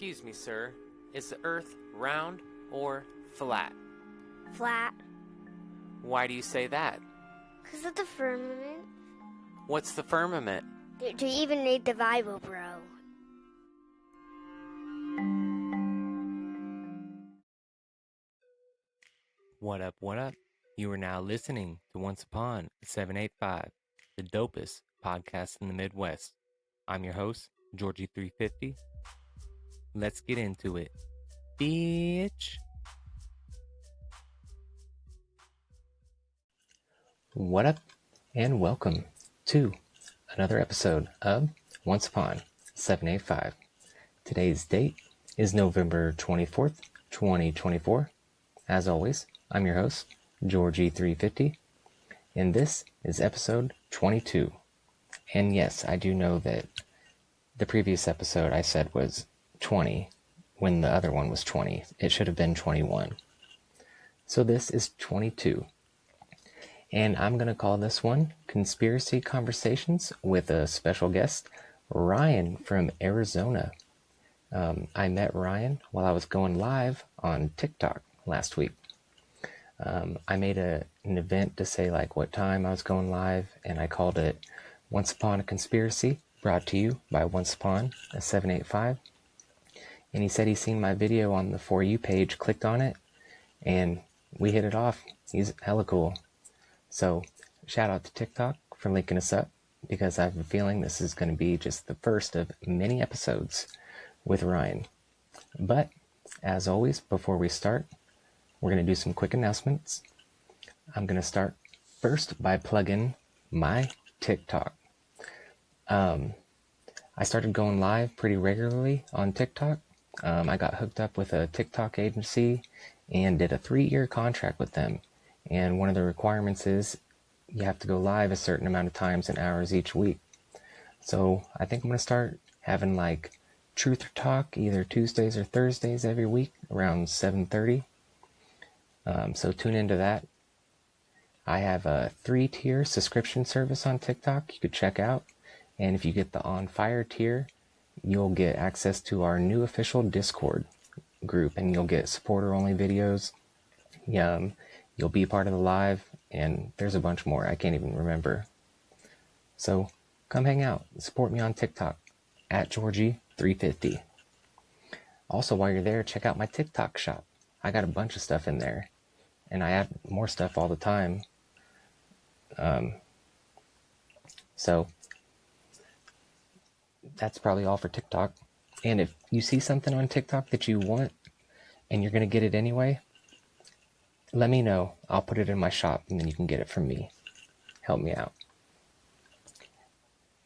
Excuse me, sir. Is the Earth round or flat? Flat. Why do you say that? Because of the firmament. What's the firmament? Do you even read the Bible, bro? What up, what up? You are now listening to Once Upon 785, the dopest podcast in the Midwest. I'm your host, Georgie350. Let's get into it, bitch. What up, and welcome to another episode of Once Upon 785. Today's date is November 24th, 2024. As always, I'm your host, Georgie350, and this is episode 22. And yes, I do know that the previous episode I said was 20 when the other one was 20. It should have been 21. So this is 22. And I'm going to call this one Conspiracy Conversations with a special guest, Ryan from Arizona. I met Ryan while I was going live on TikTok last week. I made an event to say like what time I was going live, and I called it Once Upon a Conspiracy, brought to you by Once Upon a 785. And he said he seen my video on the For You page, clicked on it, and we hit it off. He's hella cool. So shout out to TikTok for linking us up, because I have a feeling this is going to be just the first of many episodes with Ryan. But as always, before we start, we're going to do some quick announcements. I'm going to start first by plugging my TikTok. I started going live pretty regularly on TikTok. I got hooked up with a TikTok agency and did a 3-year contract with them. And one of the requirements is you have to go live a certain amount of times and hours each week. So I think I'm going to start having like Truth or Talk either Tuesdays or Thursdays every week around 7:30. So tune into that. I have a 3-tier subscription service on TikTok you could check out. And if you get the On Fire tier, you'll get access to our new official Discord group, and you'll get supporter-only videos. You'll be part of the live, and there's a bunch more I can't even remember. So come hang out, support me on TikTok at Georgie350. Also, while you're there, check out my TikTok shop. I got a bunch of stuff in there, and I add more stuff all the time. So that's probably all for TikTok. And if you see something on TikTok that you want and you're going to get it anyway, let me know. I'll put it in my shop, and then you can get it from me. Help me out.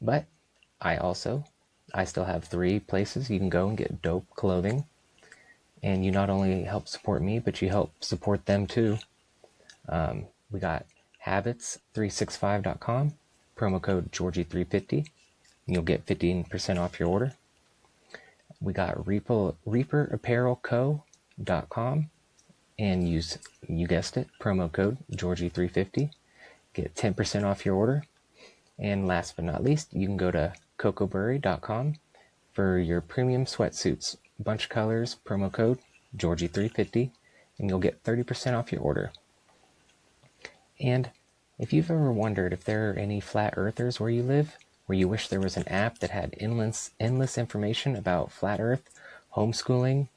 But I still have 3 places you can go and get dope clothing. And you not only help support me, but you help support them too. We got habits365.com, promo code Georgie350, and you'll get 15% off your order. We got reaperapparelco.com, and use, you guessed it, promo code Georgie350, get 10% off your order. And last but not least, you can go to cocoburry.com for your premium sweatsuits, bunch of colors, promo code Georgie350, and you'll get 30% off your order. And if you've ever wondered if there are any flat earthers where you live, where you wish there was an app that had endless information about flat earth, homeschooling,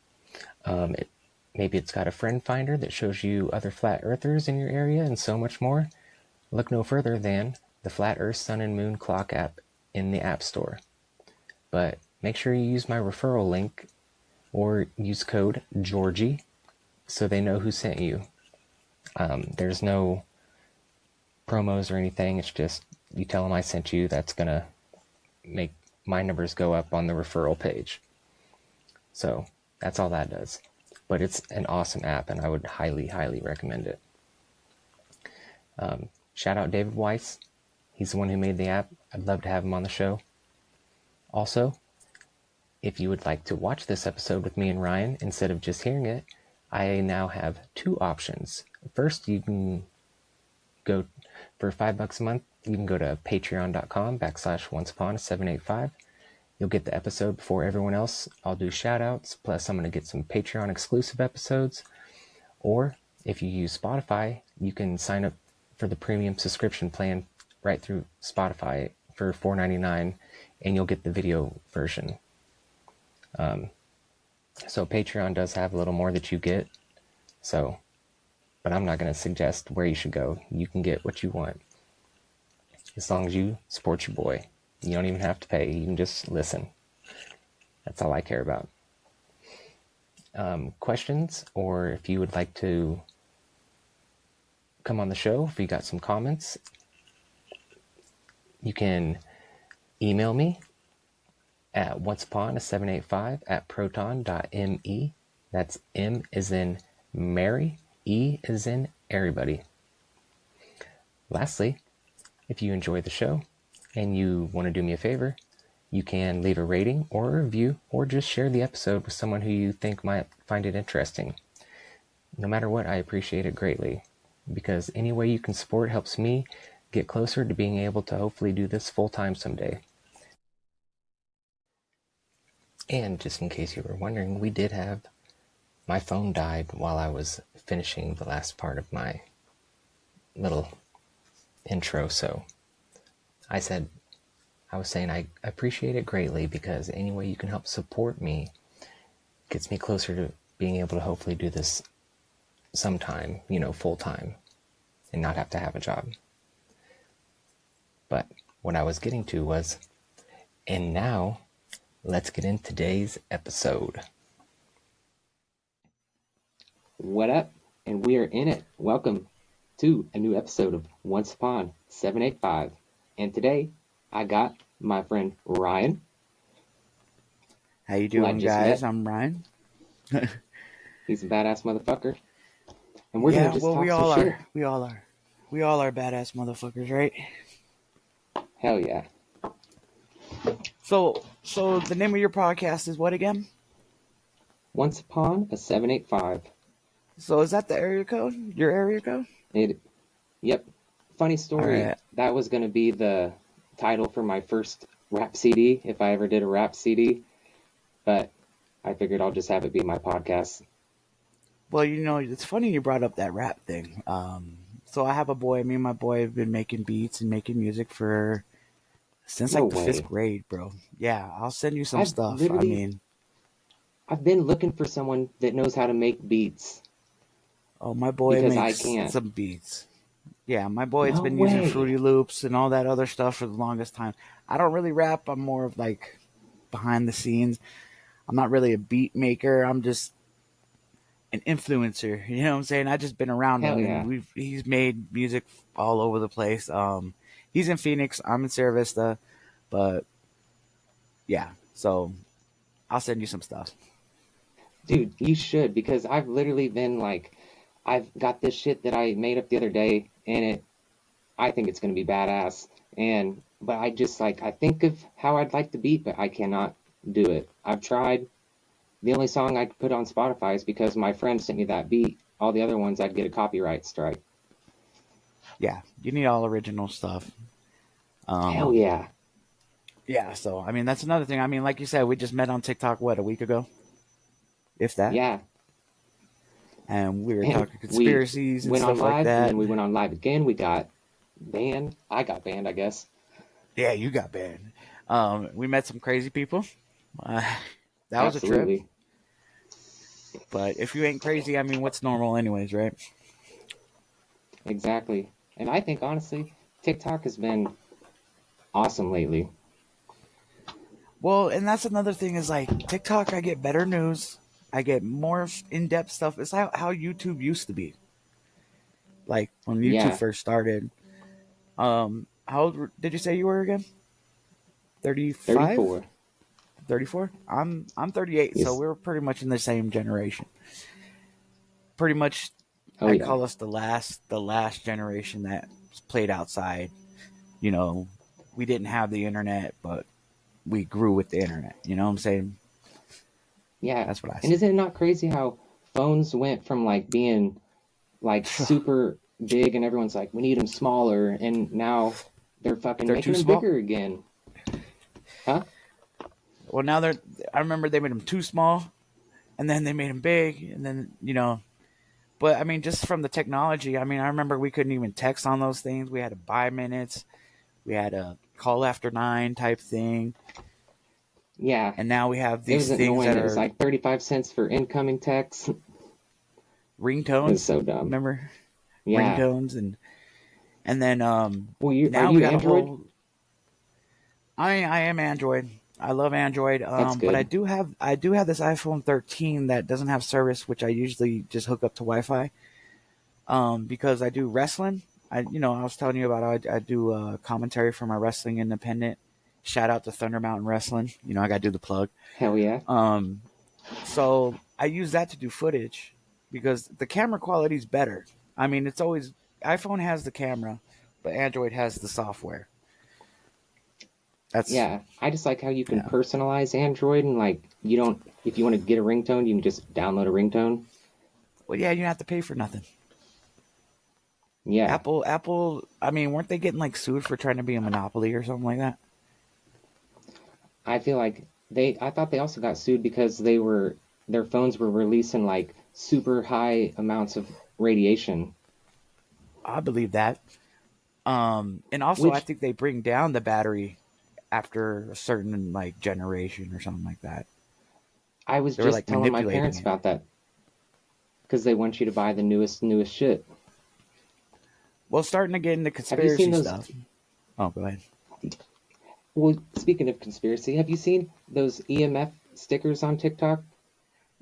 maybe it's got a friend finder that shows you other flat earthers in your area, and so much more, look no further than the Flat Earth Sun and Moon Clock app in the App Store. But make sure you use my referral link or use code Georgie so they know who sent you. There's no promos or anything. It's just you tell them I sent you. That's going to make my numbers go up on the referral page. So that's all that does. But it's an awesome app, and I would highly, highly recommend it. Shout out David Weiss. He's the one who made the app. I'd love to have him on the show. Also, if you would like to watch this episode with me and Ryan instead of just hearing it, I now have 2 options. First, you can go for $5 a month. You can go to patreon.com/onceupon785, You'll get the episode before everyone else. I'll do shout outs, plus I'm going to get some Patreon exclusive episodes. Or if you use Spotify, you can sign up for the premium subscription plan right through Spotify for $4.99, and you'll get the video version. So Patreon does have a little more that you get. But I'm not going to suggest where you should go. You can get what you want, as long as you support your boy. You don't even have to pay. You can just listen. That's all I care about. Questions, or if you would like to come on the show, if you got some comments, you can email me at onceupon785@proton.me. That's M as in Mary, E as in everybody. Lastly, if you enjoy the show and you want to do me a favor, you can leave a rating or a review, or just share the episode with someone who you think might find it interesting. No matter what, I appreciate it greatly, because any way you can support helps me get closer to being able to hopefully do this full time someday. And just in case you were wondering, my phone died while I was finishing the last part of my little intro, so I was saying I appreciate it greatly, because any way you can help support me gets me closer to being able to hopefully do this sometime, full time, and not have to have a job. But what I was getting to was, and now let's get into today's episode. What up? And we are in it. Welcome to a new episode of Once Upon 785. And today I got my friend Ryan. How you doing, guys? I'm Ryan. He's a badass motherfucker. And we're gonna just talk some shit. We all are badass motherfuckers, right? Hell yeah. So the name of your podcast is what again? Once Upon a 785. So is that the area code? Your area code? Yep. Funny story. Right. That was gonna be the title for my first rap CD, if I ever did a rap CD. But I figured I'll just have it be my podcast. Well, it's funny you brought up that rap thing. So I have a boy. Me and my boy have been making beats and making music since the 5th grade, bro. Yeah, I'll send you some stuff. I've been looking for someone that knows how to make beats. Oh, my boy makes some beats. Yeah, my boy's been using Fruity Loops and all that other stuff for the longest time. I don't really rap. I'm more of like behind the scenes. I'm not really a beat maker. I'm just an influencer. You know what I'm saying? I just been around him. Yeah. And he's made music all over the place. He's in Phoenix. I'm in Sierra Vista. But yeah, so I'll send you some stuff. Dude, you should, because I've literally been I've got this shit that I made up the other day, and I think it's going to be badass. But I just I think of how I'd like the beat, but I cannot do it. I've tried. The only song I could put on Spotify is because my friend sent me that beat. All the other ones, I'd get a copyright strike. Yeah, you need all original stuff. Hell yeah. Yeah, so, that's another thing. Like you said, we just met on TikTok, a week ago? If that? Yeah. And we were talking conspiracies and stuff like that. And then we went on live again. We got banned. I got banned, I guess. Yeah, you got banned. We met some crazy people. That was a trip. But if you ain't crazy, what's normal anyways, right? Exactly. And I think, honestly, TikTok has been awesome lately. Well, and that's another thing is TikTok, I get better news. I get more in-depth stuff. It's how YouTube used to be. When YouTube first started. How old did you say you were again? 35? 34. 34? I'm 38, yes. So we're pretty much in the same generation. Pretty much, call us the last generation that played outside. We didn't have the internet, but we grew with the internet. You know what I'm saying? Yeah, that's what I say. And isn't it not crazy how phones went from being super big, and everyone's we need them smaller, and now they're making them bigger again. Huh? Well, now they're. I remember they made them too small, and then they made them big, and then But I mean, just from the technology, I mean, I remember we couldn't even text on those things. We had to buy minutes. We had a call after 9 type thing. Yeah. And now we have these things annoying. that It was like 35 cents for incoming text. Ringtones. It was so dumb. Remember? Yeah. Ringtones and then well, now are you Android? I am Android. I love Android. That's good. But I do have this iPhone 13 that doesn't have service, which I usually just hook up to Wi-Fi. Because I do wrestling. I was telling you about I do commentary for my wrestling independent. Shout out to Thunder Mountain Wrestling. I got to do the plug. Hell yeah. So I use that to do footage because the camera quality is better. I mean, it's always iPhone has the camera, but Android has the software. Yeah, I just like how you can personalize Android and like if you want to get a ringtone, you can just download a ringtone. Well, yeah, you don't have to pay for nothing. Yeah. Apple, I mean, weren't they getting like sued for trying to be a monopoly or something like that? I feel like I thought they also got sued because their phones were releasing like super high amounts of radiation. I believe that. And also I think they bring down the battery after a certain like generation or something like that. I was just telling my parents about that because they want you to buy the newest shit. Well, starting to get into conspiracy stuff. Oh, go ahead. Well, speaking of conspiracy, have you seen those EMF stickers on TikTok?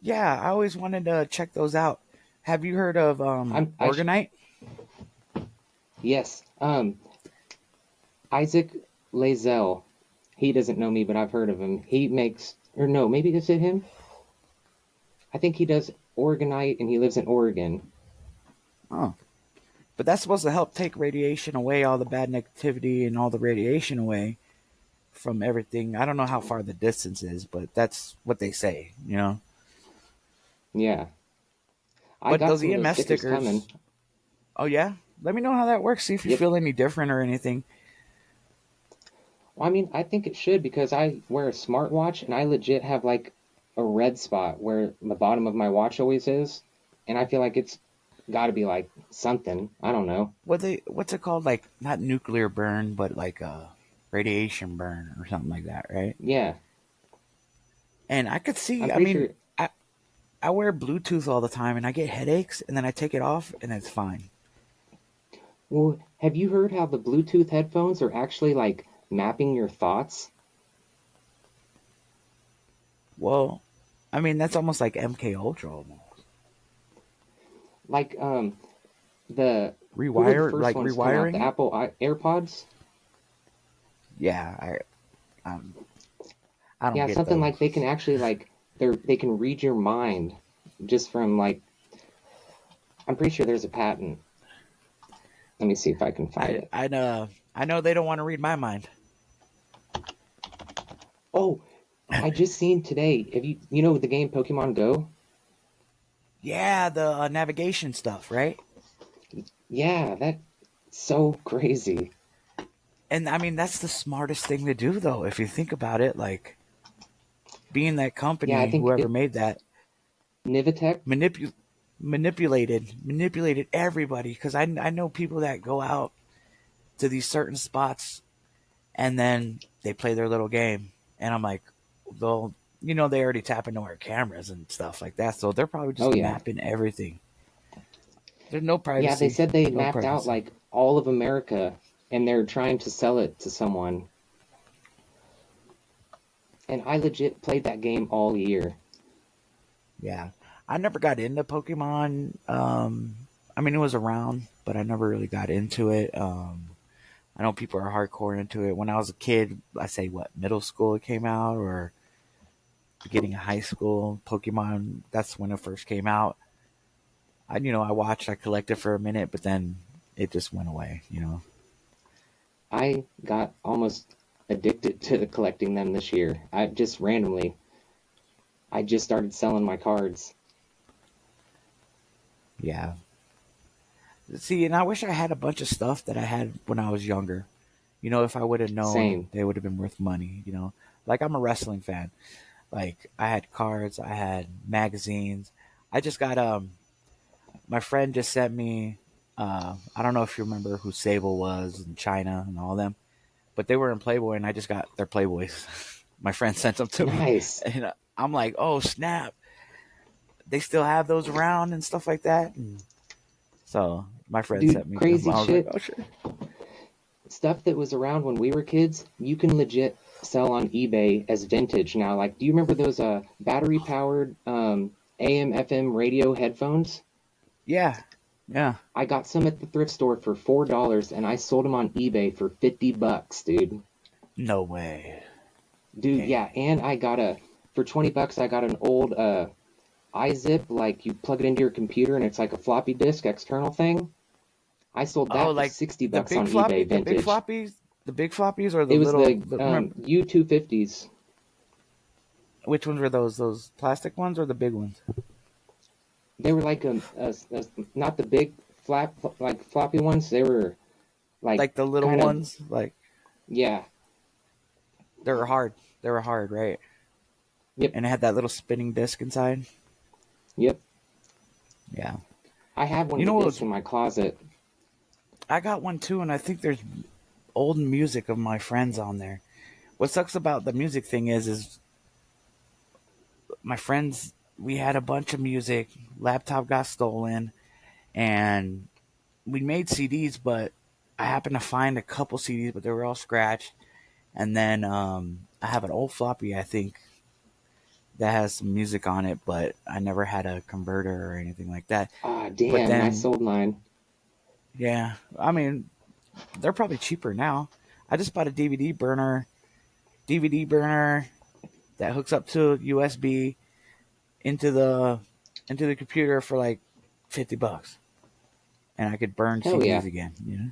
Yeah, I always wanted to check those out. Have you heard of Organite? Yes. Isaac Lazell. He doesn't know me, but I've heard of him. He makes, or no, maybe is it him? I think he does Organite, and he lives in Oregon. Oh. But that's supposed to help take radiation away, all the bad negativity and all the radiation away from everything. I don't know how far the distance is, but that's what they say, Yeah. But those EMF stickers coming. Oh, yeah? Let me know how that works. See if you feel any different or anything. Well, I mean, I think it should because I wear a smartwatch and I legit have like a red spot where the bottom of my watch always is. And I feel like it's got to be like something. I don't know. What's it called? Like not nuclear burn, but like a radiation burn or something like that, right? Yeah. And I could see. I mean, sure. I wear Bluetooth all the time, and I get headaches, and then I take it off, and it's fine. Well, have you heard how the Bluetooth headphones are actually like mapping your thoughts? Well, I mean that's almost like MK Ultra almost. Like the rewiring the Apple AirPods. Yeah, I don't. Yeah, get something those. like they can actually like they can read your mind just from like. I'm pretty sure there's a patent. Let me see if I can find it. I know they don't want to read my mind. Oh, I just seen today. Have you know the game Pokemon Go? Yeah, the navigation stuff, right? Yeah, that's so crazy. And I mean, that's the smartest thing to do, though, if you think about it. Like, being that company, I think whoever made that, Nivitech, manipulated everybody. Because I know people that go out to these certain spots, and then they play their little game, and I'm like, they already tap into our cameras and stuff like that, so they're probably just mapping everything. There's no privacy. Yeah, they said they mapped out like all of America, and they're trying to sell it to someone. And I legit played that game all year. Yeah, I never got into Pokemon. I mean, it was around, but I never really got into it. I know people are hardcore into it. When I was a kid, I say middle school it came out, or beginning of high school, Pokemon, that's when it first came out. I watched, I collected for a minute, but then it just went away, I got almost addicted to collecting them this year. I just started selling my cards. Yeah. See, and I wish I had a bunch of stuff that I had when I was younger. If I would have known, they would have been worth money, Like, I'm a wrestling fan. Like, I had cards, I had magazines. I just got my friend just sent me. I don't know if you remember who Sable was in China and all them, but they were in Playboy, and I just got their Playboys. My friend sent them to me, Nice. and I'm like, oh snap! They still have those around and stuff like that. And so my friend Dude, sent me crazy them. I was shit. like, oh sure. Stuff that was around when we were kids, you can legit sell on eBay as vintage now. Like, do you remember those battery powered AM FM radio headphones? Yeah. Yeah. I got some at the thrift store for $4 and I sold them on eBay for $50, dude. No way. Dude, yeah, and I got for $20 I got an old iZip, like you plug it into your computer and it's like a floppy disk external thing. I sold that for like $60 on eBay vintage. The big floppies or the it was little the U250s. Which ones were those? Those plastic ones or the big ones? They were like not the big like floppy ones. They were like the little ones, like yeah. They were hard. They were hard, right? Yep. And it had that little spinning disc inside. Yep. Yeah. I have one of those in my closet. I got one too, and I think there's old music of my friends on there. What sucks about the music thing is my friends, we had a bunch of music, laptop got stolen, and we made CDs, but I happened to find a couple CDs, but they were all scratched. And then I have an old floppy, I think, that has some music on it, but I never had a converter or anything like that. Ah, damn, I sold mine. Yeah, I mean, they're probably cheaper now. I just bought a DVD burner that hooks up to USB into the computer for like $50, and I could burn CDs again. You know,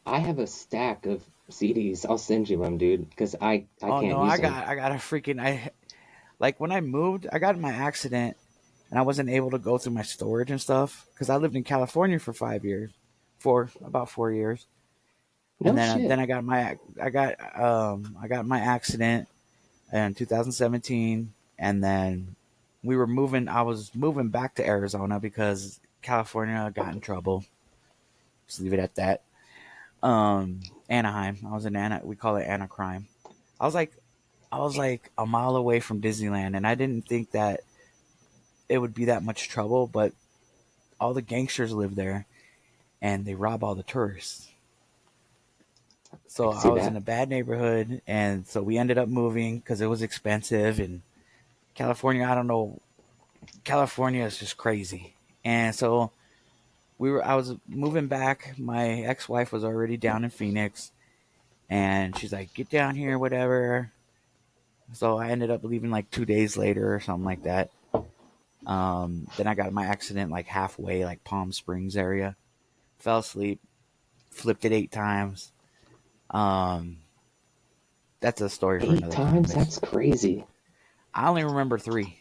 I have a stack of CDs. I'll send you them, dude, because I can't use them. I got a freaking like when I moved, I got in my accident, and I wasn't able to go through my storage and stuff because I lived in California for about 4 years. No and then shit. Then I got my accident in 2017, and then I was moving back to Arizona because California got in trouble. Just leave it at that. Anaheim. I was in we call it Anacrime. I was like a mile away from Disneyland, and I didn't think that it would be that much trouble, but all the gangsters live there, and they rob all the tourists. So I was in a bad neighborhood, and so we ended up moving because it was expensive. And California, I don't know, California is just crazy. And so I was moving back. My ex-wife was already down in Phoenix, and she's like, "Get down here, whatever." So I ended up leaving like 2 days later or something like that. Then I got in my accident like halfway, like Palm Springs area. Fell asleep, flipped it 8 times. That's a story for another time. 8 times? That's crazy. I only remember 3.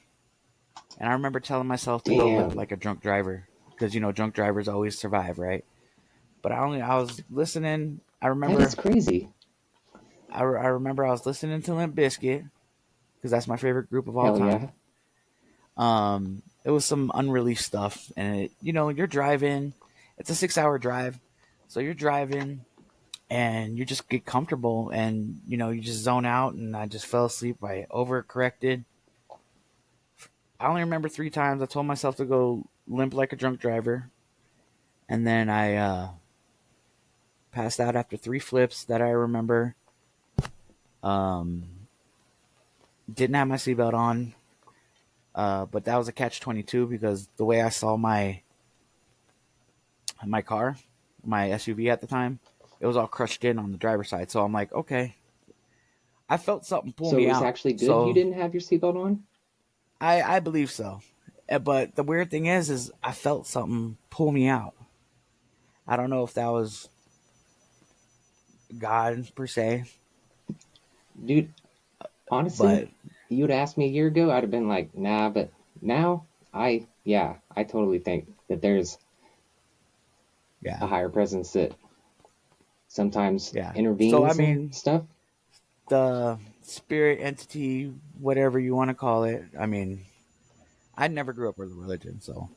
And I remember telling myself to go limp like a drunk driver. Because, drunk drivers always survive, right? But I was listening. I remember. That's crazy. I remember I was listening to Limp Bizkit. Because that's my favorite group of all time. Yeah. It was some unreleased stuff. And, you're driving. It's a 6-hour drive. So you're driving. And you just get comfortable. And, you just zone out. And I just fell asleep. I overcorrected. I only remember 3 times. I told myself to go limp like a drunk driver. And then I passed out after 3 flips that I remember. Didn't have my seatbelt on. But that was a catch-22 because the way I saw my car, my SUV at the time, it was all crushed in on the driver's side. So I'm like, okay. I felt something pull me out. So it was actually good you didn't have your seatbelt on? I believe so. But the weird thing is I felt something pull me out. I don't know if that was God per se. Dude, honestly, you would ask me a year ago, I'd have been like, nah, but now I totally think that there's a higher presence that sometimes intervenes stuff. The spirit entity, whatever you want to call it. I mean, I never grew up with a religion, so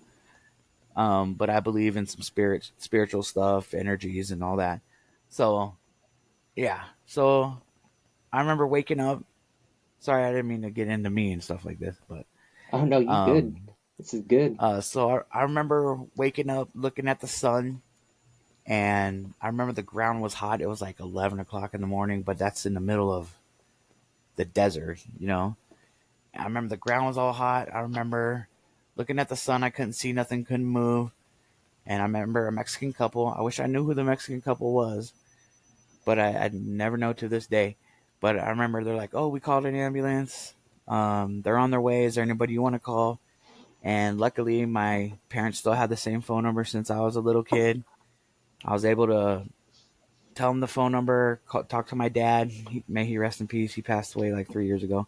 but I believe in some spiritual stuff, energies, and all that. So yeah, so I remember waking up. Sorry, I didn't mean to get into me and stuff like this, but Oh no, you good. This is good. So I remember waking up, looking at the sun, and I remember the ground was hot. It was like 11 o'clock in the morning, but that's in the middle of the desert, you know. I remember the ground was all hot. I remember looking at the sun. I couldn't see nothing, couldn't move. And I remember a Mexican couple. I wish I knew who the Mexican couple was, but I'd never know to this day. But I remember they're like, "Oh, we called an ambulance. They're on their way. Is there anybody you want to call?" And luckily, my parents still had the same phone number since I was a little kid. I was able to tell them the phone number, talk to my dad. May he rest in peace. He passed away like 3 years ago.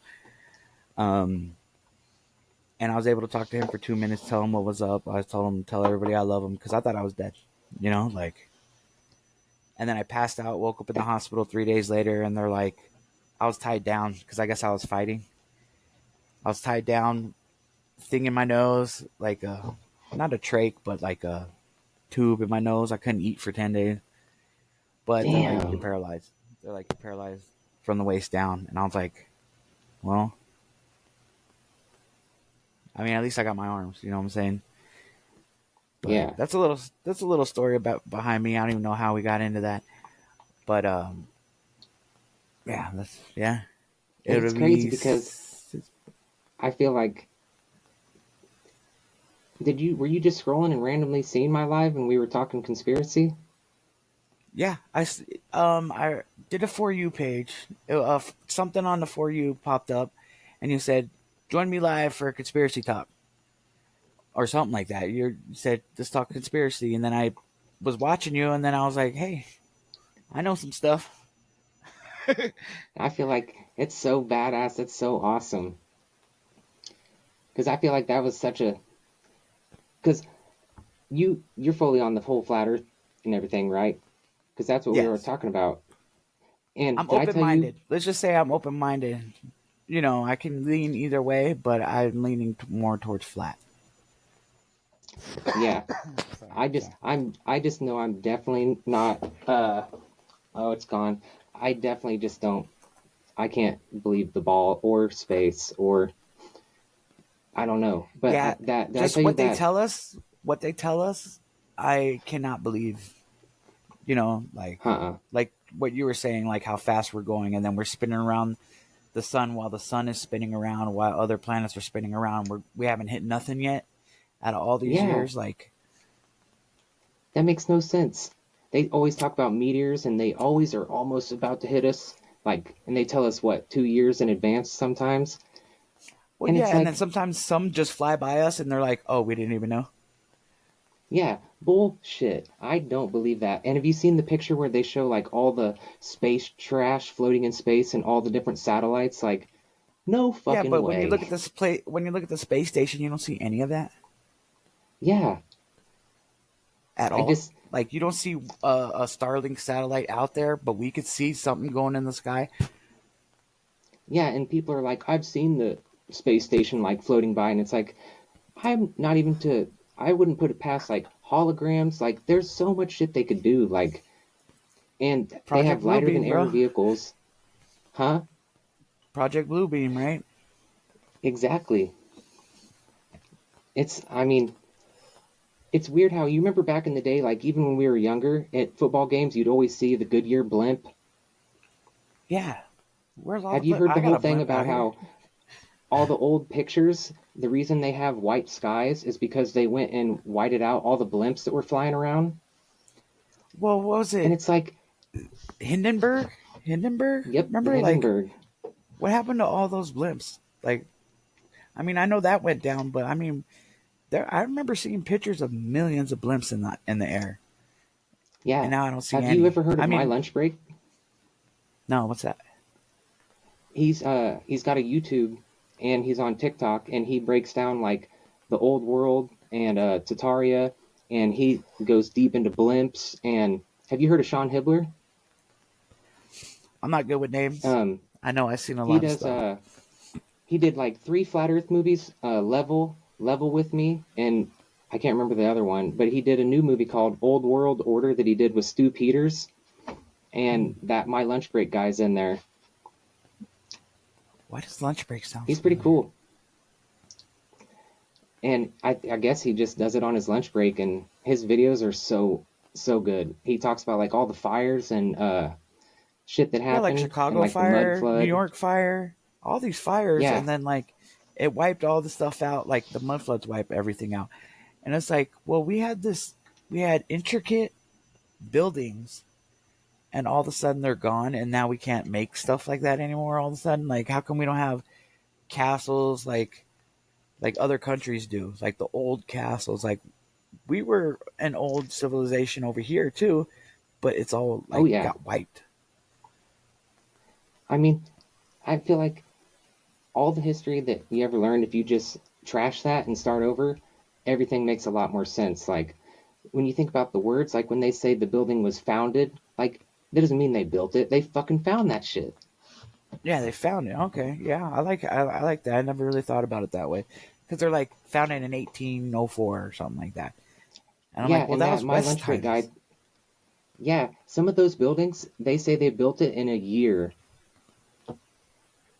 And I was able to talk to him for 2 minutes, tell him what was up. I told him, tell everybody I love him, because I thought I was dead, you know, like. And then I passed out, woke up in the hospital 3 days later, and they're like, I was tied down because I guess I was fighting. I was tied down, thing in my nose, like not a trach, but like a tube in my nose. I couldn't eat for 10 days. But they're like, you're paralyzed. They're like, you're paralyzed from the waist down. And I was like, well, I mean, at least I got my arms. You know what I'm saying? But yeah, that's a little story about behind me. I don't even know how we got into that. But yeah, it's crazy because I feel like were you just scrolling and randomly seeing my live and we were talking conspiracy? Yeah, I did a For You page. Something on the For You popped up, and you said, "Join me live for a conspiracy talk," or something like that. You said, "Let's talk conspiracy," and then I was watching you, and then I was like, "Hey, I know some stuff." I feel like it's so badass. It's so awesome. Because I feel like that was such a... Because you're fully on the whole flat earth and everything, right? Because that's what we were talking about. And I'm open-minded. Let's just say I'm open-minded. You know, I can lean either way, but I'm leaning more towards flat. Yeah. I just know I'm definitely not... oh, it's gone. I definitely just don't... I can't believe the ball or space or... I don't know. But yeah, just what they tell us, I cannot believe. You know, like like what you were saying, like how fast we're going, and then we're spinning around the sun while the sun is spinning around, while other planets are spinning around. We haven't hit nothing yet out of all these years. Like, that makes no sense. They always talk about meteors, and they always are almost about to hit us. Like, and they tell us 2 years in advance sometimes. Well, and and then sometimes some just fly by us, and they're like, "Oh, we didn't even know." Yeah, bullshit. I don't believe that. And have you seen the picture where they show like all the space trash floating in space and all the different satellites? Like, no fucking way. Yeah, but when you look at the space station, you don't see any of that. Yeah. At all. Like, you don't see a Starlink satellite out there, but we could see something going in the sky. Yeah, and people are like, I've seen the space station like floating by, and it's like, I'm not even to... I wouldn't put it past like holograms. Like, there's so much shit they could do. Like, and they have lighter than air vehicles, huh? Project Bluebeam, right? Exactly. I mean, it's weird how you remember back in the day, like even when we were younger at football games, you'd always see the Goodyear blimp. Yeah. Have you heard the whole thing about how all the old pictures, the reason they have white skies is because they went and whited out all the blimps that were flying around? Well, what was it? And it's like... Hindenburg? Yep, remember, Hindenburg. Like, what happened to all those blimps? Like, I mean, I know that went down, but I mean, I remember seeing pictures of millions of blimps in the air. Yeah. And now I don't see any. Have you ever heard of My Lunch Break? No, what's that? He's got a YouTube, and he's on TikTok, and he breaks down like the old world and Tartaria, and he goes deep into blimps. And have you heard of Sean Hibbler? I'm not good with names. I I know. I've seen a He lot of does. stuff. He did like 3 Flat Earth movies. Level with Me, and I can't remember the other one. But he did a new movie called Old World Order that he did with Stu Peters, and that My Lunch Break guy's in there. Why does Lunch Break sound? He's pretty cool. And I guess he just does it on his lunch break, and his videos are so good. He talks about like all the fires and shit that happened. Like Chicago and, like, fire, the mud flood. New York fire, all these fires, and then like it wiped all the stuff out. Like the mud floods wipe everything out, and it's like, well, we had intricate buildings, and all of a sudden they're gone, and now we can't make stuff like that anymore. All of a sudden, like, how come we don't have castles like other countries do, like the old castles? Like, we were an old civilization over here too, but it's all got wiped. I mean, I feel like all the history that you ever learned, if you just trash that and start over, everything makes a lot more sense. Like, when you think about the words, like when they say the building was founded, like, that doesn't mean they built it. They fucking found that shit. Yeah, they found it. Okay, yeah, I like that. I never really thought about it that way, because they're like founded in 1804 or something like that. And I'm like, well, that was My Lunch Break guy. Yeah, some of those buildings, they say they built it in a year.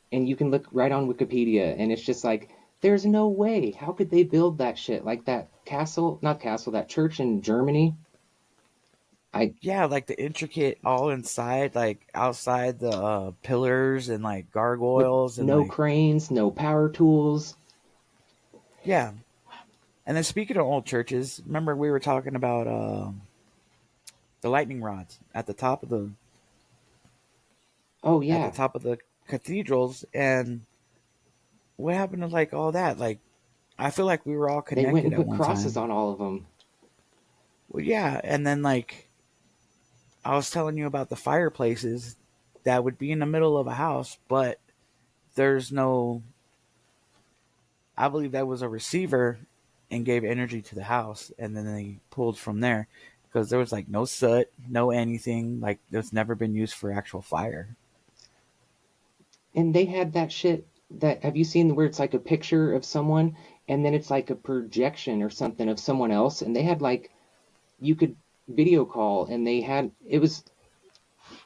And you can look right on Wikipedia, and it's just like, there's no way. How could they build that shit? Like that that church in Germany. Like the intricate all inside, like outside the pillars and like gargoyles. And no cranes, no power tools. Yeah. And then speaking of old churches, remember we were talking about the lightning rods at the top of the... Oh, yeah. At the top of the cathedrals, and what happened to like all that? Like, I feel like we were all connected. They went and put crosses on all of them. Well, yeah, and then like I was telling you about the fireplaces that would be in the middle of a house, but there's no... I believe that was a receiver and gave energy to the house, and then they pulled from there, because there was like no soot, no anything. Like, it's never been used for actual fire. And they had that shit that, have you seen where it's like a picture of someone and then it's like a projection or something of someone else? And they had like, you could video call, and it was,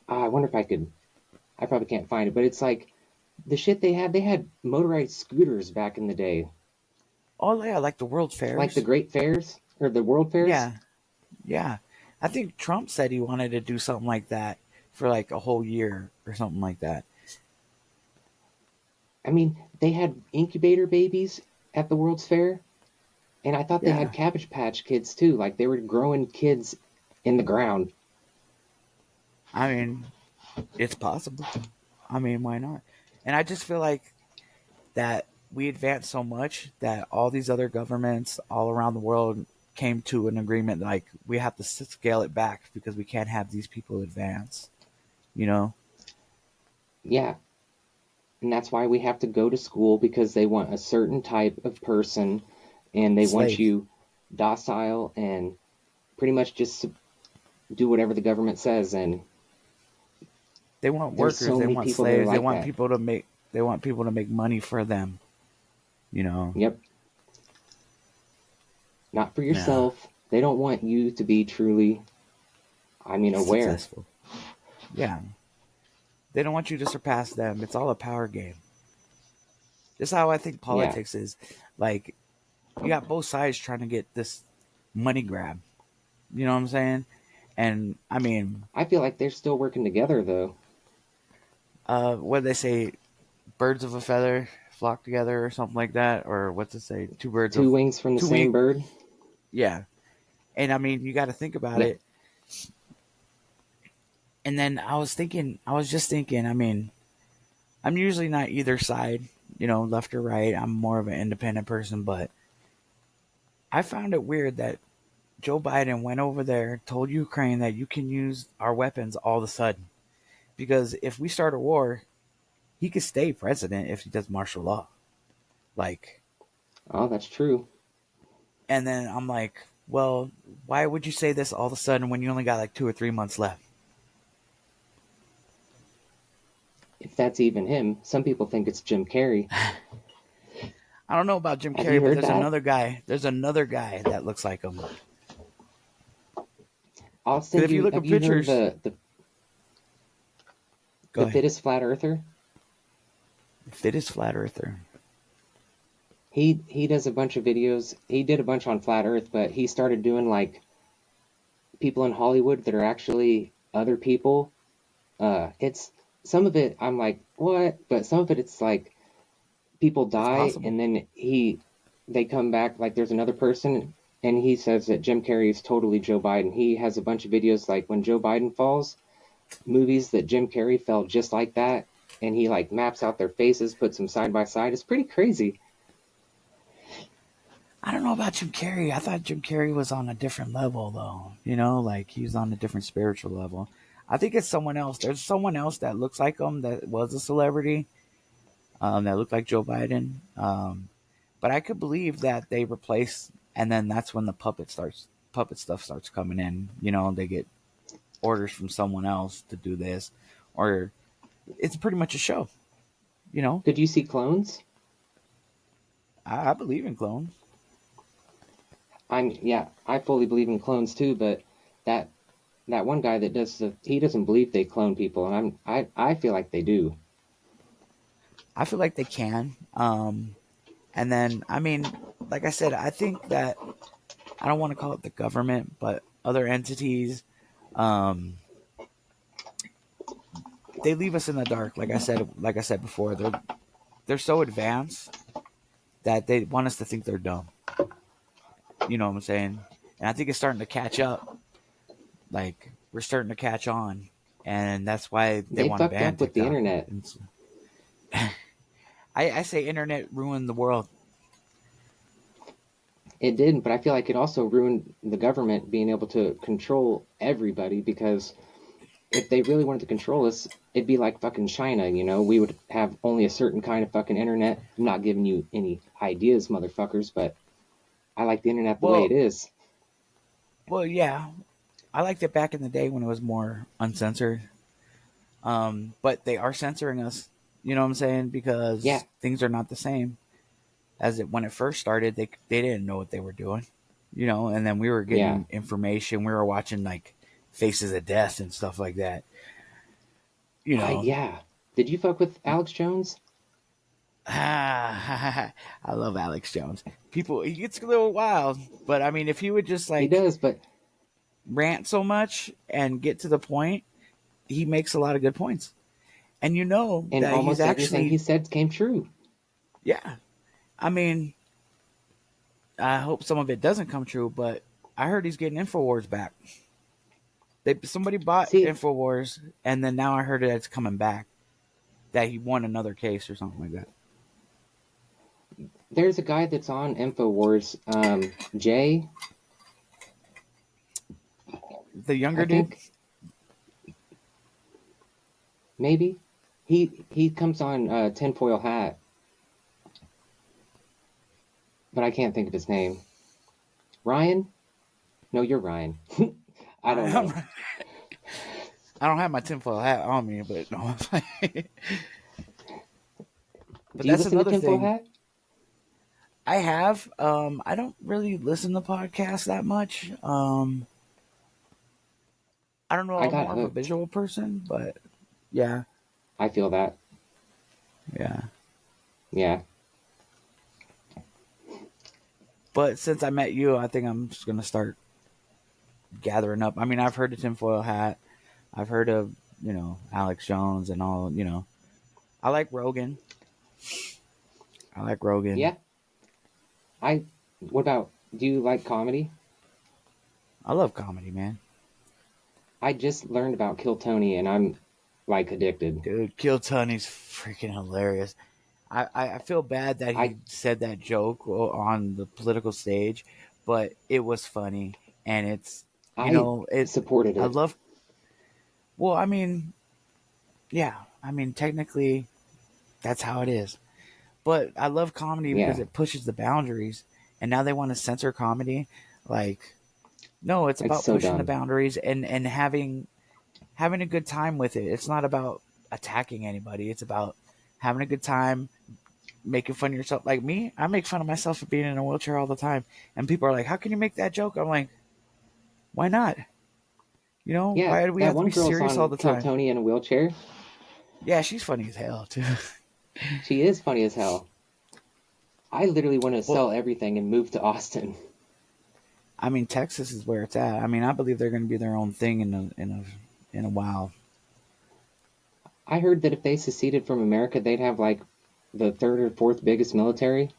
I wonder if I probably can't find it, but it's like the shit they had motorized scooters back in the day. Oh yeah, like the World Fairs. Like the Great Fairs or the World Fairs? Yeah. Yeah. I think Trump said he wanted to do something like that for like a whole year or something like that. I mean, they had incubator babies at the World's Fair, and I thought they had Cabbage Patch Kids too. Like, they were growing kids in the ground. I mean, it's possible. I mean, why not? And I just feel like that we advanced so much that all these other governments all around the world came to an agreement, like, we have to scale it back because we can't have these people advance, you know? Yeah. And that's why we have to go to school, because they want a certain type of person, and they want you docile and pretty much just do whatever the government says. And they want workers, they want slaves, they want people to make money for them, you know? Yep. Not for yourself. No. They don't want you to be truly, aware. Successful. Yeah. They don't want you to surpass them. It's all a power game. This is how I think politics is. Like, you got both sides trying to get this money grab. You know what I'm saying? And, I mean... I feel like they're still working together, though. What do they say? Birds of a feather flock together or something like that? Or what's it say? Two wings from the same bird? Yeah. And, I mean, you got to think about it. And then I was just thinking, I mean, I'm usually not either side, you know, left or right. I'm more of an independent person, but I found it weird that Joe Biden went over there, told Ukraine that you can use our weapons all of a sudden. Because if we start a war, he could stay president if he does martial law. Like. Oh, that's true. And then I'm like, well, why would you say this all of a sudden when you only got like 2 or 3 months left? if that's even him. Some people think it's Jim Carrey. I don't know about Jim Have Carrey, you but heard there's that? another guy. There's another guy that looks like him. I'll send If you look have at you heard pictures, the go ahead. fittest flat earther? Fittest flat earther. He does a bunch of videos. He did a bunch on flat Earth, but he started doing like people in Hollywood that are actually other people. It's some of it I'm like, what? But some of it it's like people die and then they come back, like there's another person, and he says that Jim Carrey is totally Joe Biden. He has a bunch of videos like when Joe Biden falls, movies that Jim Carrey fell just like that, and he like maps out their faces, puts them side by side. It's pretty crazy. I don't know about Jim Carrey. I thought Jim Carrey was on a different level, though. You know, like he was on a different spiritual level. I think it's someone else. There's someone else that looks like him that was a celebrity, that looked like Joe Biden. But I could believe that they replace, and then that's when the puppet stuff starts coming in. You know, they get orders from someone else to do this, or it's pretty much a show. You know, Did you see Clones? I believe in clones. I fully believe in clones too, but that one guy that he doesn't believe they clone people, and I feel like they do. I feel like they can. And then, I mean, like I said, I think that I don't want to call it the government, but other entities, they leave us in the dark. Like I said before, they're so advanced that they want us to think they're dumb. You know what I'm saying? And I think it's starting to catch up. Like we're starting to catch on, and that's why they want to fucked ban up with TikTok. the internet. I say internet ruined the world. It did, but I feel like it also ruined the government being able to control everybody, because if they really wanted to control us, it'd be like fucking China, you know? We would have only a certain kind of fucking internet. I'm not giving you any ideas, motherfuckers, but I like the internet the way it is. Well, yeah. I liked it back in the day when it was more uncensored. But they are censoring us. You know what I'm saying? Because things are not the same as when it first started. They didn't know what they were doing, you know. And then we were getting information. We were watching like Faces of Death and stuff like that. You know. Did you fuck with Alex Jones? I love Alex Jones. He gets a little wild, but I mean, if he would just like he does, but rant so much and get to the point, he makes a lot of good points. And you know and that almost he's everything he said came true. Yeah. I mean, I hope some of it doesn't come true, but I heard he's getting InfoWars back. Somebody bought InfoWars, and then now I heard that it's coming back. That he won another case or something like that. There's a guy that's on InfoWars, Jay. The younger dude? Maybe. He comes on Tinfoil Hat. But I can't think of his name. Ryan? No, you're Ryan. I don't know. I don't have my tinfoil hat on me, but no. But do you listen to Tinfoil Hat? I have. I don't really listen to podcasts that much. I don't know. I'm more of a visual person, but yeah. I feel that. Yeah. Yeah. But since I met you, I think I'm just going to start gathering up. I mean, I've heard of Tinfoil Hat. I've heard of, you know, Alex Jones and all, you know. I like Rogan. Yeah. What about, do you like comedy? I love comedy, man. I just learned about Kill Tony and I'm like addicted. Dude, Kill Tony's freaking hilarious. I feel bad that he said that joke on the political stage, but it was funny, and it's, you know, it supported it. I love. Well, I mean, yeah, I mean, technically, that's how it is. But I love comedy because it pushes the boundaries, and now they want to censor comedy. Like, no, it's about pushing the boundaries and having a good time with it. It's not about attacking anybody. It's about having a good time, making fun of yourself. Like me, I make fun of myself for being in a wheelchair all the time. And people are like, how can you make that joke? I'm like, why not? You know, Yeah, why do we that have to one be girl's serious all on the Kill time? Tony in a wheelchair. Yeah, she's funny as hell, too. She is funny as hell. I literally want to Well, sell everything and move to Austin. I mean, Texas is where it's at. I mean, I believe they're going to be their own thing in a while. I heard that if they seceded from America, they'd have like the third or fourth biggest military.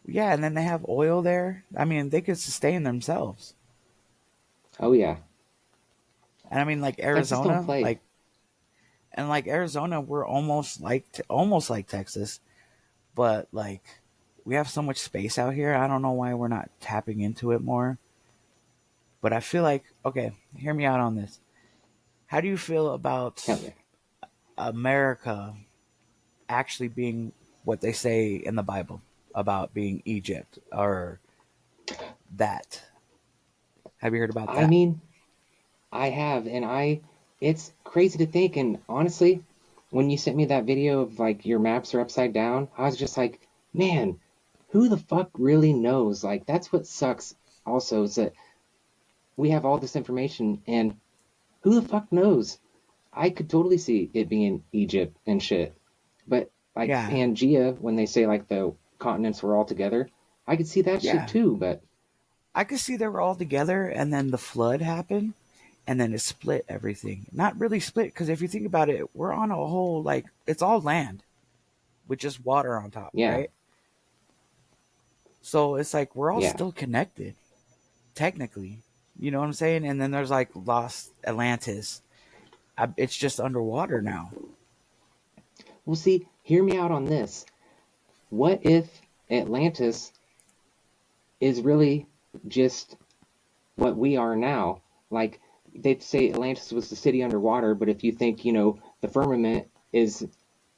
Yeah, and then they have oil there. I mean, they could sustain themselves. Oh yeah. And I mean, like Texas don't Arizona, play. like Arizona, we're almost like Texas, but like we have so much space out here. I don't know why we're not tapping into it more. But I feel like, okay, hear me out on this. How do you feel about Hell yeah. America actually being what they say in the Bible about being Egypt or that? Have you heard about that? I mean, I have, and it's crazy to think. And honestly, when you sent me that video of like your maps are upside down, I was just like, man, who the fuck really knows? Like, that's what sucks also, is that we have all this information and who the fuck knows? I could totally see it being Egypt and shit. But like Yeah, Pangea, when they say like the continents were all together, I could see that shit yeah. too. But I could see they were all together and then the flood happened and then it split everything. Not really split, because if you think about it, we're on a whole, like, it's all land with just water on top, yeah, right? So it's like we're all yeah. still connected, technically. You know what I'm saying? And then there's like Lost Atlantis. It's just underwater now. Well, see, hear me out on this. What if Atlantis is really just what we are now? Like, they'd say Atlantis was the city underwater, but if you think, you know, the firmament is,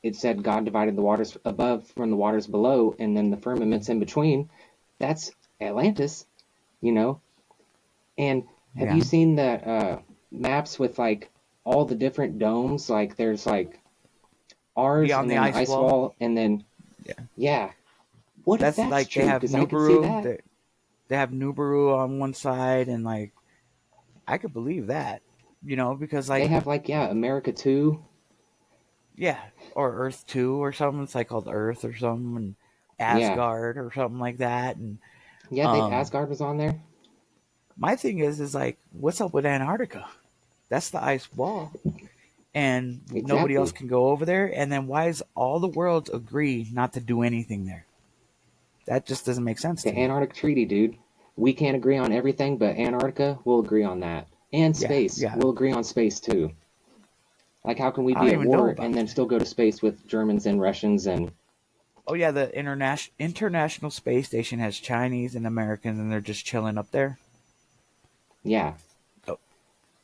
it said God divided the waters above from the waters below, and then the firmament's in between, that's Atlantis, you know? And have Yeah. you seen the maps with, like, all the different domes? Like, there's, like, ours, Beyond and the then the ice ice wall. wall, and then, Yeah. yeah. What if That's that's like they true? have Because I could see Nibiru. that. They have Nibiru on one side, and like I could believe that, you know, because They like have, like, yeah, America 2. yeah, or Earth 2 or something. It's like called Earth or something, and Yeah. Asgard or something like that. And Yeah, Asgard was on there. my thing is like, what's up with Antarctica? That's the ice wall, and nobody else Exactly. can go over there. And then why does all the world agree not to do anything there? That just doesn't make sense The to me. Antarctic Treaty, dude. We can't agree on everything, but Antarctica, we'll agree on that. And Yeah, space. yeah. We'll agree on space, too. Like, how can we I be don't at even know war about and then that. still go to space with Germans and Russians and... Oh yeah, the International Space Station has Chinese and Americans, and they're just chilling up there. Yeah. Oh,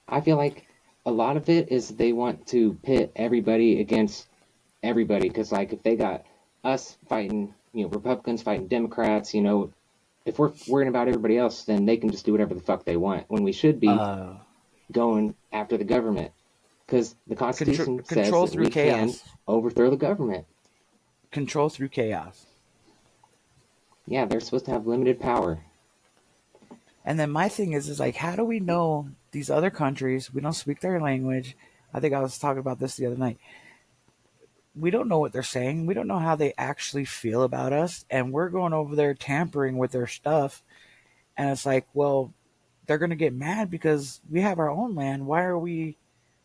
I feel like a lot of it is they want to pit everybody against everybody. Because, like, if they got us fighting, you know, Republicans fighting Democrats, you know, if we're worrying about everybody else, then they can just do whatever the fuck they want. When we should be going after the government. Because the Constitution says control that through we can chaos. overthrow the government. Control through chaos. Yeah, they're supposed to have limited power. And then my thing is like, how do we know these other countries? We don't speak their language. I think I was talking about this the other night. We don't know what they're saying. We don't know how they actually feel about us. And we're going over there tampering with their stuff. And it's like, well, they're going to get mad because we have our own land. Why are we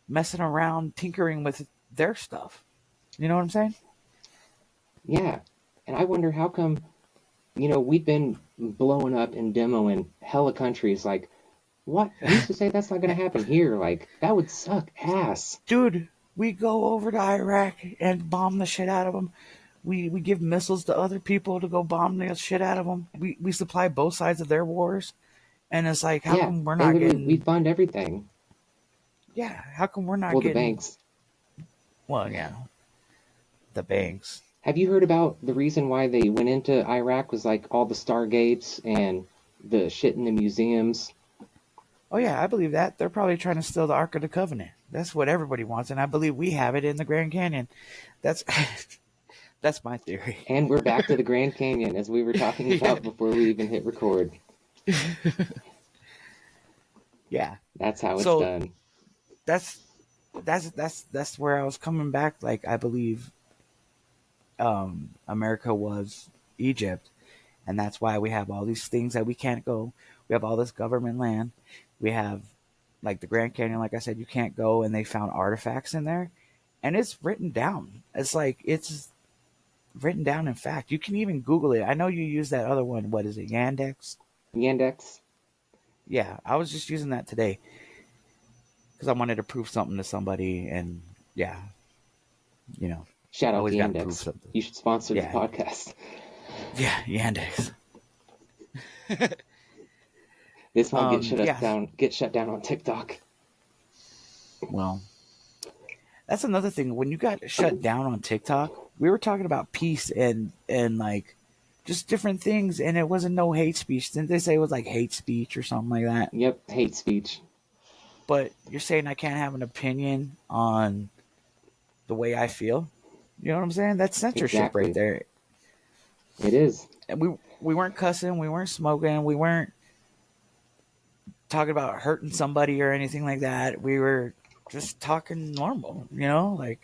messing around tinkering with their stuff? You know what I'm saying? Yeah. And I wonder how come, you know, we've been blowing up and demoing hella countries. Like, what? Who's to say that's not going to happen here? Like, that would suck ass. Dude, we go over to Iraq and bomb the shit out of them. We give missiles to other people to go bomb the shit out of them. We supply both sides of their wars. And it's like, how come we're not getting... We fund everything. Yeah, how come we're not getting... Well, the banks. Well, yeah. The banks. Have you heard about the reason why they went into Iraq was like all the Stargates and the shit in the museums? Oh, yeah, I believe that. They're probably trying to steal the Ark of the Covenant. That's what everybody wants, and I believe we have it in the Grand Canyon. That's that's my theory. And we're back to the Grand Canyon, as we were talking about before we even hit record. Yeah, that's how it's done. That's where I was coming back. Like, I believe America was Egypt, and that's why we have all these things that we can't go. We have all this government land. We have, like, the Grand Canyon, like I said, you can't go, and they found artifacts in there, and it's written down. It's like, it's written down in fact. You can even Google it. I know you use that other one. What is it, Yandex? Yandex? Yeah, I was just using that today because I wanted to prove something to somebody, and yeah, you know. Shout out to Yandex. You should sponsor the podcast. Yeah, Yandex. This one get shut down on TikTok. Well, that's another thing. When you got shut down on TikTok, we were talking about peace and like just different things, and it wasn't no hate speech. Didn't they say it was like hate speech or something like that? Yep, hate speech. But you're saying I can't have an opinion on the way I feel? You know what I'm saying? That's censorship right there. It is. And we weren't cussing, we weren't smoking, we weren't talking about hurting somebody or anything like that. We were just talking normal, you know, like.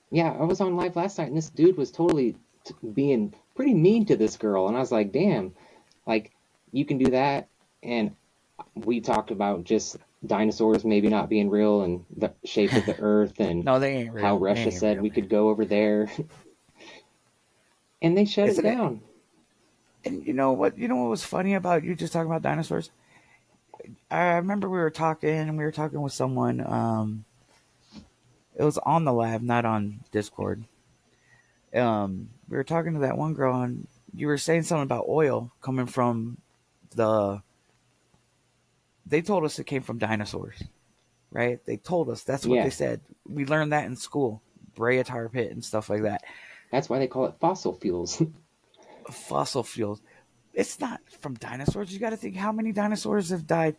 Yeah, I was on live last night, and this dude was totally being pretty mean to this girl, and I was like, damn, like, you can do that. And we talked about just dinosaurs maybe not being real and the shape of the earth and no, they ain't real. How Russia said we could go over there. And they shut it down. And you know what was funny about you just talking about dinosaurs? I remember we were talking with someone, it was on the lab, not on Discord. We were talking to that one girl, and you were saying something about oil coming from they told us it came from dinosaurs, right? They told us. That's what they said. We learned that in school. Brea Tar Pit and stuff like that. That's why they call it fossil fuels. Fossil fuels. It's not from dinosaurs. You got to think how many dinosaurs have died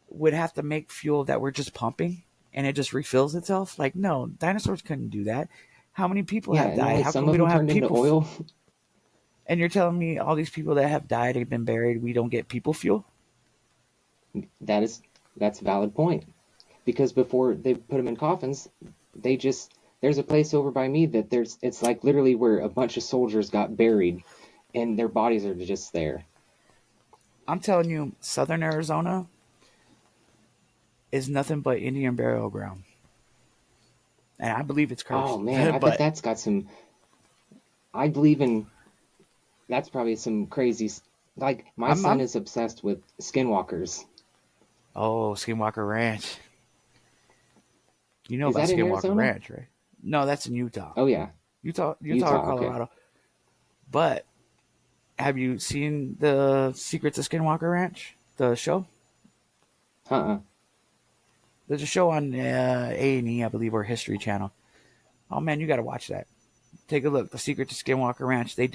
would have to make fuel that we're just pumping and it just refills itself. Like, no, dinosaurs couldn't do that. How many people have died? How come we don't have people? Oil? And you're telling me all these people that have died and been buried, we don't get people fuel? That's a valid point. Because before they put them in coffins, there's a place over by me that it's like literally where a bunch of soldiers got buried and their bodies are just there. I'm telling you, Southern Arizona is nothing but Indian burial ground. And I believe it's cursed. Oh man, I bet that's got some, I believe in, that's probably some crazy, like my son is obsessed with skinwalkers. Oh, Skinwalker Ranch. You know about Skinwalker Ranch, right? No, that's in Utah. Oh yeah. Utah or Colorado. Okay. But have you seen the Secrets of Skinwalker Ranch, the show? There's a show on A&E, I believe, or History Channel. Oh man, you got to watch that. Take a look. The Secrets of Skinwalker Ranch. The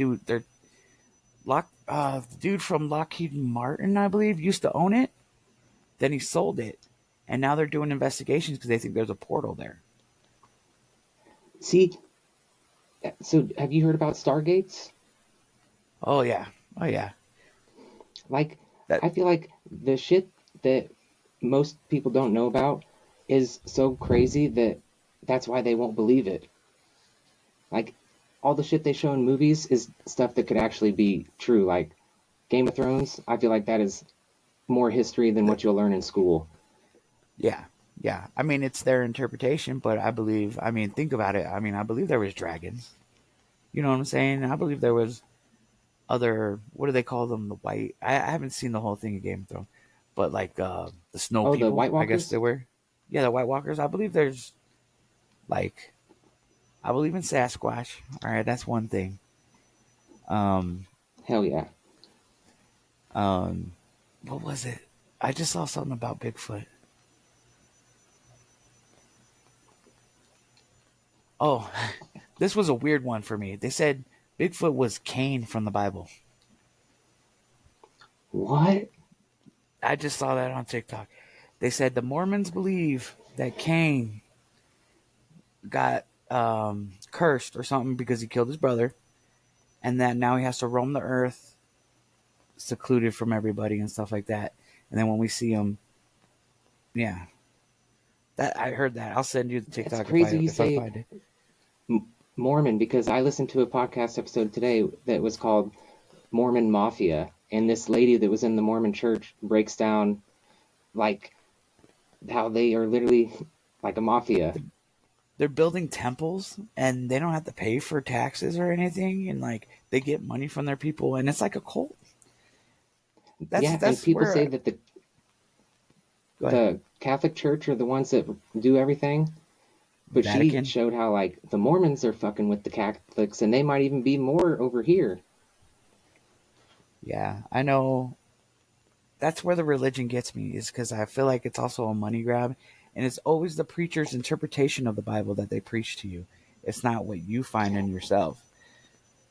dude from Lockheed Martin, I believe, used to own it. Then he sold it, and now they're doing investigations because they think there's a portal there. See, so have you heard about Stargates? Oh yeah. Like, I feel like the shit that most people don't know about is so crazy that's why they won't believe it. Like, all the shit they show in movies is stuff that could actually be true. Like, Game of Thrones, I feel like that is more history than what you'll learn in school. Yeah. I mean, it's their interpretation, but think about it. I believe there was dragons. You know what I'm saying? I believe there was other, what do they call them? The white, I haven't seen the whole thing of Game of Thrones, but like the snow people, the White Walkers? I guess they were. Yeah, the White Walkers. I believe there's I believe in Sasquatch. All right, that's one thing. Hell yeah. What was it? I just saw something about Bigfoot. Oh, this was a weird one for me. They said Bigfoot was Cain from the Bible. What? I just saw that on TikTok. They said the Mormons believe that Cain got cursed or something because he killed his brother, and that now he has to roam the earth, secluded from everybody and stuff like that. And then when we see him, yeah, that I heard that. I'll send you the TikTok. It's crazy you say Mormon, because I listened to a podcast episode today that was called Mormon Mafia, and this lady that was in the Mormon church breaks down like how they are literally like a mafia. They're building temples and they don't have to pay for taxes or anything, and like they get money from their people, and it's like a cult. That's and people say that the Catholic Church are the ones that do everything, but Vatican. She showed how like the Mormons are fucking with the Catholics, and they might even be more over here. Yeah, I know. That's where the religion gets me, is because I feel like it's also a money grab, and it's always the preacher's interpretation of the Bible that they preach to you. It's not what you find in yourself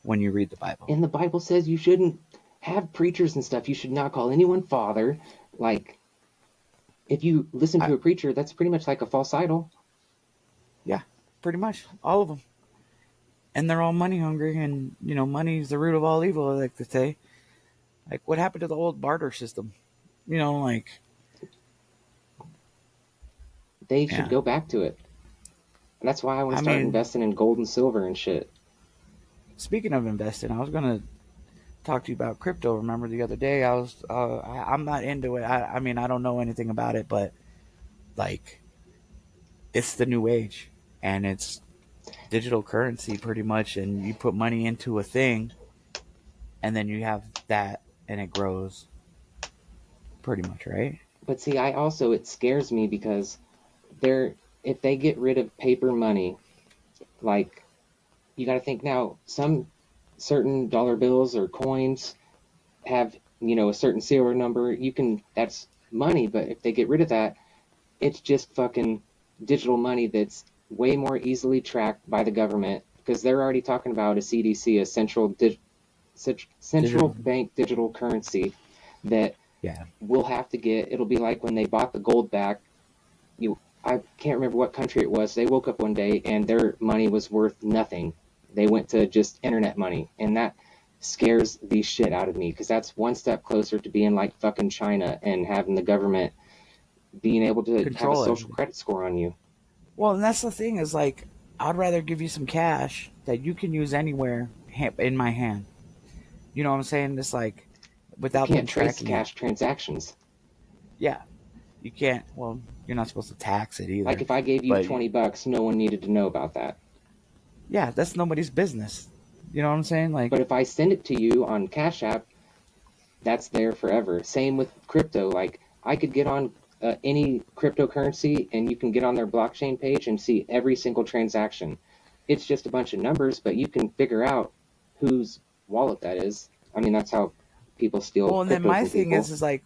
when you read the Bible. And the Bible says you shouldn't have preachers and stuff. You should not call anyone father. Like, if you listen to a preacher, that's pretty much like a false idol. Yeah, pretty much. All of them. And they're all money hungry, and, you know, money is the root of all evil, I like to say. Like, what happened to the old barter system? You know, like... They should go back to it. And that's why I want to start investing in gold and silver and shit. Speaking of investing, I was going to talk to you about crypto. Remember the other day, I'm not into it. I mean, I don't know anything about it, but, like, it's the new age. And it's digital currency, pretty much. And you put money into a thing, and then you have that, and it grows. Pretty much, right? But see, it scares me because if they get rid of paper money, like, you got to think now, some certain dollar bills or coins have, you know, a certain serial number. That's money, but if they get rid of that, it's just fucking digital money that's way more easily tracked by the government, because they're already talking about a CDC, a central bank digital currency that we'll have to get. It'll be like when they bought the gold back. I can't remember what country it was. They woke up one day and their money was worth nothing. They went to just internet money, and that scares the shit out of me, because that's one step closer to being like fucking China and having the government being able to have a social credit score on you. Well, and that's the thing, is like, I'd rather give you some cash that you can use anywhere in my hand. You know what I'm saying? It's like, without you can't trace cash transactions. Yeah. You can't, well, you're not supposed to tax it either. Like, if I gave you $20, no one needed to know about that. Yeah, that's nobody's business. You know what I'm saying? Like, but if I send it to you on Cash App, that's there forever. Same with crypto. Like, I could get on any cryptocurrency, and you can get on their blockchain page and see every single transaction. It's just a bunch of numbers, but you can figure out whose wallet that is. I mean, that's how people steal. Well, and then my thing is like,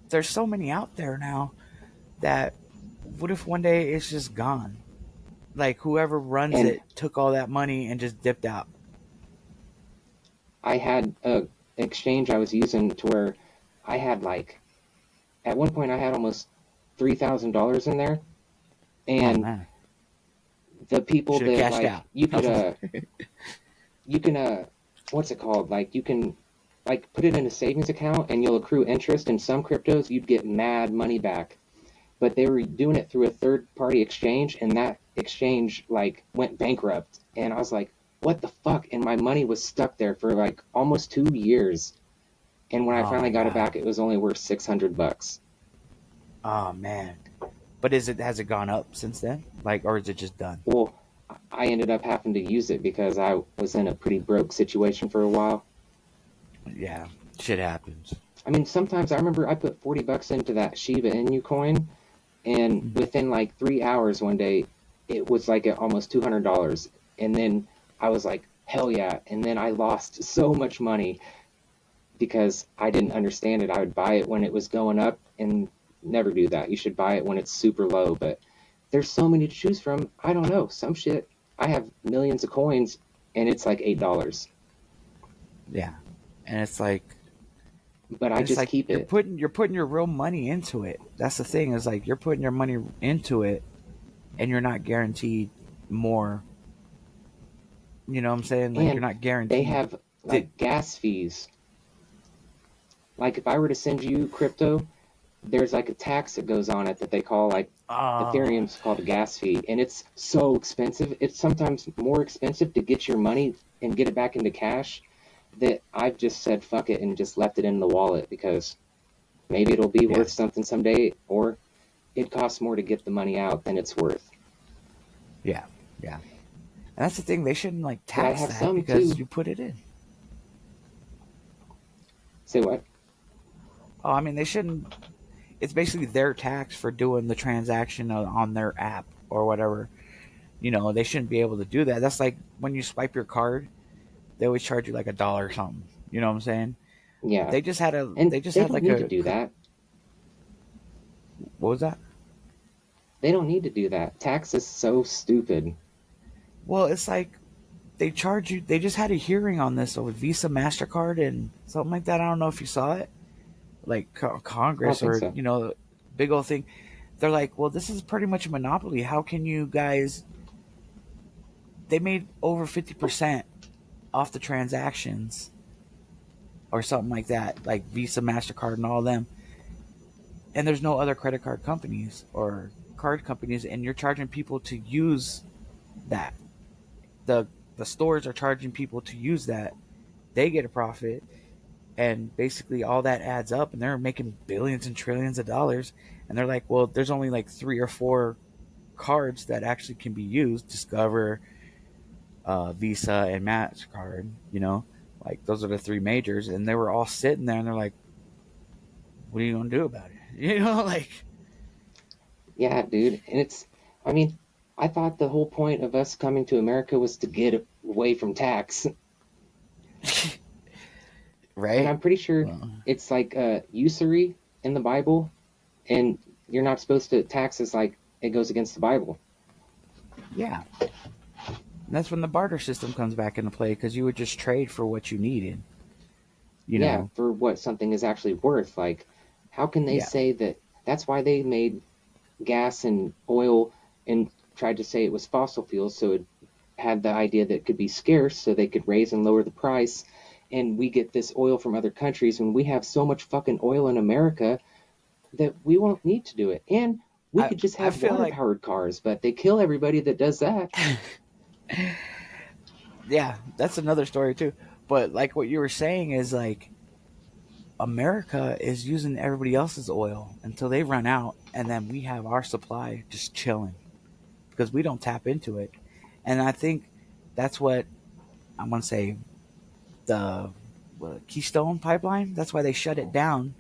there's so many out there now that, what if one day it's just gone? Like, whoever runs it took all that money and just dipped out. I had an exchange I was using to where I had, like, at one point I had almost $3,000 in there, and the people Should've that, cashed like, out. you can what's it called? Like, you can, like, put it in a savings account and you'll accrue interest. In some cryptos, you'd get mad money back. But they were doing it through a third-party exchange, and that exchange, like, went bankrupt. And I was like, what the fuck? And my money was stuck there for, like, almost 2 years. And when I finally got it back, it was only worth $600. Oh, man. But has it gone up since then? Like, or is it just done? Well, I ended up having to use it because I was in a pretty broke situation for a while. Yeah, shit happens. I mean, sometimes I remember I put $40 into that Shiba Inu coin, and within like 3 hours one day, it was like at almost $200. And then I was like, hell yeah. And then I lost so much money because I didn't understand it. I would buy it when it was going up, and never do that. You should buy it when it's super low. But there's so many to choose from. I don't know. Some shit, I have millions of coins, and it's like $8. Yeah. And it's like, but I just like, keep it. You're putting your real money into it. That's the thing, is like, you're putting your money into it, and you're not guaranteed more. You know what I'm saying? Like, And you're not guaranteed. they have like gas fees. Like if I were to send you crypto, there's like a tax that goes on it that they call like Ethereum's called a gas fee, and it's so expensive. It's sometimes more expensive to get your money and get it back into cash that I've just said fuck it and just left it in the wallet because maybe it'll be worth something someday, or it costs more to get the money out than it's worth. Yeah. And that's the thing. They shouldn't like tax that because you put it in. Say what? Oh, I mean, they shouldn't. It's basically their tax for doing the transaction on their app or whatever. You know, they shouldn't be able to do that. That's like when you swipe your card, they always charge you like $1 or something. You know what I'm saying? Yeah. They just had a. And they just they had don't like need to do that. What was that? They don't need to do that. Tax is so stupid. Well, it's like they charge you. They just had a hearing on this with Visa, MasterCard, and something like that. I don't know if you saw it. Like Congress or so. You know, big old thing. They're like, well, this is pretty much a monopoly. How can you guys? They made over 50% off the transactions, or something like that, like Visa, MasterCard, and all of them. And there's no other credit card companies or card companies, and you're charging people to use that. The stores are charging people to use that. They get a profit. And basically all that adds up, and they're making billions and trillions of dollars. And they're like, well, there's only like 3 or 4 cards that actually can be used. Discover, Visa, and MasterCard, you know. Like, those are the 3 majors. And they were all sitting there, and they're like, what are you going to do about it? You know, like... Yeah, dude. And it's... I mean, I thought the whole point of us coming to America was to get away from tax. Right. And I'm pretty sure it's like usury in the Bible, and you're not supposed to tax us like it goes against the Bible. Yeah. And that's when the barter system comes back into play, because you would just trade for what you needed. You know? For what something is actually worth. Like, how can they say that? That's why they made gas and oil and tried to say it was fossil fuels, so it had the idea that it could be scarce, so they could raise and lower the price. And we get this oil from other countries, and we have so much fucking oil in America that we won't need to do it. And we could just have water-powered cars, but they kill everybody that does that. Yeah, that's another story too. But like what you were saying is like, America is using everybody else's oil until they run out, and then we have our supply just chilling because we don't tap into it. And I think that's what I'm going to say. The Keystone pipeline, that's why they shut it down.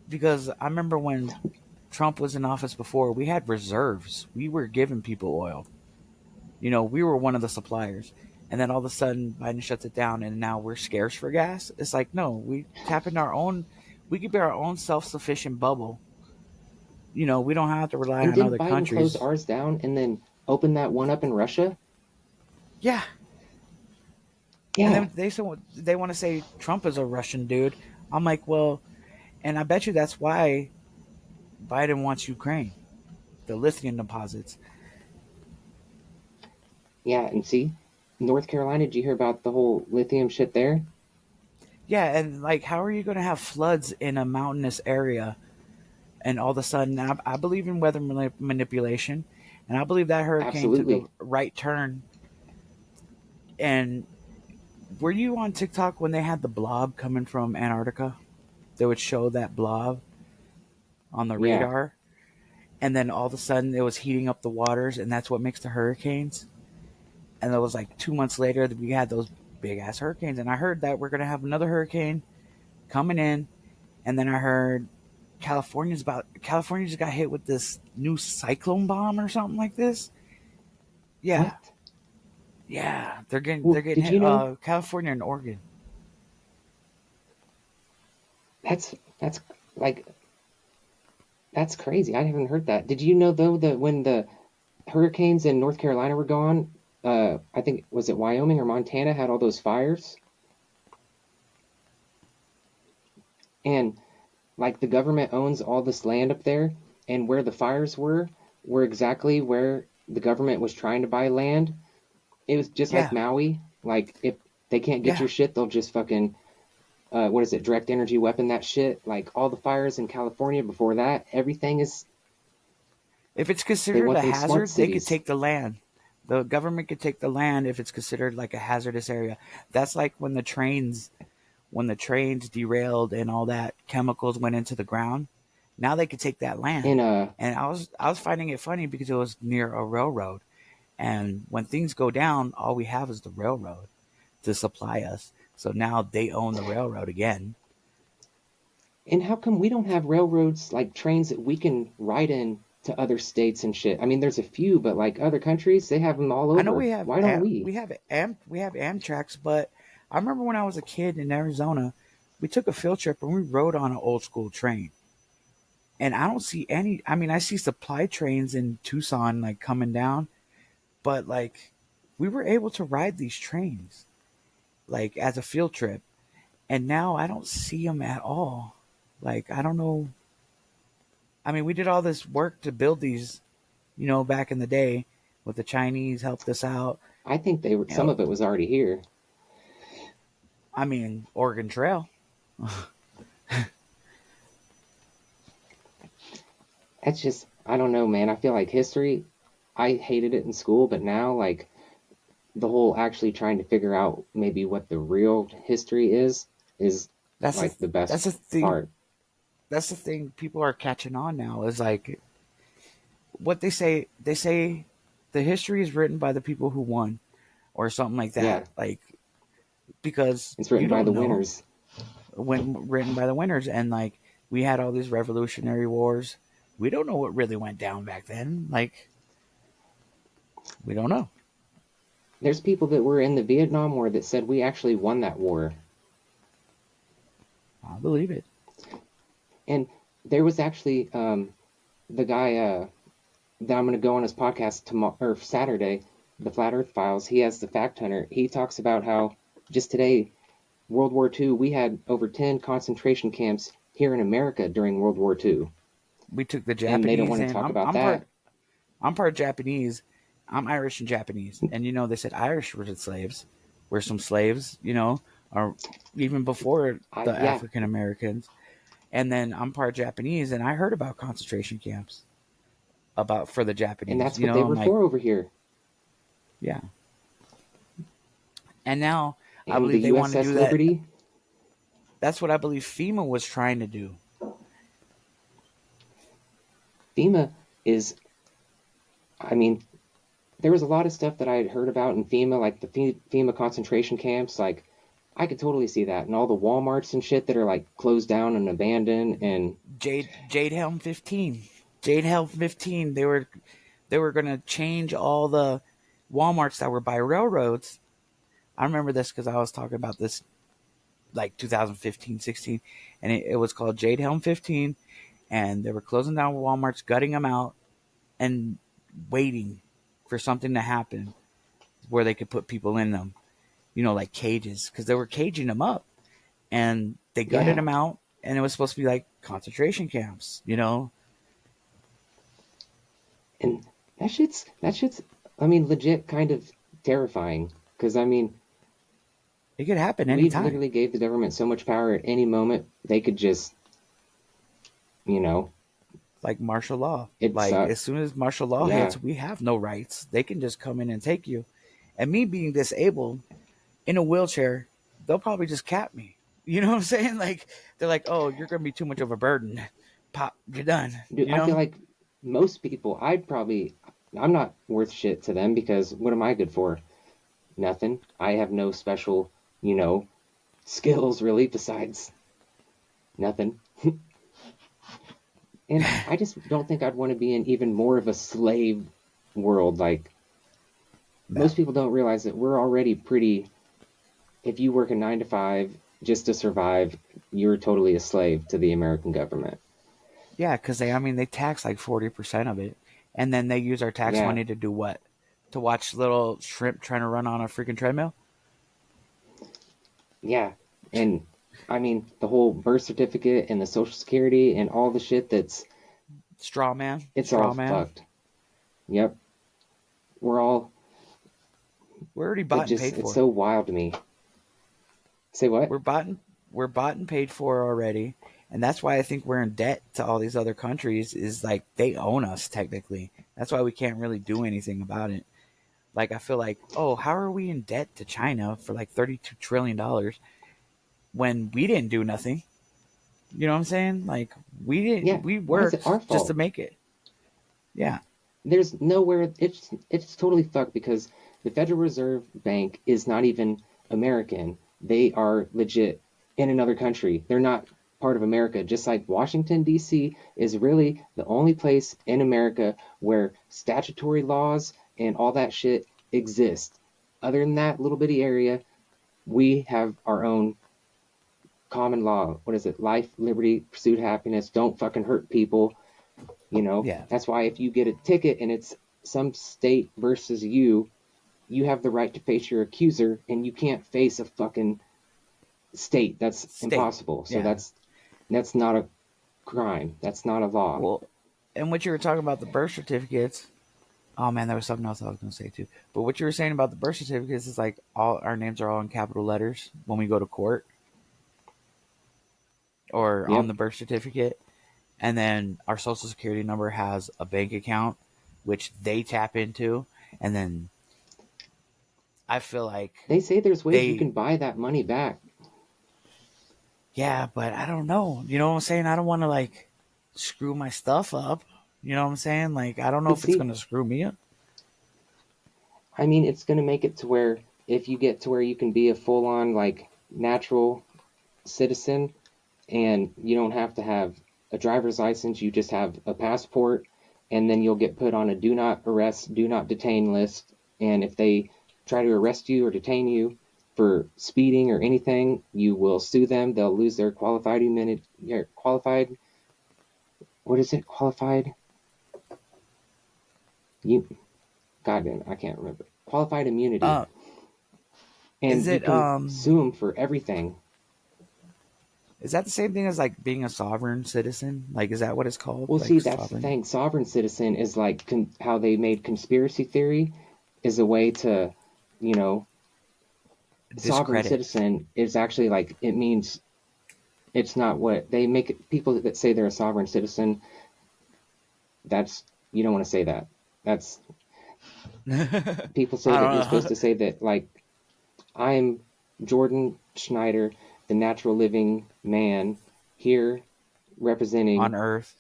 Because I remember when Trump was in office before, we had reserves. We were giving people oil. You know, we were one of the suppliers. And then all of a sudden, Biden shuts it down, and now we're scarce for gas. It's like, no, we tap into our own, we could be our own self-sufficient bubble. You know, we don't have to rely on other countries. And didn't Biden close ours down and then open that one up in Russia? Yeah. Yeah. And then they want to say Trump is a Russian dude. I'm like, well, and I bet you that's why Biden wants Ukraine, the lithium deposits. Yeah, and see, North Carolina, did you hear about the whole lithium shit there? Yeah, and like, how are you going to have floods in a mountainous area? And all of a sudden, I believe in weather manipulation, and I believe that hurricane took a right turn. And were you on TikTok when they had the blob coming from Antarctica? They would show that blob on the radar. And then all of a sudden it was heating up the waters, and that's what makes the hurricanes. And it was like 2 months later that we had those big-ass hurricanes. And I heard that we're going to have another hurricane coming in. And then I heard California just got hit with this new cyclone bomb or something like this. Yeah. What? Yeah, they're getting hit. California and Oregon. That's crazy. I haven't heard that. Did you know though that when the hurricanes in North Carolina were gone, I think was it Wyoming or Montana had all those fires? And like the government owns all this land up there, and where the fires were, were exactly where the government was trying to buy land. It was just like Maui. Like, if they can't get your shit, they'll just fucking, what is it, direct energy weapon that shit. Like, all the fires in California before that, everything is... If it's considered a hazard, they could take the land. The government could take the land if it's considered like a hazardous area. That's like when the trains derailed and all that chemicals went into the ground. Now they could take that land. And I was finding it funny because it was near a railroad. And when things go down, all we have is the railroad to supply us. So now they own the railroad again. And how come we don't have railroads, like trains that we can ride in to other states and shit? I mean, there's a few, but like other countries, they have them all over. I know we have. Why don't we? We have Amtraks, but I remember when I was a kid in Arizona, we took a field trip and we rode on an old school train. And I don't see any. I mean, I see supply trains in Tucson like coming down, but like we were able to ride these trains like as a field trip, and now I don't see them at all. Like, I don't know. I mean, we did all this work to build these, back in the day with the Chinese helped us out. I think some of it was already here. I mean, Oregon Trail. That's just, I don't know, man. I feel like history, I hated it in school, but now, like, the whole actually trying to figure out maybe what the real history is that's like the best part. That's the thing people are catching on now is like what they say the history is written by the people who won or something like that. Yeah. Like, because it's written by the winners. Written by the winners. And like, we had all these revolutionary wars. We don't know what really went down back then. Like, we don't know. There's people that were in the Vietnam War that said we actually won that war. I believe it. And there was actually the guy that I'm going to go on his podcast tomorrow or Saturday, the Flat Earth Files. He has the Fact Hunter. He talks about how just today, World War II, we had over 10 concentration camps here in America during World War II. We took the Japanese. And they don't want to talk about that. I'm part Japanese. I'm Irish and Japanese. And, they said Irish were slaves. We're some slaves, or even before the African Americans. And then I'm part Japanese, and I heard about concentration camps for the Japanese. And that's what they were for over here. Yeah. And now I believe they want to do Liberty? that. That's what I believe FEMA was trying to do. FEMA is, I mean, there was a lot of stuff that I had heard about in FEMA, like the FEMA concentration camps. Like, I could totally see that. And all the Walmarts and shit that are like closed down and abandoned. And Jade Helm 15. Jade Helm 15. They were going to change all the Walmarts that were by railroads. I remember this because I was talking about this like 2015, 16. And it was called Jade Helm 15. And they were closing down Walmarts, gutting them out, and waiting for something to happen where they could put people in them, like cages, because they were caging them up, and they gutted them out, and it was supposed to be like concentration camps, And that shit's, I mean, legit kind of terrifying, because I mean, it could happen anytime. We literally gave the government so much power at any moment they could just, like martial law. Sucks. As soon as martial law hits, we have no rights. They can just come in and take you. And me being disabled in a wheelchair, they'll probably just cap me. You know what I'm saying? Like, they're like, oh, you're going to be too much of a burden. Pop, you're done. Dude, I feel like most people, I'm not worth shit to them because what am I good for? Nothing. I have no special, skills really besides nothing. And I just don't think I'd want to be in even more of a slave world. Like, most people don't realize that we're already pretty, if you work a 9 to 5 just to survive, you're totally a slave to the American government. Yeah, because they tax like 40% of it. And then they use our tax money to do what? To watch little shrimp trying to run on a freaking treadmill? Yeah. And I mean, the whole birth certificate and the Social Security and all the shit that's straw man. It's all fucked. Yep. We're already bought and paid for. It's so wild to me. Say what? We're bought and paid for already. And that's why I think we're in debt to all these other countries, is like they own us technically. That's why we can't really do anything about it. Like, I feel like, oh, how are we in debt to China for like $32 trillion when we didn't do nothing? You know what I'm saying? Like, we didn't, Yeah. we worked just to make it. Yeah. There's nowhere, it's totally fucked because the Federal Reserve Bank is not even American. They are legit in another country. They're not part of America, just like Washington, D.C. is really the only place in America where statutory laws and all that shit exist. Other than that little bitty area, we have our own common law. What is it? Life, liberty, pursuit, happiness. Don't fucking hurt people. You know? Yeah. That's why if you get a ticket and it's some state versus you have the right to face your accuser, and you can't face a fucking state. That's impossible. So that's not a crime. That's not a law. Well, and what you were talking about the birth certificates. Oh man, there was something else I was going to say too. But what you were saying about the birth certificates is like all our names are all in capital letters when we go to court, or on the birth certificate, and then our social security number has a bank account which they tap into, and then I feel like they say there's ways you can buy that money back. Yeah, but I don't know. You know what I'm saying? I don't want to like screw my stuff up. You know what I'm saying? Like, I don't know if it's going to screw me up. I mean, it's going to make it to where if you get to where you can be a full-on like natural citizen, and you don't have to have a driver's license, you just have a passport, and then you'll get put on a do not arrest, do not detain list. And if they try to arrest you or detain you for speeding or anything, you will sue them. They'll lose their qualified immunity. What is it? Qualified? Goddamn, I can't remember. Qualified immunity. And is it, you can sue them for everything. Is that the same thing as like being a sovereign citizen? Like, is that what it's called? Well, like, see, that's the thing. Sovereign citizen is like how they made conspiracy theory is a way to, you know, sovereign citizen is actually like, it means it's not what they make it. People that say they're a sovereign citizen, that's, you don't want to say that. That's people say that you're supposed to say that, like, I'm Jordan Schneider, the natural living man here representing on Earth.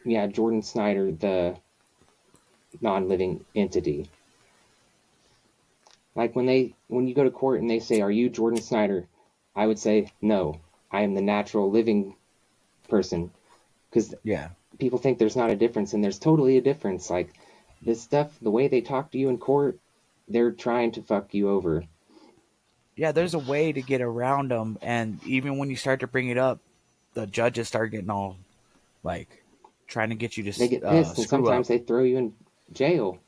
Yeah, Jordan Snyder, the non-living entity. Like when you go to court and they say, "Are you Jordan Snyder?" I would say, "No, I am the natural living person," because people think there's not a difference, and there's totally a difference. Like this stuff, the way they talk to you in court, they're trying to fuck you over. Yeah, there's a way to get around them, and even when you start to bring it up, the judges start getting all like trying to get you to. They get pissed, and sometimes they throw you in jail.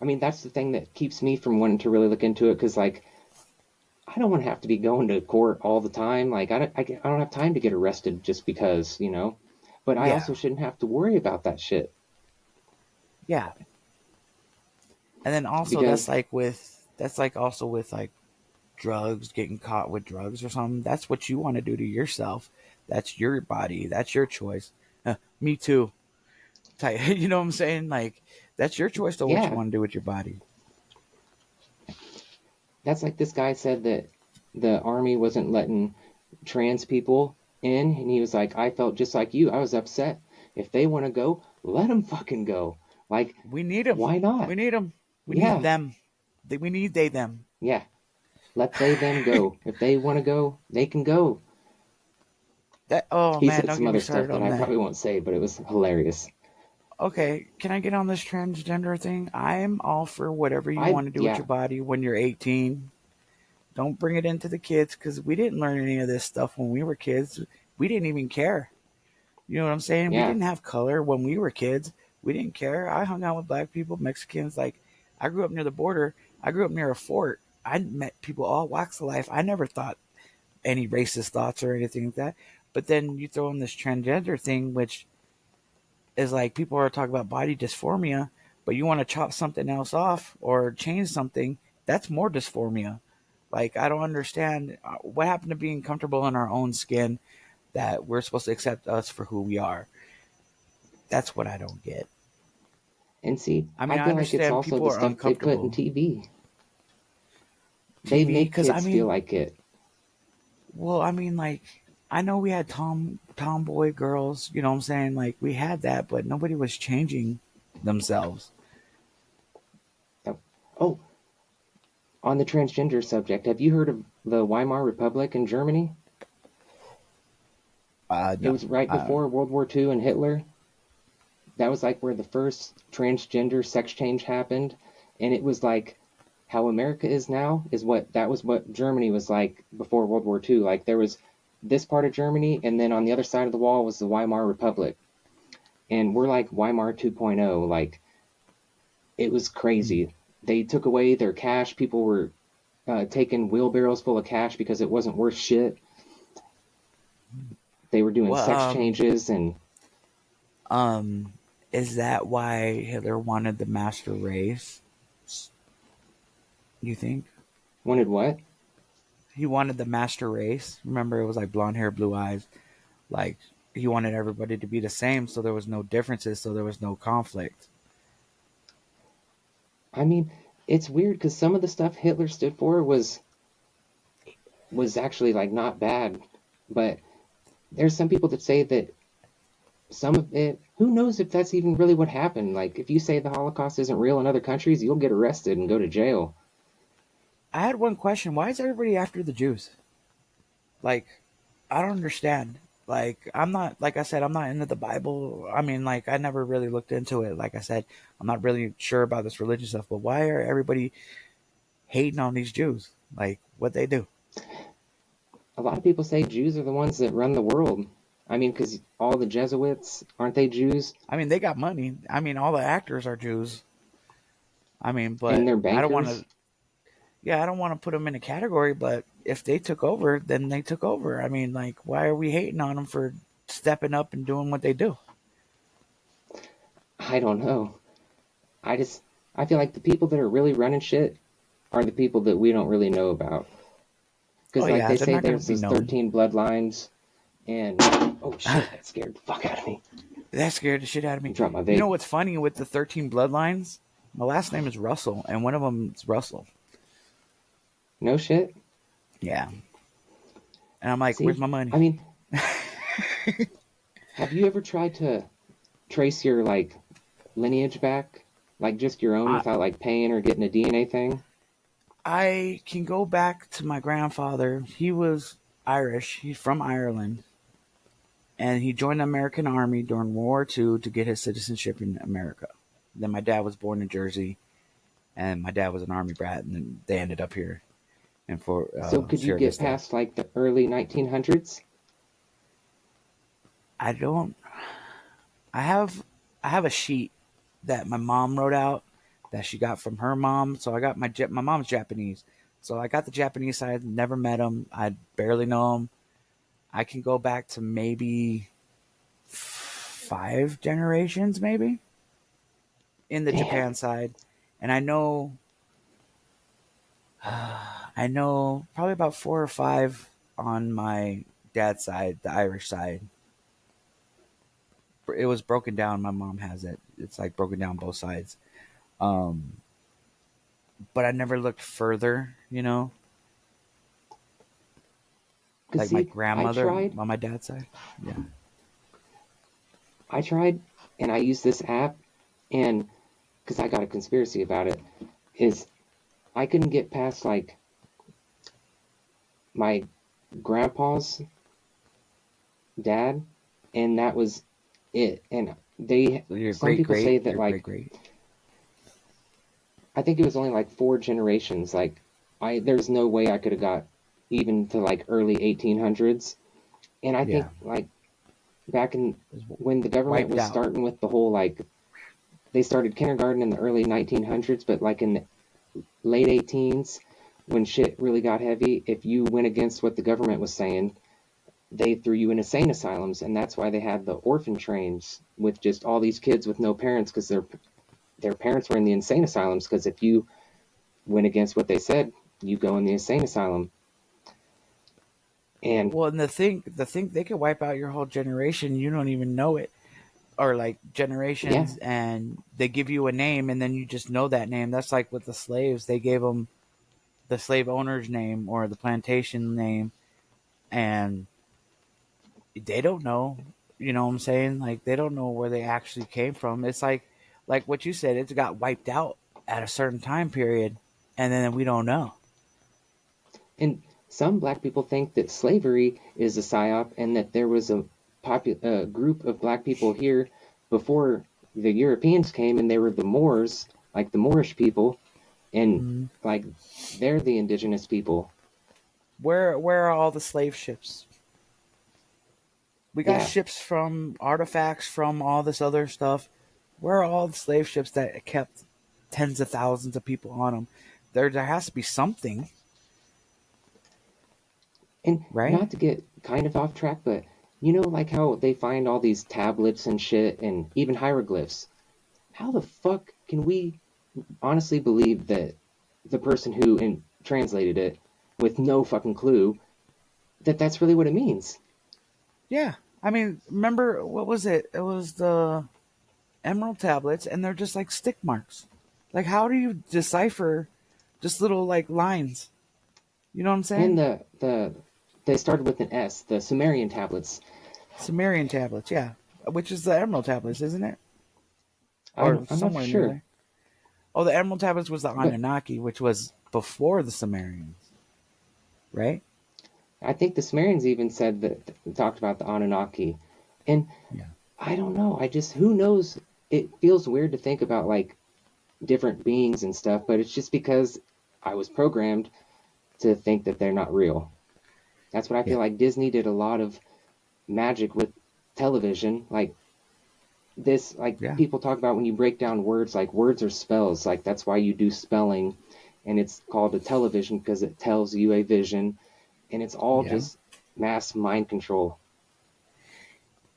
I mean, that's the thing that keeps me from wanting to really look into it, because, like, I don't want to have to be going to court all the time. Like, I don't have time to get arrested just because, you know. But I also shouldn't have to worry about that shit. Yeah. And then also that's like also with like drugs, getting caught with drugs or something. That's what you want to do to yourself. That's your body. That's your choice. Me too. You know what I'm saying? Like, that's your choice to what you want to do with your body. That's like this guy said that the army wasn't letting trans people in, and he was like, I felt just like you. I was upset. If they want to go, let them fucking go. Like, we need them. Why not? We need them. We need them. We need them. Yeah. Let them go. If they want to go, they can go. He said some other stuff that I probably won't say, but it was hilarious. Okay, can I get on this transgender thing? I'm all for whatever you want to do with your body when you're 18. Don't bring it into the kids, because we didn't learn any of this stuff when we were kids. We didn't even care. You know what I'm saying? Yeah. We didn't have color when we were kids. We didn't care. I hung out with black people, Mexicans. Like, I grew up near the border. I grew up near a fort. I met people all walks of life. I never thought any racist thoughts or anything like that. But then you throw in this transgender thing, which is like people are talking about body dysphoria, but you want to chop something else off or change something, that's more dysphoria. Like, I don't understand what happened to being comfortable in our own skin, that we're supposed to accept us for who we are. That's what I don't get. And see, I mean, I I feel like it's understand also people the are stuff they put in uncomfortable. TV. They make Because kids feel like it. well, I mean, like, I know we had tomboy girls, you know what I'm saying? Like, we had that, but nobody was changing themselves. Oh, on the transgender subject, have you heard of the Weimar Republic in Germany? No, it was right before World War II and Hitler. That was like where the first transgender sex change happened, and it was like how America is now that was what Germany was like before World War II. Like, there was this part of Germany, and then on the other side of the wall was the Weimar Republic, and we're like Weimar 2.0. Like, it was crazy. They took away their cash. People were taking wheelbarrows full of cash because it wasn't worth shit. They were doing sex changes and. Is that why Hitler wanted the master race? You think? Wanted what? He wanted the master race. Remember, it was like blonde hair, blue eyes. Like, he wanted everybody to be the same, so there was no differences, so there was no conflict. I mean, it's weird because some of the stuff Hitler stood for was actually like not bad, but there's some people that say that some of it, who knows if that's even really what happened. Like, if you say the Holocaust isn't real in other countries, you'll get arrested and go to jail. I had one question. Why is everybody after the Jews? Like, I don't understand. Like, I'm not, like I said, I'm not into the Bible. I mean, like, I never really looked into it. Like I said, I'm not really sure about this religious stuff, but why are everybody hating on these Jews? Like, what they do? A lot of people say Jews are the ones that run the world. I mean, because all the Jesuits, aren't they Jews? I mean, they got money. I mean, all the actors are Jews. I mean, but and they're bankers. I don't want to. Yeah, I don't want to put them in a category, but if they took over, then they took over. I mean, like, why are we hating on them for stepping up and doing what they do? I don't know. I feel like the people that are really running shit are the people that we don't really know about. Because they say there's those 13 bloodlines, and oh shit, that scared the fuck out of me. That scared the shit out of me. Drop my vape. You know what's funny with the 13 bloodlines? My last name is Russell, and one of them is Russell. No shit? Yeah. And I'm like, where's my money? I mean, have you ever tried to trace your, like, lineage back? Like, just your own without, like, paying or getting a DNA thing? I can go back to my grandfather. He was Irish. He's from Ireland. And he joined the American Army during World War II to get his citizenship in America. Then my dad was born in Jersey, and my dad was an Army brat, and then they ended up here. And so could you get past, like, the early 1900s? I don't. I have a sheet that my mom wrote out that she got from her mom. So I got my mom's Japanese. So I got the Japanese side, never met them. I barely know them. I can go back to maybe 5 generations, maybe, in the Japan side. And I know probably about 4 or 5 on my dad's side, the Irish side. It was broken down. My mom has it. It's like broken down both sides. But I never looked further, you know. Like, my grandmother on my dad's side. Yeah. I tried, and I used this app, and because I got a conspiracy about it, is I couldn't get past, like, my grandpa's dad, and that was it. And some people say that, like, I think it was only like 4 generations. Like, there's no way I could have got even to, like, early 1800s. And I think, like, back in when the government was starting with the whole, like, they started kindergarten in the early 1900s, but, like, in the late 18s, when shit really got heavy, if you went against what the government was saying, they threw you in insane asylums, and that's why they had the orphan trains with just all these kids with no parents, because their parents were in the insane asylums, because if you went against what they said, you go in the insane asylum. And well, and the thing they could wipe out your whole generation, you don't even know it, or like generations, and they give you a name, and then you just know that name. That's like with the slaves; they gave them the slave owner's name or the plantation name, and they don't know. You know what I'm saying? Like they don't know where they actually came from. It's like what you said. It got wiped out at a certain time period, and then we don't know. And some black people think that slavery is a psyop, and that there was a group of black people here before the Europeans came, and they were the Moors, like the Moorish people, and like they're the indigenous people. Where are all the slave ships? We got ships from artifacts from all this other stuff. Where are all the slave ships that kept tens of thousands of people on them? There has to be something. And not to get kind of off track, but you know, like how they find all these tablets and shit and even hieroglyphs. How the fuck can we honestly believe that the person who translated it with no fucking clue that that's really what it means? Yeah. I mean, remember, what was it? It was the emerald tablets, and they're just like stick marks. Like, how do you decipher just little like lines? You know what I'm saying? And they started with an S, the Sumerian tablets. Sumerian tablets, yeah. Which is the emerald tablets, isn't it? I'm not sure. There. Oh, the emerald tablets was the Anunnaki, which was before the Sumerians, right? I think the Sumerians even said that, talked about the Anunnaki. And I don't know. Who knows? It feels weird to think about like different beings and stuff, but it's just because I was programmed to think that they're not real. That's what I feel like. Disney did a lot of magic with television. Like this, people talk about when you break down words, like words are spells. Like that's why you do spelling, and it's called a television because it tells you a vision, and it's all just mass mind control.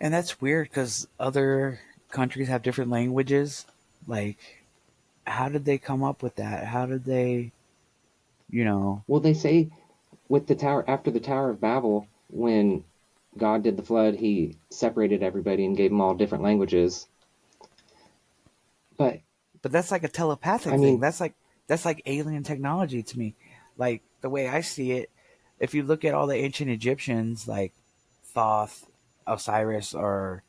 And that's weird because other countries have different languages. Like, how did they come up with that? How did they, Well, they say with the tower, after the Tower of Babel, when God did the flood, he separated everybody and gave them all different languages. But that's like a telepathic thing. That's like alien technology to me. Like the way I see it, if you look at all the ancient Egyptians, like Thoth, Osiris, or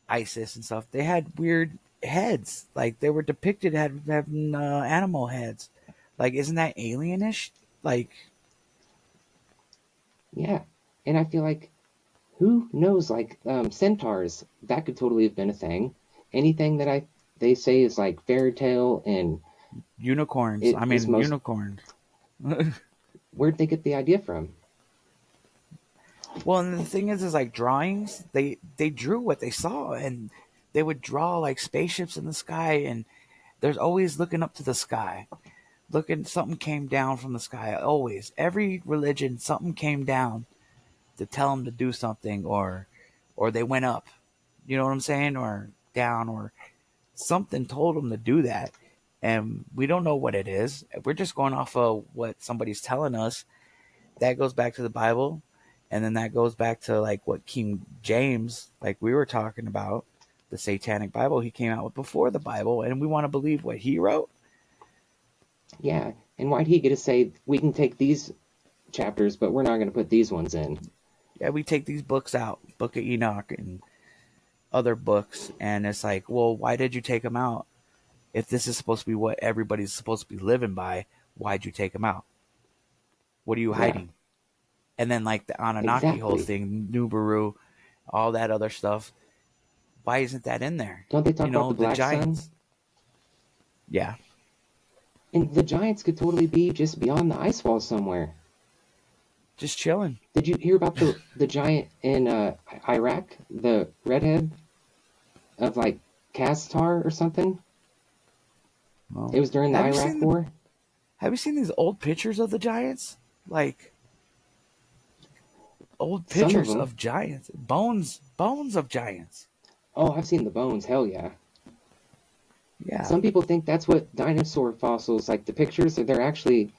Isis and stuff, they had weird heads. Like they were depicted having animal heads. Like, isn't that alienish? Like, yeah. And I feel like, who knows, like centaurs, that could totally have been a thing. Anything that they say is like fairy tale and unicorns. Unicorns. Where'd they get the idea from? Well, and the thing is like drawings. They drew what they saw, and they would draw like spaceships in the sky, and there's always looking up to the sky. Something came down from the sky. Always, every religion, something came down to tell them to do something, or they went up. You know what I'm saying? Or down, or something told them to do that, and we don't know what it is. We're just going off of what somebody's telling us. That goes back to the Bible, and then that goes back to like what King James, like we were talking about, the Satanic Bible he came out with before the Bible, and we want to believe what he wrote. Yeah, and why'd he get to say, we can take these chapters, but we're not going to put these ones in? Yeah, we take these books out, Book of Enoch and other books, and it's like, well, why did you take them out? If this is supposed to be what everybody's supposed to be living by, why'd you take them out? What are you hiding? And then like the Anunnaki whole thing, Nibiru, all that other stuff, why isn't that in there? Don't they talk about the Black giants? Sun? Yeah. And the giants could totally be just beyond the ice wall somewhere. Just chilling. Did you hear about the giant in Iraq, the redhead of like Castar or something? Well, it was during the Iraq War. Have you seen these old pictures of the giants? Like, old pictures of giants, bones of giants. Oh, I've seen the bones. Hell yeah. Yeah. Some people think that's what dinosaur fossils, like the pictures, they're actually,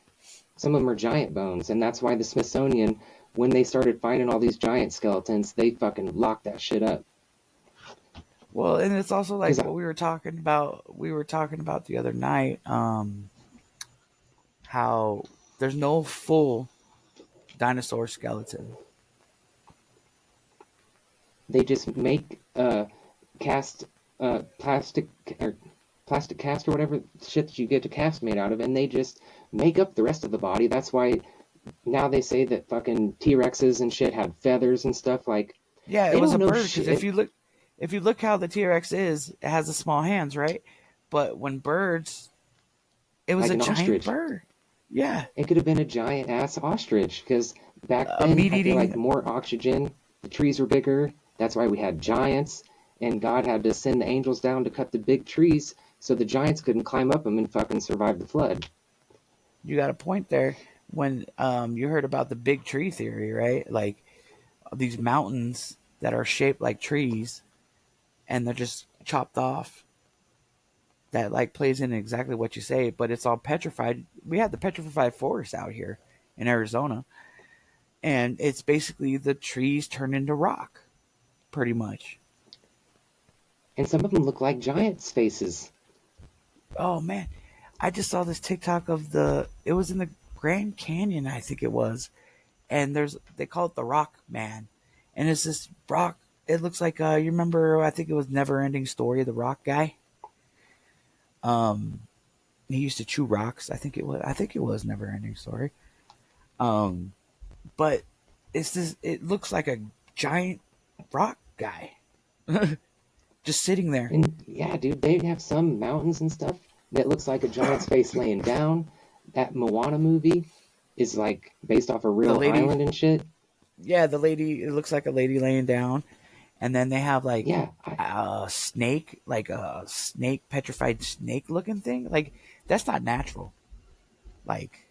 some of them are giant bones. And that's why the Smithsonian, when they started finding all these giant skeletons, they fucking locked that shit up. Well, and it's also like what we were talking about. We were talking about the other night, how there's no full dinosaur skeleton. They just make plastic cast or whatever shit that you get a cast made out of, and they just make up the rest of the body. That's why now they say that fucking T-Rexes and shit had feathers and stuff. Like, yeah, it was a bird, because if you look how the T-Rex is, it has the small hands, right? But when birds, it was like a giant ostrich. Bird. Yeah, it could have been a giant ass ostrich, because back then I feel like more oxygen, the trees were bigger. That's why we had giants, and God had to send the angels down to cut the big trees so the giants couldn't climb up them and fucking survive the flood. You got a point there. When you heard about the big tree theory, right? Like these mountains that are shaped like trees, and they're just chopped off. That like plays in exactly what you say, but it's all petrified. We have the petrified forest out here in Arizona, and it's basically the trees turned into rock, pretty much. And some of them look like giants' faces. Oh man, I just saw this TikTok of it was in the Grand Canyon, I think it was, and they call it the Rock Man, and it's this rock. It looks like you remember, I think it was Never Ending Story, the rock guy. He used to chew rocks. I think it was Never Ending Story. But it looks like a giant rock guy. Just sitting there. And yeah, dude, they have some mountains and stuff that looks like a giant's face laying down. That Moana movie is like based off a real island and shit. Yeah, it looks like a lady laying down. And then they have like a snake, like a snake, petrified snake looking thing. Like, that's not natural. Like,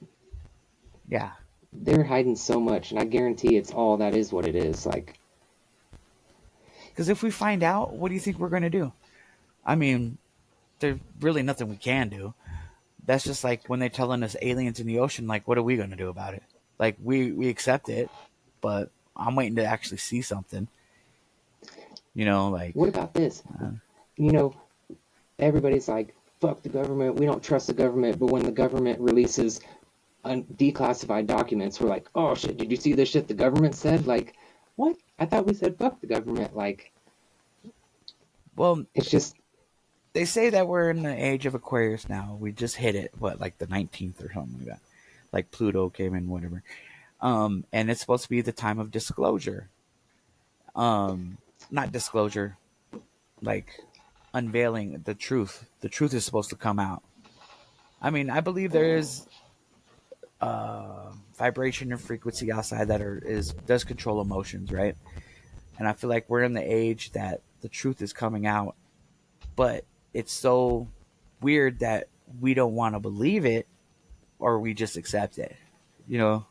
yeah. They're hiding so much, and I guarantee it's all that is what it is. Like, because if we find out, what do you think we're going to do? I mean, there's really nothing we can do. That's just like when they're telling us aliens in the ocean, like, what are we going to do about it? Like, we accept it, but I'm waiting to actually see something. You know, like... What about this? Everybody's like, fuck the government, we don't trust the government, but when the government releases declassified documents, we're like, oh shit, did you see this shit the government said? Like, what? I thought we said fuck the government. Like, well, it's just... They say that we're in the age of Aquarius now. We just hit it, like the 19th or something like that. Like Pluto came in, whatever. And it's supposed to be the time of disclosure. Not disclosure, like unveiling the truth. The truth is supposed to come out. I mean, I believe there is vibration and frequency outside that does control emotions, right? And I feel like we're in the age that the truth is coming out, but it's so weird that we don't want to believe it, or we just accept it, you know?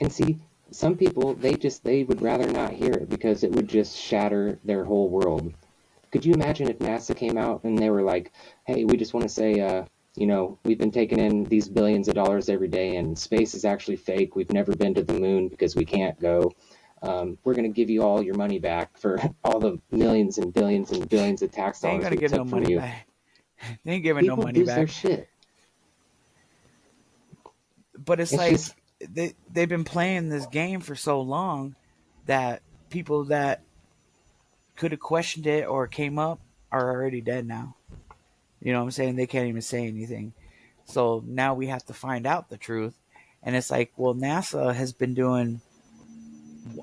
And see, some people, they would rather not hear it because it would just shatter their whole world. Could you imagine if NASA came out and they were like, hey, we just want to say, we've been taking in these billions of dollars every day and space is actually fake. We've never been to the moon because we can't go. We're going to give you all your money back for all the millions and billions and billions of tax dollars. They ain't going to give no money back. They ain't giving no money lose back. Their shit. But it's like they've been playing this game for so long that people that could have questioned it or came up are already dead now. You know what I'm saying? They can't even say anything. So now we have to find out the truth. And it's like, well, NASA has been doing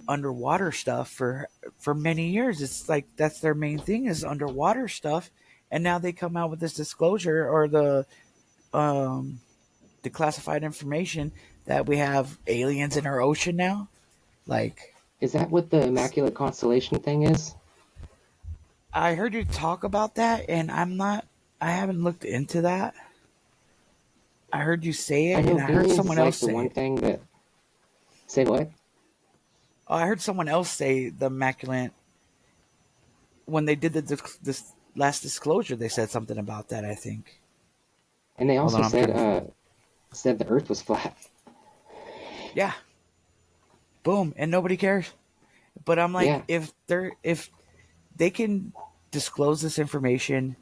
underwater stuff for many years. It's like that's their main thing is underwater stuff. And now they come out with this disclosure or the declassified information that we have aliens in our ocean now. Like, is that what the Immaculate Constellation thing is? I heard you talk about that, and I haven't looked into that. I heard you say it, and I heard someone else say one it. Thing that... Say what? Oh, I heard someone else say the immaculate when they did this last disclosure. They said something about that. I think. And they also said the Earth was flat. Yeah. Boom, and nobody cares. But I'm like, if they can disclose this information,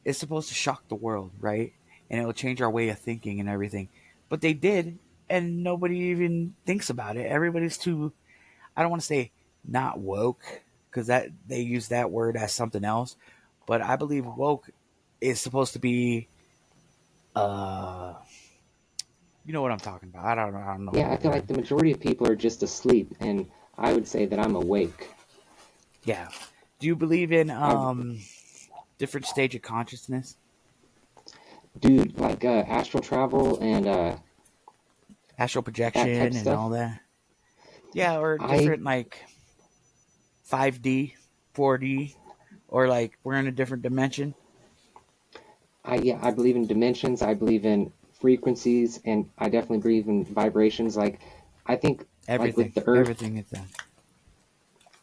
it's supposed to shock the world, right? And it'll change our way of thinking and everything. But they did, and nobody even thinks about it. Everybody's too, I don't want to say not woke, because that they use that word as something else. But I believe woke is supposed to be, you know what I'm talking about. I don't know. Yeah, I feel like the majority of people are just asleep, and I would say that I'm awake. Yeah. Do you believe in different stage of consciousness? Dude, like astral travel and astral projection and all that. Yeah, or different like 5D, 4D, or like we're in a different dimension. I believe in dimensions. I believe in frequencies, and I definitely believe in vibrations. Like I think everything, like with the Earth, everything is that.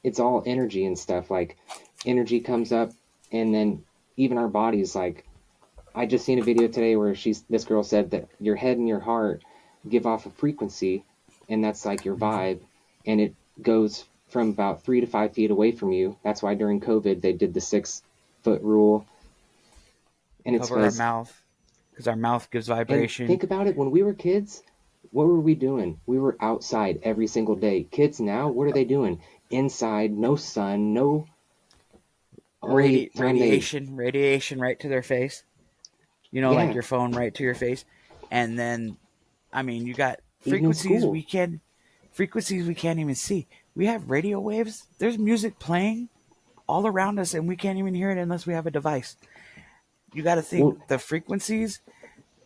It's all energy and stuff. Like energy comes up, and then even our bodies. Like I just seen a video today where this girl said that your head and your heart give off a frequency, and that's like your vibe, and it goes from about 3 to 5 feet away from you. That's why during COVID they did the 6-foot rule. And it's cover our mouth, because our mouth gives vibration. Think about it. When we were kids, what were we doing? We were outside every single day. Kids now, what are they doing? Inside, no sun, no radiation right to their face. You know, like your phone right to your face. And then, I mean, you got frequencies we can't even see. We have radio waves. There's music playing all around us, and we can't even hear it unless we have a device. You got to think the frequencies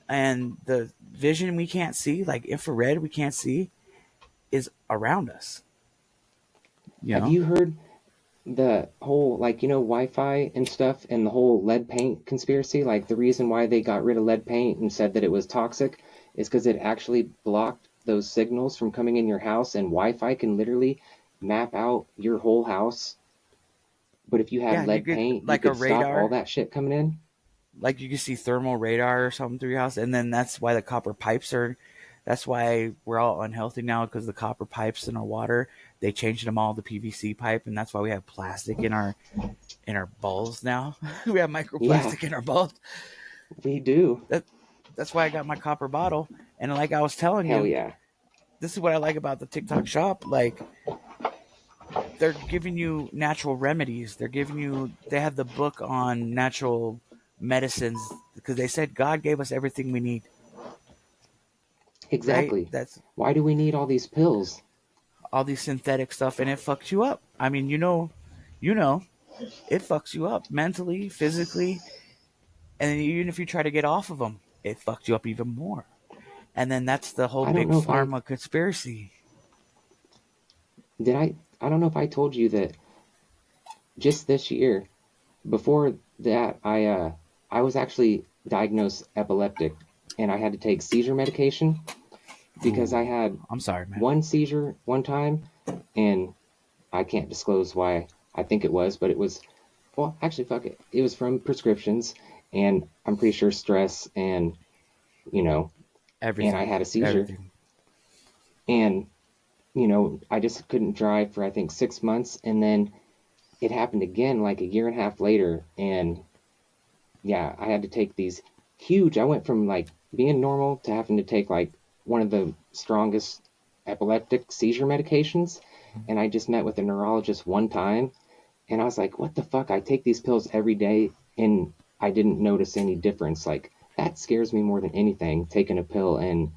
and the vision we can't see, like infrared we can't see, is around us. Have you heard the whole, like, Wi-Fi and stuff and the whole lead paint conspiracy? Like, the reason why they got rid of lead paint and said that it was toxic is because it actually blocked those signals from coming in your house, and Wi-Fi can literally map out your whole house. But if you have lead paint, like you could stop all that shit coming in. Like you can see thermal radar or something through your house, and then that's why the copper pipes are. That's why we're all unhealthy now, because the copper pipes in our water, they changed them all to PVC pipe, and that's why we have plastic in our bowls now. We have microplastic in our bowls. We do. That's why I got my copper bottle. And like I was telling you, this is what I like about the TikTok shop. Like, they're giving you natural remedies. They have the book on natural medicines, because they said God gave us everything we need. Exactly. Right? Why do we need all these pills? All these synthetic stuff, and it fucks you up. I mean, you know, it fucks you up mentally, physically, and then even if you try to get off of them, it fucks you up even more. And then that's the whole big pharma conspiracy. I don't know if I told you that just this year, before that, I was actually diagnosed epileptic, and I had to take seizure medication because I had one seizure one time, and I can't disclose why I think it was, but it was, well, actually, fuck it. It was from prescriptions, and I'm pretty sure stress and, everything. And I had a seizure. Everything. And, I just couldn't drive for, I think, 6 months, and then it happened again like a year and a half later, and I had to take these huge, I went from like being normal to having to take like one of the strongest epileptic seizure medications. And I just met with a neurologist one time, and I was like, what the fuck? I take these pills every day, and I didn't notice any difference. Like, that scares me more than anything, taking a pill and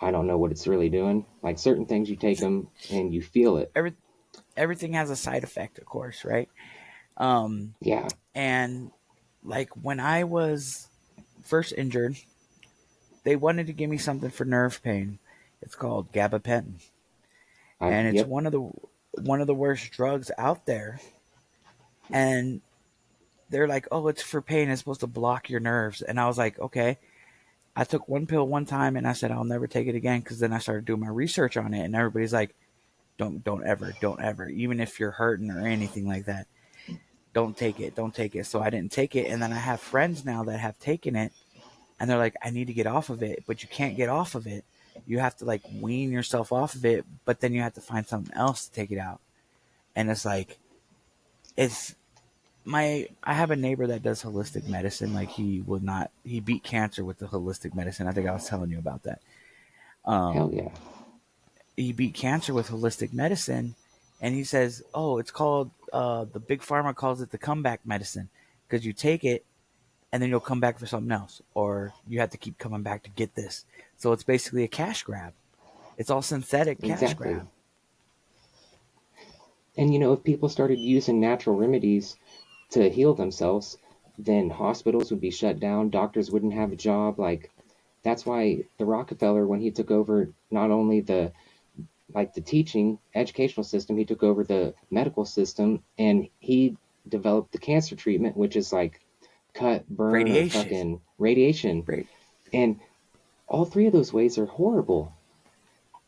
I don't know what it's really doing. Like, certain things, you take them and you feel it. Everything has a side effect, of course, right? And like when I was first injured, they wanted to give me something for nerve pain. It's called gabapentin, and it's one of the worst drugs out there. And they're like, "Oh, it's for pain. It's supposed to block your nerves." And I was like, "Okay." I took one pill one time, and I said, "I'll never take it again." Because then I started doing my research on it, and everybody's like, Don't ever. Even if you're hurting or anything like that, don't take it. So I didn't take it. And then I have friends now that have taken it, and they're like, I need to get off of it, but you can't get off of it. You have to like wean yourself off of it, but then you have to find something else to take it out. And it's like, I have a neighbor that does holistic medicine. Like he beat cancer with the holistic medicine. I think I was telling you about that. Hell yeah. He beat cancer with holistic medicine, and he says, it's called, the big pharma calls it the comeback medicine, because you take it and then you'll come back for something else, or you have to keep coming back to get this. So it's basically a cash grab. It's all synthetic cash grab. And if people started using natural remedies to heal themselves, then hospitals would be shut down. Doctors wouldn't have a job. Like, that's why the Rockefeller, when he took over not only the teaching educational system, he took over the medical system, and he developed the cancer treatment, which is like cut, burn, radiation. Or fucking radiation. Right. And all three of those ways are horrible.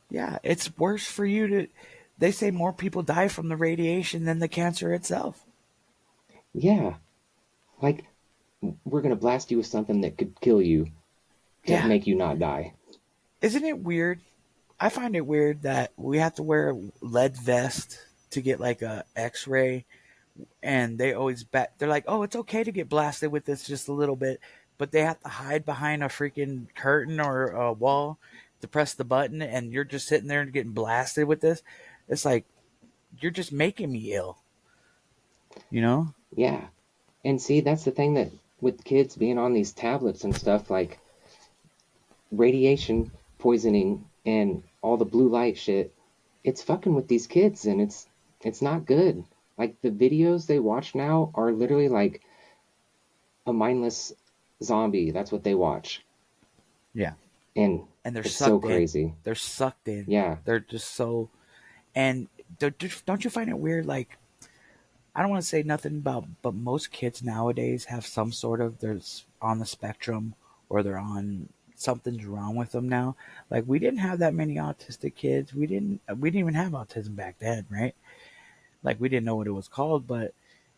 Yeah, it's worse for you to. They say more people die from the radiation than the cancer itself. Yeah. Like, we're going to blast you with something that could kill you to make you not die. Isn't it weird? I find it weird that we have to wear a lead vest to get like a x-ray, and they always they're like, it's okay to get blasted with this just a little bit, but they have to hide behind a freaking curtain or a wall to press the button, and you're just sitting there and getting blasted with this. It's like, you're just making me ill. Yeah. And see, that's the thing, that with kids being on these tablets and stuff, like radiation poisoning and all the blue light shit, it's fucking with these kids, and it's not good. Like, the videos they watch now are literally like a mindless zombie. That's what they watch. Yeah. And they're it's so crazy. They're sucked in. Yeah. They're just so, and don't you find it weird? Like, I don't want to say nothing about, but most kids nowadays have some sort of, they're on the spectrum, or they're on, something's wrong with them now. Like, we didn't have that many autistic kids. We didn't even have autism back then, right? Like, we didn't know what it was called,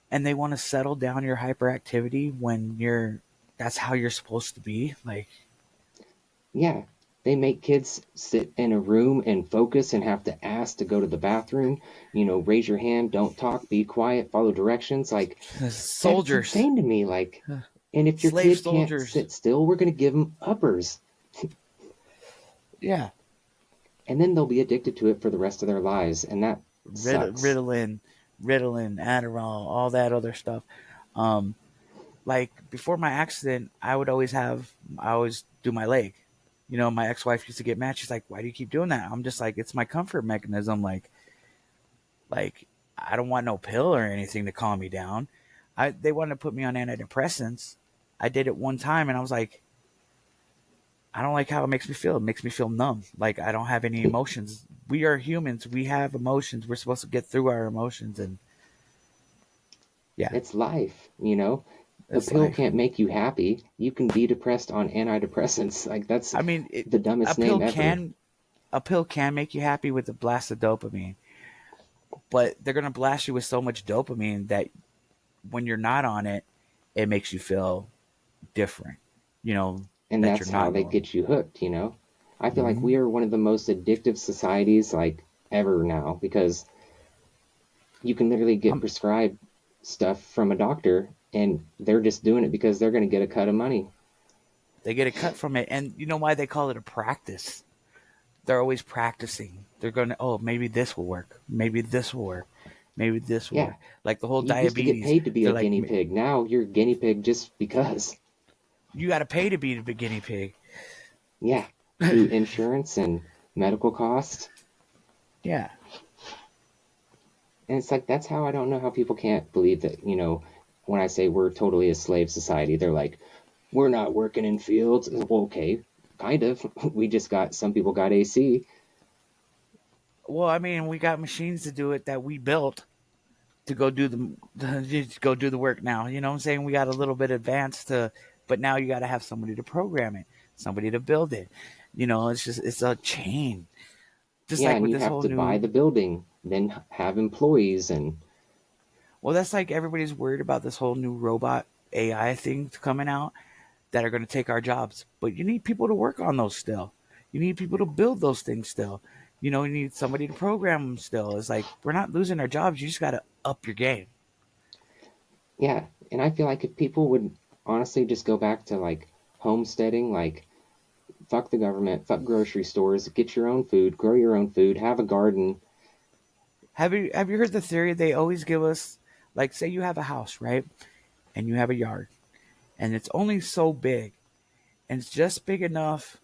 and they want to settle down your hyperactivity when that's how you're supposed to be. Like, yeah, they make kids sit in a room and focus and have to ask to go to the bathroom. Raise your hand, don't talk, be quiet, follow directions. Like, soldiers. That's insane to me. Like, and if your kid can't sit still, we're going to give them uppers. Yeah. And then they'll be addicted to it for the rest of their lives. And that sucks. Ritalin, Adderall, all that other stuff. Like, before my accident, I always do my leg. My ex-wife used to get mad. She's like, why do you keep doing that? I'm just like, it's my comfort mechanism. Like I don't want no pill or anything to calm me down. They wanted to put me on antidepressants. I did it one time, and I was like, I don't like how it makes me feel. It makes me feel numb. Like, I don't have any emotions. We are humans. We have emotions. We're supposed to get through our emotions, and yeah. It's life, A pill can't make you happy. You can be depressed on antidepressants. Like, that's the dumbest name ever. A pill can make you happy with a blast of dopamine, but they're going to blast you with so much dopamine that when you're not on it, it makes you feel different, And that's how they get you hooked, I feel like we are one of the most addictive societies, like, ever now, because you can literally get prescribed stuff from a doctor, and they're just doing it because they're going to get a cut of money. They get a cut from it. And you know why they call it a practice? They're always practicing. They're going to, maybe this will work. Maybe this will work. Maybe this will work. Like the whole diabetes. You used to get paid to be a guinea pig. Now you're a guinea pig just because. You got to pay to be the guinea pig. Yeah. Through insurance and medical costs. Yeah. And it's like, that's how I don't know how people can't believe that, when I say we're totally a slave society, they're like, we're not working in fields. Well, okay, kind of. Some people got AC. Well, we got machines to do it that we built to go do the work now. You know what I'm saying? We got a little bit advanced but now you got to have somebody to program it, somebody to build it. It's a chain. Just Yeah, like and with you this have whole to buy new. the building, then have employees, and Well, that's like everybody's worried about this whole new robot AI thing coming out that are going to take our jobs. But you need people to work on those still. You need people to build those things still. You know, you need somebody to program them still. It's like we're not losing our jobs. You just got to up your game. yeah. And I feel like if people would honestly just go back to like homesteading, like fuck the government, fuck grocery stores, get your own food, grow your own food, have a garden. Have you heard the theory they always give us? Like, say you have a house, right, and you have a yard, and it's only so big, and it's just big enough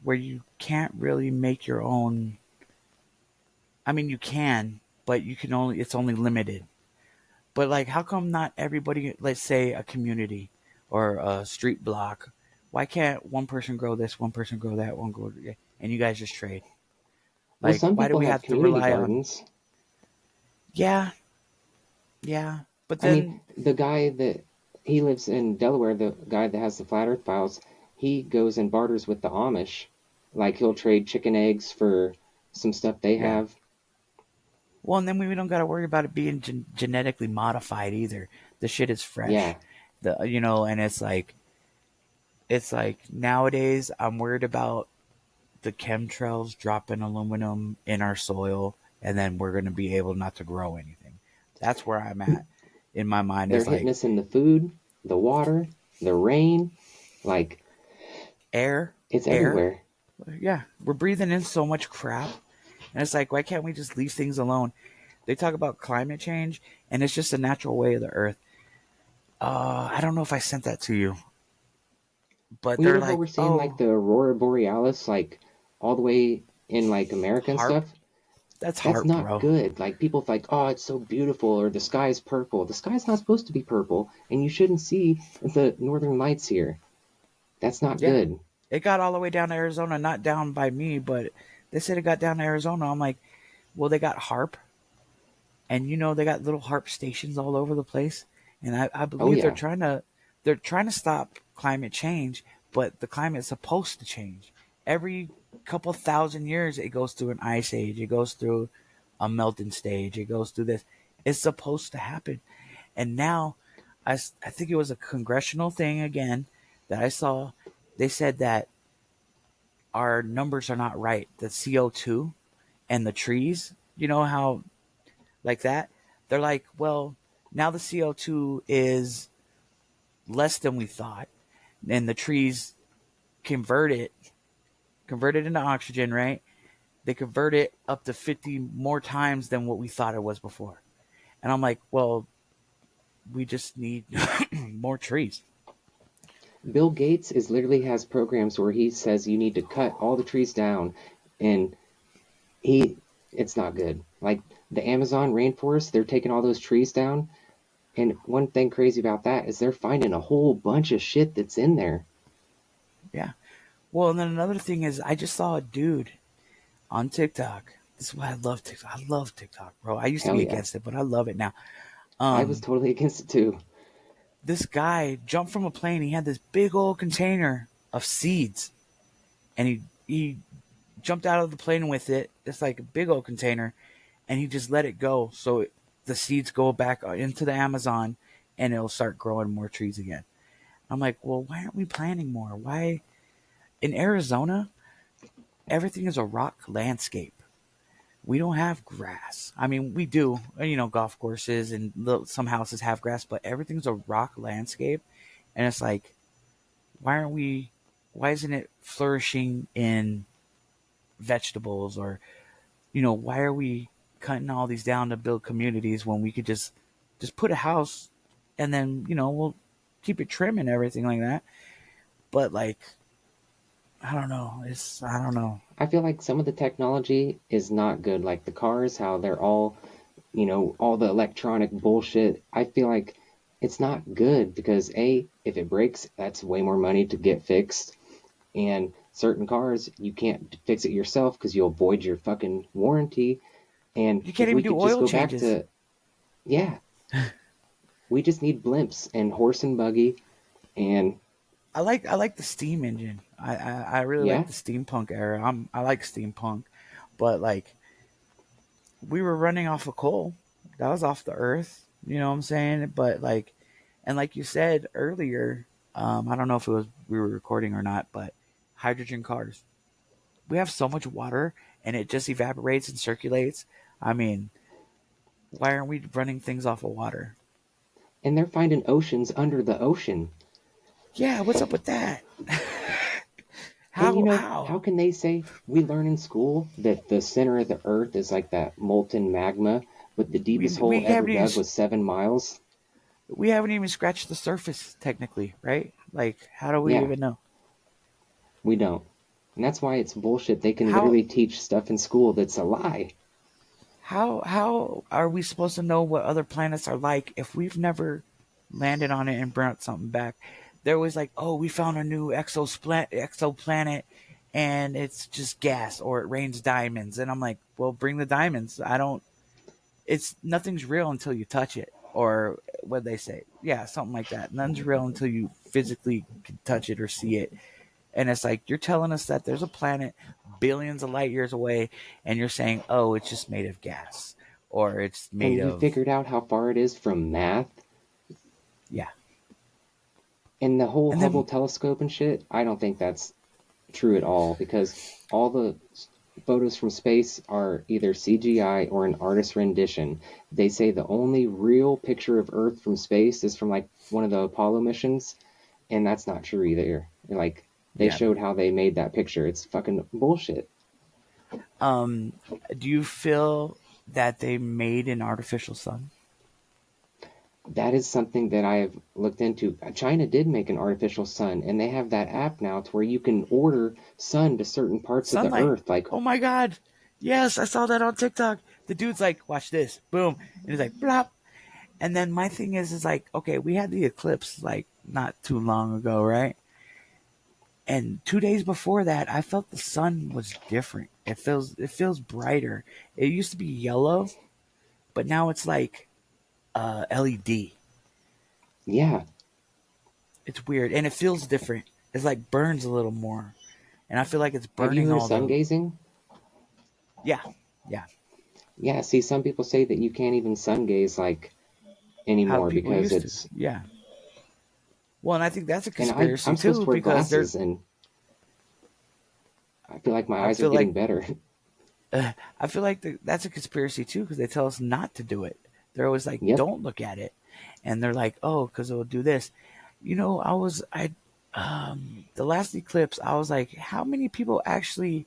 where you can't really make your own. I mean, you can, but you can only. It's only limited. But like, how come not everybody? Let's say a community or a street block. Why can't one person grow this, one person grow that, one grow, and you guys just trade? Well, Like, some why do people we have have to community rely on? gardens. Yeah, yeah. But I mean, then, the guy that he lives in Delaware, the guy that has the Flat Earth Files, he goes and barters with the Amish. Like he'll trade chicken eggs for some stuff they yeah. have. Well, and then we don't got to worry about it being genetically modified either. The shit is fresh. Yeah. And it's like nowadays I'm worried about the chemtrails dropping aluminum in our soil, and then we're going to be able not to grow anything. That's where I'm at in my mind. They're Is hitting like us in the food, the water, the rain, like air. it's everywhere. Yeah, we're breathing in so much crap, and it's like, why can't we just leave things alone? They talk about climate change, and it's just a natural way of the earth. I don't know if I sent that to you, but Well, you they're know how like, we're seeing like oh, the Aurora Borealis, like all the way in like America and harp. stuff? That's That's harp, not bro. good. Like people like, oh, it's so beautiful, or the sky's purple. The sky's not supposed to be purple, and you shouldn't see the northern lights here. That's not Yeah, good. it got all the way down to Arizona, not down by me, but they said it got down to Arizona. I'm like, well, they got harp, and they got little harp stations all over the place, and I Oh believe they're yeah. trying to stop climate change, but the climate's supposed to change every couple thousand years. It goes through an ice age, it goes through a melting stage, it goes through this. It's supposed to happen, and now I think it was a congressional thing again that I saw. They said that our numbers are not right. The CO2 and the trees, you know how like that. They're like, well, now the CO2 is less than we thought, and the trees convert it into oxygen, right? They convert it up to 50 more times than what we thought it was before. And I'm like, well, we just need more trees. Bill Gates is literally has programs where he says you need to cut all the trees down, and it's not good. Like the Amazon rainforest, they're taking all those trees down, and one thing crazy about that is they're finding a whole bunch of shit that's in there. Yeah. Well, and then another thing is, I just saw a dude on TikTok. This is why I love TikTok. I love TikTok, bro. I used to Hell be yeah. against it, but I love it now. I was totally against it too. This guy jumped from a plane. He had this big old container of seeds, and he jumped out of the plane with it. It's like a big old container, and he just let it go. So the seeds go back into the Amazon, and it'll start growing more trees again. I'm like, well, why aren't we planting more? Why in Arizona, everything is a rock landscape. We don't have grass. I mean, we do, golf courses and some houses have grass, but everything's a rock landscape. And it's like, why isn't it flourishing in vegetables, or, why are we cutting all these down to build communities when we could just put a house and then, we'll keep it trim and everything like that. But like, I don't know. I don't know. I feel like some of the technology is not good. Like the cars, how they're all, all the electronic bullshit. I feel like it's not good because if it breaks, that's way more money to get fixed. And certain cars, you can't fix it yourself because you'll void your fucking warranty. And you can't even do oil changes. Yeah. We just need blimps and horse and buggy, and I like the steam engine. I really like the steampunk era. I like steampunk, but like we were running off of coal. That was off the earth. You know what I'm saying? But like, and like you said earlier, I don't know if it was we were recording or not, but hydrogen cars. We have so much water and it just evaporates and circulates. I mean, why aren't we running things off of water? And they're finding oceans under the ocean. Yeah, what's up with that? How can they say we learn in school that the center of the earth is like that molten magma, but the deepest hole ever dug was 7 miles? We haven't even scratched the surface technically, right? Like, how do we even know? We don't. And that's why it's bullshit. They can literally teach stuff in school that's a lie. How are we supposed to know what other planets are like if we've never landed on it and brought something back? They're always like, oh, we found a new exoplanet and it's just gas or it rains diamonds. And I'm like, well, bring the diamonds. Nothing's real until you touch it. Or what they say. Yeah, something like that. Nothing's real until you physically can touch it or see it. And it's like, you're telling us that there's a planet billions of light years away and you're saying, oh, it's just made of gas. Or it's made of... And you figured out how far it is from math? Yeah. And the whole Hubble telescope and shit, I don't think that's true at all, because all the photos from space are either CGI or an artist's rendition. They say the only real picture of Earth from space is from like one of the Apollo missions, and that's not true either. Like, they showed how they made that picture. It's fucking bullshit. Do you feel that they made an artificial sun? That is something that I have looked into. China did make an artificial sun, and they have that app now to where you can order sun to certain parts Sunlight. of the earth. Like, oh my god, yes, I saw that on TikTok. The dude's like, watch this, boom, and he's like, blop. And then my thing is like, okay, we had the eclipse like not too long ago, right? And 2 days before that, I felt the sun was different. It feels brighter. It used to be yellow, but now it's like LED. Yeah. It's weird. And it feels different. It's like burns a little more. And I feel like it's burning all the... Have you heard of sun gazing? Yeah. Yeah. Yeah, see, some people say that you can't even sun gaze like anymore because it's... Yeah. Well, and I think that's a conspiracy I'm supposed to wear because glasses, and I feel like my eyes are getting better. I feel like that's a conspiracy too, because they tell us not to do it. They're always like, don't look at it. And they're like, oh, because it will do this. You know, the last eclipse, I was like, how many people actually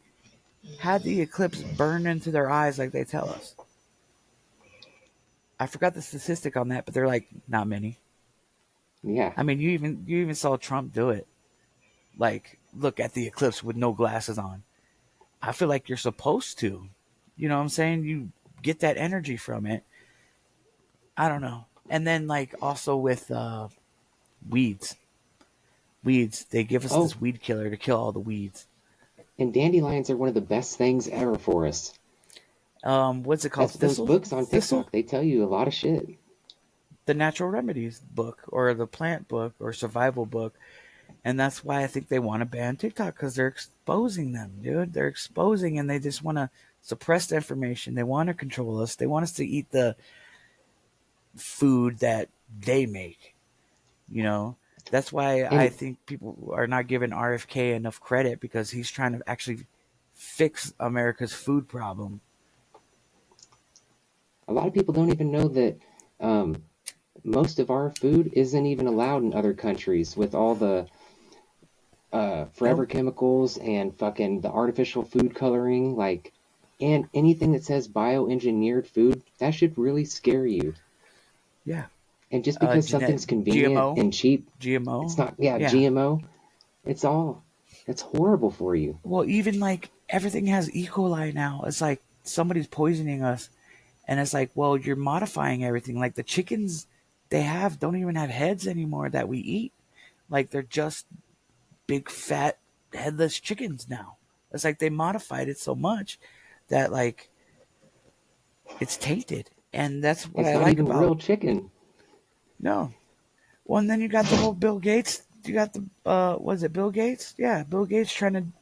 had the eclipse burn into their eyes like they tell us? I forgot the statistic on that, but they're like, not many. Yeah. I mean, you even saw Trump do it. Like, look at the eclipse with no glasses on. I feel like you're supposed to. You know what I'm saying? You get that energy from it. I don't know. And then, like, also with weeds. They give us this weed killer to kill all the weeds. And dandelions are one of the best things ever for us. What's it called? Those books on TikTok, they tell you a lot of shit. The natural remedies book, or the plant book, or survival book. And that's why I think they want to ban TikTok, because they're exposing them, dude. They're exposing, and they just want to suppress the information. They want to control us. They want us to eat the food that they make. You know, that's why I think people are not giving RFK enough credit, because he's trying to actually fix America's food problem. A lot of people don't even know that most of our food isn't even allowed in other countries, with all the forever chemicals and fucking the artificial food coloring, like, and anything that says bioengineered food, that should really scare you. Yeah. And just because something's convenient GMO, and cheap, GMO, it's not. Yeah, GMO. It's horrible for you. Well, even like everything has E. coli now. It's like somebody's poisoning us, and it's like, well, you're modifying everything. Like the chickens don't even have heads anymore that we eat. Like they're just big fat headless chickens now. It's like they modified it so much that like it's tainted, and that's what I like about real chicken. No. Well, and then you got the whole Bill Gates. You got the was it Bill Gates? Yeah, Bill Gates trying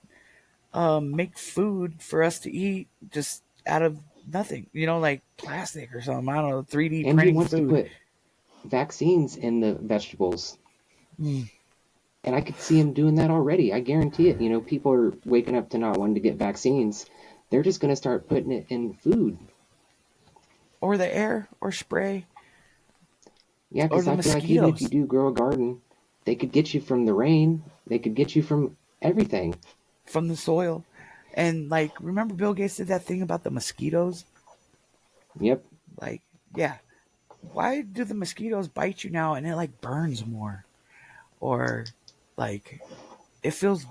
make food for us to eat just out of nothing, like plastic or something. I don't know, 3D And he printing wants to food. put vaccines in the vegetables. And I could see him doing that already. I guarantee it. People are waking up to not wanting to get vaccines. They're just going to start putting it in food. Or the air, or spray. Yeah, because I feel like even if you do grow a garden, they could get you from the rain. They could get you from everything. From the soil. And, remember Bill Gates did that thing about the mosquitoes? Yep. Yeah. Why do the mosquitoes bite you now and it, burns more? Or, it feels...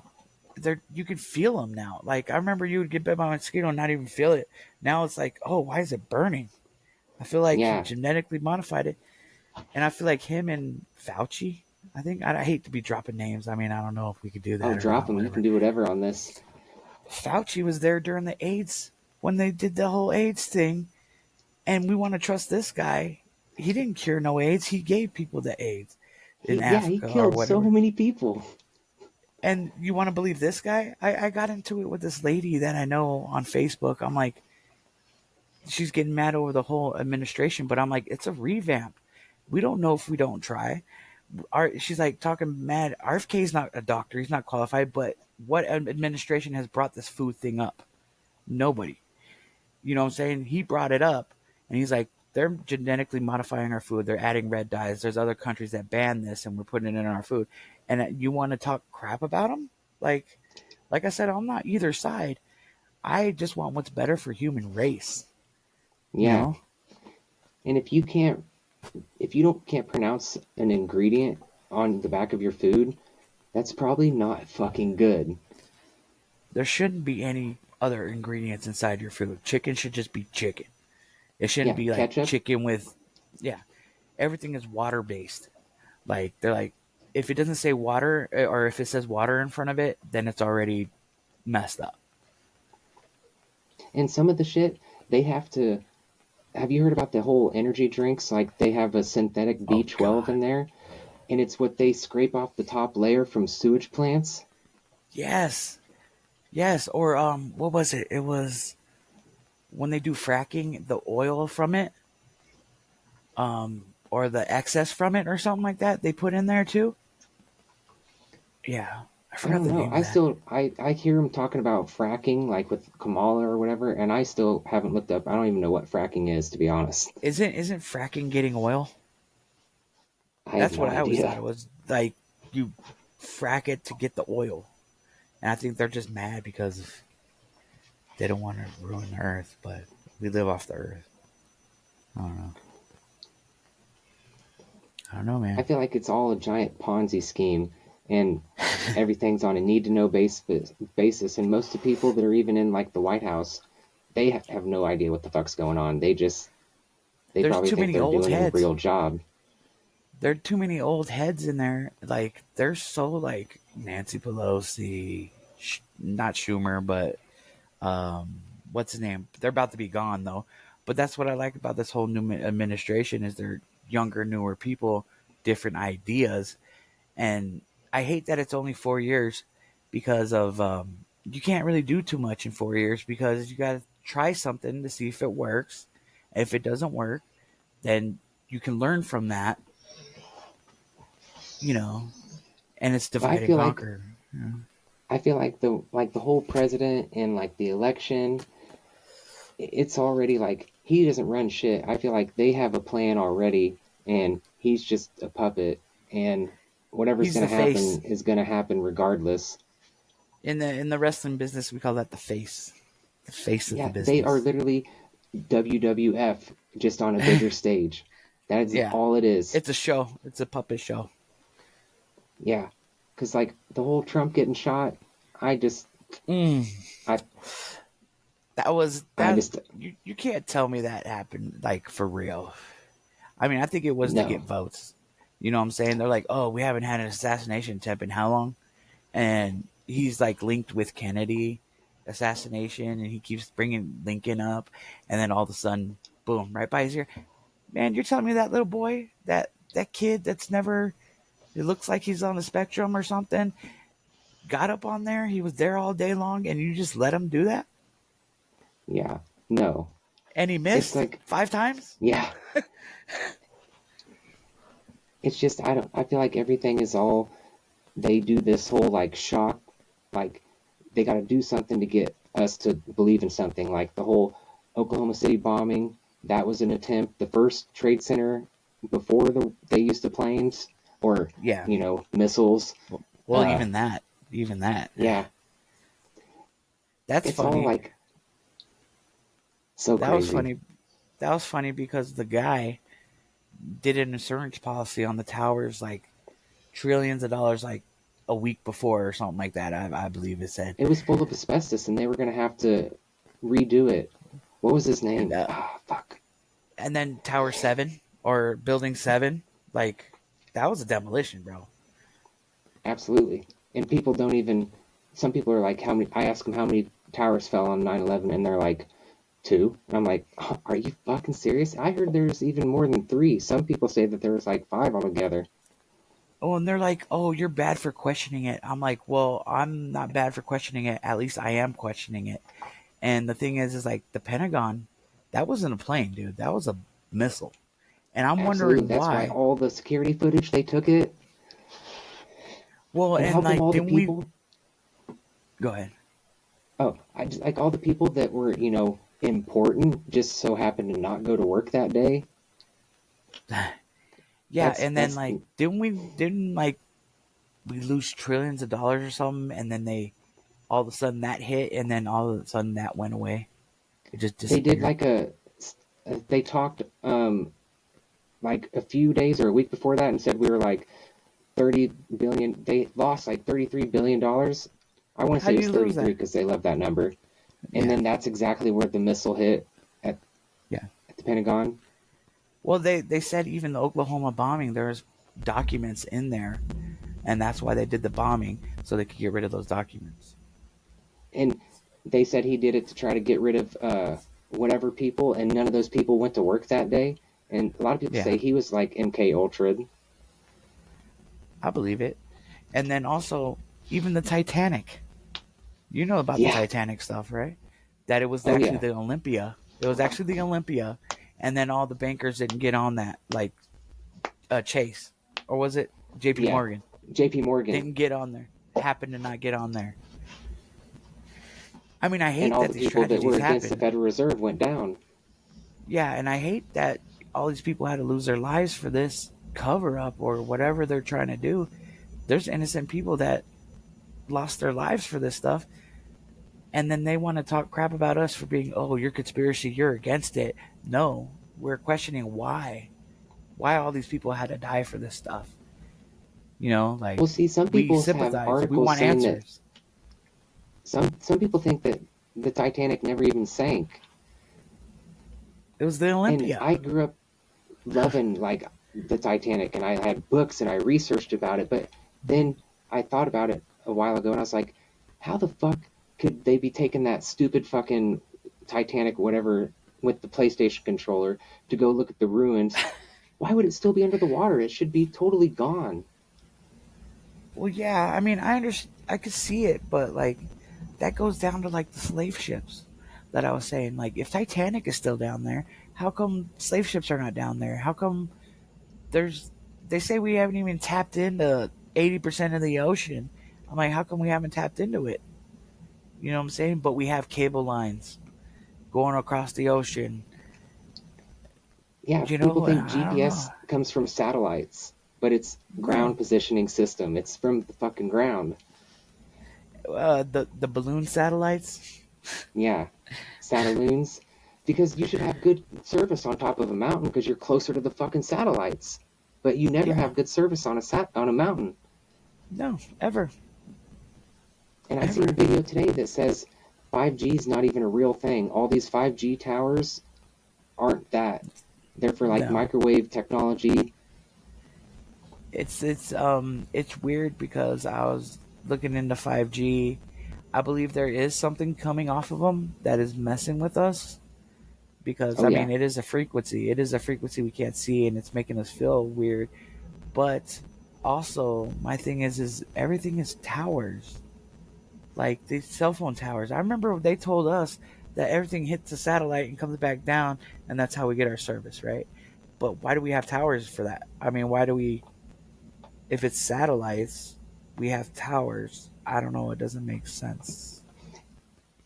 you can feel them now. I remember you would get bit by a mosquito and not even feel it. Now it's oh, why is it burning? I feel like he genetically modified it. And I feel like him and Fauci, I think, I hate to be dropping names. I mean, I don't know if we could do that. Oh, drop them. You can do whatever on this. Fauci was there during the AIDS, when they did the whole AIDS thing. And we want to trust this guy. He didn't cure no AIDS. He gave people the AIDS in Africa. He killed so many people. And you want to believe this guy? I got into it with this lady that I know on Facebook. I'm like, she's getting mad over the whole administration, but I'm like, it's a revamp. We don't know if we don't try. She's talking mad. RFK is not a doctor. He's not qualified, but what administration has brought this food thing up? Nobody. You know what I'm saying? He brought it up, and he's like, they're genetically modifying our food. They're adding red dyes. There's other countries that ban this, and we're putting it in our food. And you want to talk crap about them? Like I said, I'm not either side. I just want what's better for human race. Yeah. And if you can't pronounce an ingredient on the back of your food, that's probably not fucking good. There shouldn't be any other ingredients inside your food. Chicken should just be chicken. It shouldn't be ketchup. Chicken with, everything is water based. They're if it doesn't say water, or if it says water in front of it, then it's already messed up. And some of the shit, they have to... Have you heard about the whole energy drinks? They have a synthetic B12 in there, and it's what they scrape off the top layer from sewage plants. Yes. Or what was it? It was when they do fracking, the oil from it, or the excess from it, or something like that, they put in there too. Yeah, I forgot the name of that. I hear him talking about fracking, with Kamala or whatever, and I still haven't looked up. I don't even know what fracking is, to be honest. Isn't fracking getting oil? That's what I always thought it was. You frack it to get the oil. And I think they're just mad because they don't want to ruin the earth, but we live off the earth. I don't know, man. I feel like it's all a giant Ponzi scheme, and everything's on a need-to-know basis, and most of the people that are even in, the White House, they have no idea what the fuck's going on. They probably think they're doing a real job. There are too many old heads in there. They're so, Nancy Pelosi, not Schumer, but, what's his name? They're about to be gone, though. But that's what I like about this whole new administration is they're younger, newer people, different ideas. And I hate that it's only 4 years because of you can't really do too much in 4 years because you got to try something to see if it works. If it doesn't work, then you can learn from that, and it's divide and conquer. I feel like the whole president and the election, it's already he doesn't run shit. I feel like they have a plan already, and he's just a puppet, and whatever's going to happen is going to happen regardless. In the wrestling business, we call that the face. The face of the business. They are literally WWF, just on a bigger stage. That is all it is. It's a show. It's a puppet show. Yeah. Because, the whole Trump getting shot, you can't tell me that happened, for real. I mean, I think it was to get votes. You know what I'm saying? They're like, oh, we haven't had an assassination attempt in how long? And he's, linked with Kennedy assassination, and he keeps bringing Lincoln up, and then all of a sudden, boom, right by his ear. Man, you're telling me that little boy, that kid that's never... It looks like he's on the spectrum or something. got up on there. He was there all day long, and you just let him do that? Yeah. No. And he missed like 5 times? Yeah. It's just, I feel like everything is all, they do this whole like shock, like they got to do something to get us to believe in something. Like the whole Oklahoma City bombing, that was an attempt. The first Trade Center before they used the planes or, missiles. Well, even that. Yeah. That's it's funny. All like so that crazy. That was funny because the guy did an insurance policy on the towers like trillions of dollars like a week before or something like that. I believe it said. It was full of asbestos and they were going to have to redo it. What was his name? Fuck. And then Tower 7 or Building 7, like that was a demolition, bro. Absolutely. And people don't even, some people are like, how many, I ask them how many towers fell on 9/11 and they're like, 2. And I'm like, oh, are you fucking serious? I heard there's even more than 3. Some people say that there was like 5 altogether. Oh, and they're like, oh, you're bad for questioning it. I'm like, well, I'm not bad for questioning it. At least I am questioning it. And the thing is like the Pentagon, that wasn't a plane, dude. That was a missile. And I'm wondering That's why all the security footage, they took it. Well, and like, all the people. Go ahead. Oh, I just like all the people that were, important just so happened to not go to work that day. Yeah, and then like didn't we lose trillions of dollars or something, and then they all of a sudden that hit, and then all of a sudden that went away. It just disappeared. They did like they talked like a few days or a week before that and said we were like 30 billion. They lost like $33 billion. I want to say it was 33 because they love that number. And then that's exactly where the missile hit at the Pentagon. Well, they said even the Oklahoma bombing, there's documents in there, and that's why they did the bombing, so they could get rid of those documents. And they said he did it to try to get rid of whatever people, and none of those people went to work that day. And a lot of people say he was like MK Ultra. I believe it. And then also, even the Titanic. You know about the Titanic stuff, right? That it was actually the Olympia. It was actually the Olympia, and then all the bankers didn't get on that, like Chase. Or was it JP Morgan? JP Morgan. Didn't get on there. Happened to not get on there. I mean, I hate that these people that were happened. against the Federal Reserve went down. Yeah, and I hate that all these people had to lose their lives for this cover-up or whatever they're trying to do. There's innocent people that lost their lives for this stuff, and then they want to talk crap about us for being, oh, you're conspiracy, you're against it. No, we're questioning why all these people had to die for this stuff. Like, well, see, some people have articles we want saying answers. That some people think that the Titanic never even sank. It was the Olympia. And I grew up loving like the Titanic, and I had books and I researched about it, but then I thought about it a while ago and I was like, how the fuck could they be taking that stupid fucking Titanic whatever with the PlayStation controller to go look at the ruins? Why would it still be under the water? It should be totally gone. Well, yeah, I mean, I could see it, but like that goes down to like the slave ships that I was saying. Like, if Titanic is still down there, how come slave ships are not down there? How come they say we haven't even tapped into 80% of the ocean? I'm like, how come we haven't tapped into it? You know what I'm saying? But we have cable lines going across the ocean. Yeah, people think GPS comes from satellites, but it's ground positioning system. It's from the fucking ground. The balloon satellites? Yeah, satelloons. Because you should have good service on top of a mountain because you're closer to the fucking satellites. But you never have good service on a mountain. No, ever. And I seen a video today that says 5G is not even a real thing. All these 5G towers aren't that. They're for like microwave technology. It's weird because I was looking into 5G. I believe there is something coming off of them that is messing with us. Because, I mean, it is a frequency. It is a frequency we can't see, and it's making us feel weird. But also, my thing is everything is towers. like these cell phone towers. I remember they told us that everything hits the satellite and comes back down, and that's how we get our service, right? But why do we have towers for that? I mean, why do we? If it's satellites, we have towers. I don't know. It doesn't make sense.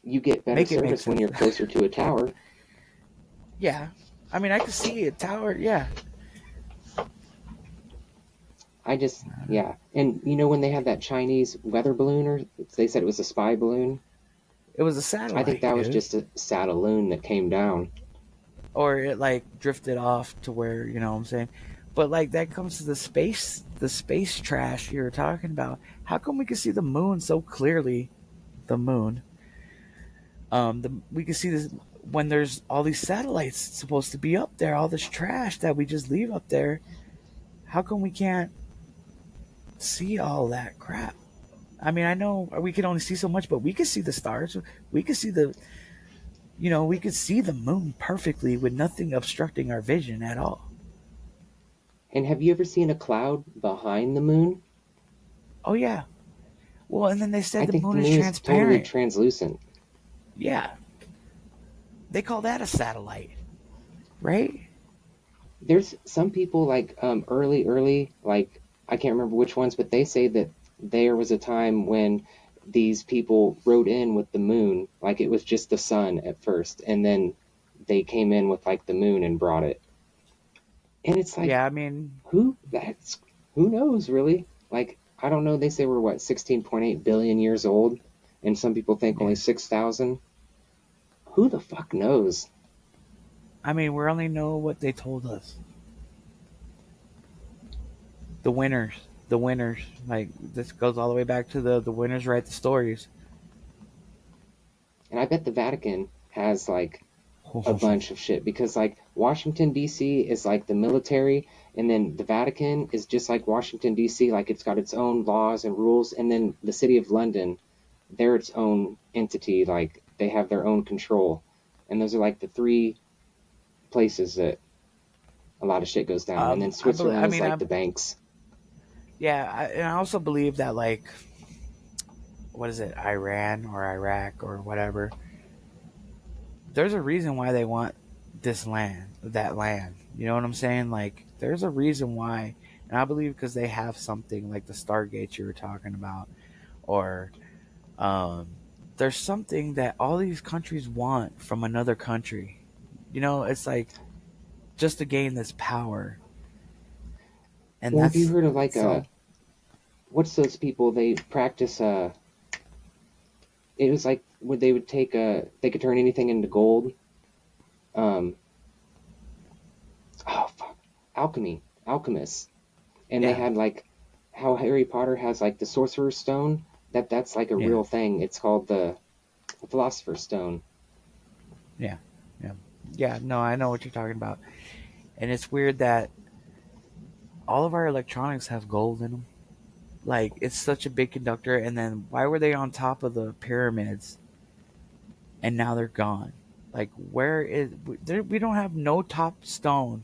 You get better service when you're closer to a tower. Yeah. I mean, I could see a tower. Yeah. Yeah. And you know when they had that Chinese weather balloon, or they said it was a spy balloon? It was a satellite. I think that was just a satelloon that came down. Or it like drifted off to where, you know what I'm saying? But like that comes to the space trash you were talking about. How come we can see the moon so clearly? The moon. We can see this when there's all these satellites supposed to be up there, all this trash that we just leave up there. How come we can't see all that crap? I mean, I know we can only see so much, but we can see the stars. We can see we could see the moon perfectly with nothing obstructing our vision at all. And have you ever seen a cloud behind the moon? Oh yeah. Well, and then they said the moon is transparent. Totally translucent. Yeah. They call that a satellite, right? There's some people like early, like I can't remember which ones, but they say that there was a time when these people rode in with the moon, like it was just the sun at first, and then they came in with like the moon and brought it. And it's like, yeah, I mean, who knows really? Like, I don't know. They say we're 16.8 billion years old, and some people think only 6,000. Who the fuck knows? I mean, we only know what they told us. The winners. Like, this goes all the way back to the winners write the stories. And I bet the Vatican has like a bunch of shit, because like Washington D.C. is like the military, and then the Vatican is just like Washington D.C. like it's got its own laws and rules, and then the city of London, they're its own entity, like they have their own control, and those are like the three places that a lot of shit goes down. And then Switzerland is like the banks. Yeah, and I also believe that like, what is it, Iran or Iraq or whatever, there's a reason why they want that land. You know what I'm saying? Like, there's a reason why. And I believe because they have something like the Stargate you were talking about, or there's something that all these countries want from another country. You know, it's like just to gain this power. And have you heard of like what's those people, they practice it was like when they would take they could turn anything into gold. Alchemists. And they had like how Harry Potter has like the Sorcerer's Stone, that's like a real thing. It's called the Philosopher's Stone. Yeah, no, I know what you're talking about. And it's weird that all of our electronics have gold in them. Like, it's such a big conductor, and then why were they on top of the pyramids and now they're gone? Like, we don't have no top stone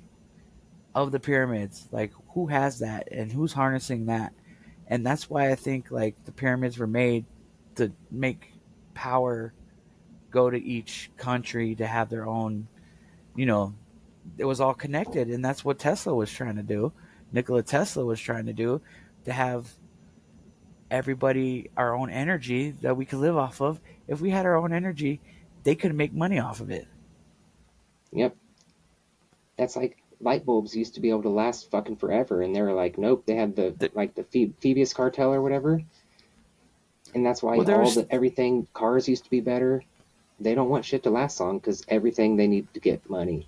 of the pyramids. Like, who has that and who's harnessing that? And that's why I think like the pyramids were made to make power go to each country to have their own, it was all connected. And that's what Tesla was trying to do. Nikola Tesla was trying to do, to have everybody our own energy that we could live off of. If we had our own energy, they could make money off of it. Yep. That's like light bulbs used to be able to last fucking forever, and they were like, nope, they had the Phoebus cartel or whatever. And that's why everything, cars used to be better. They don't want shit to last long because everything they need to get money.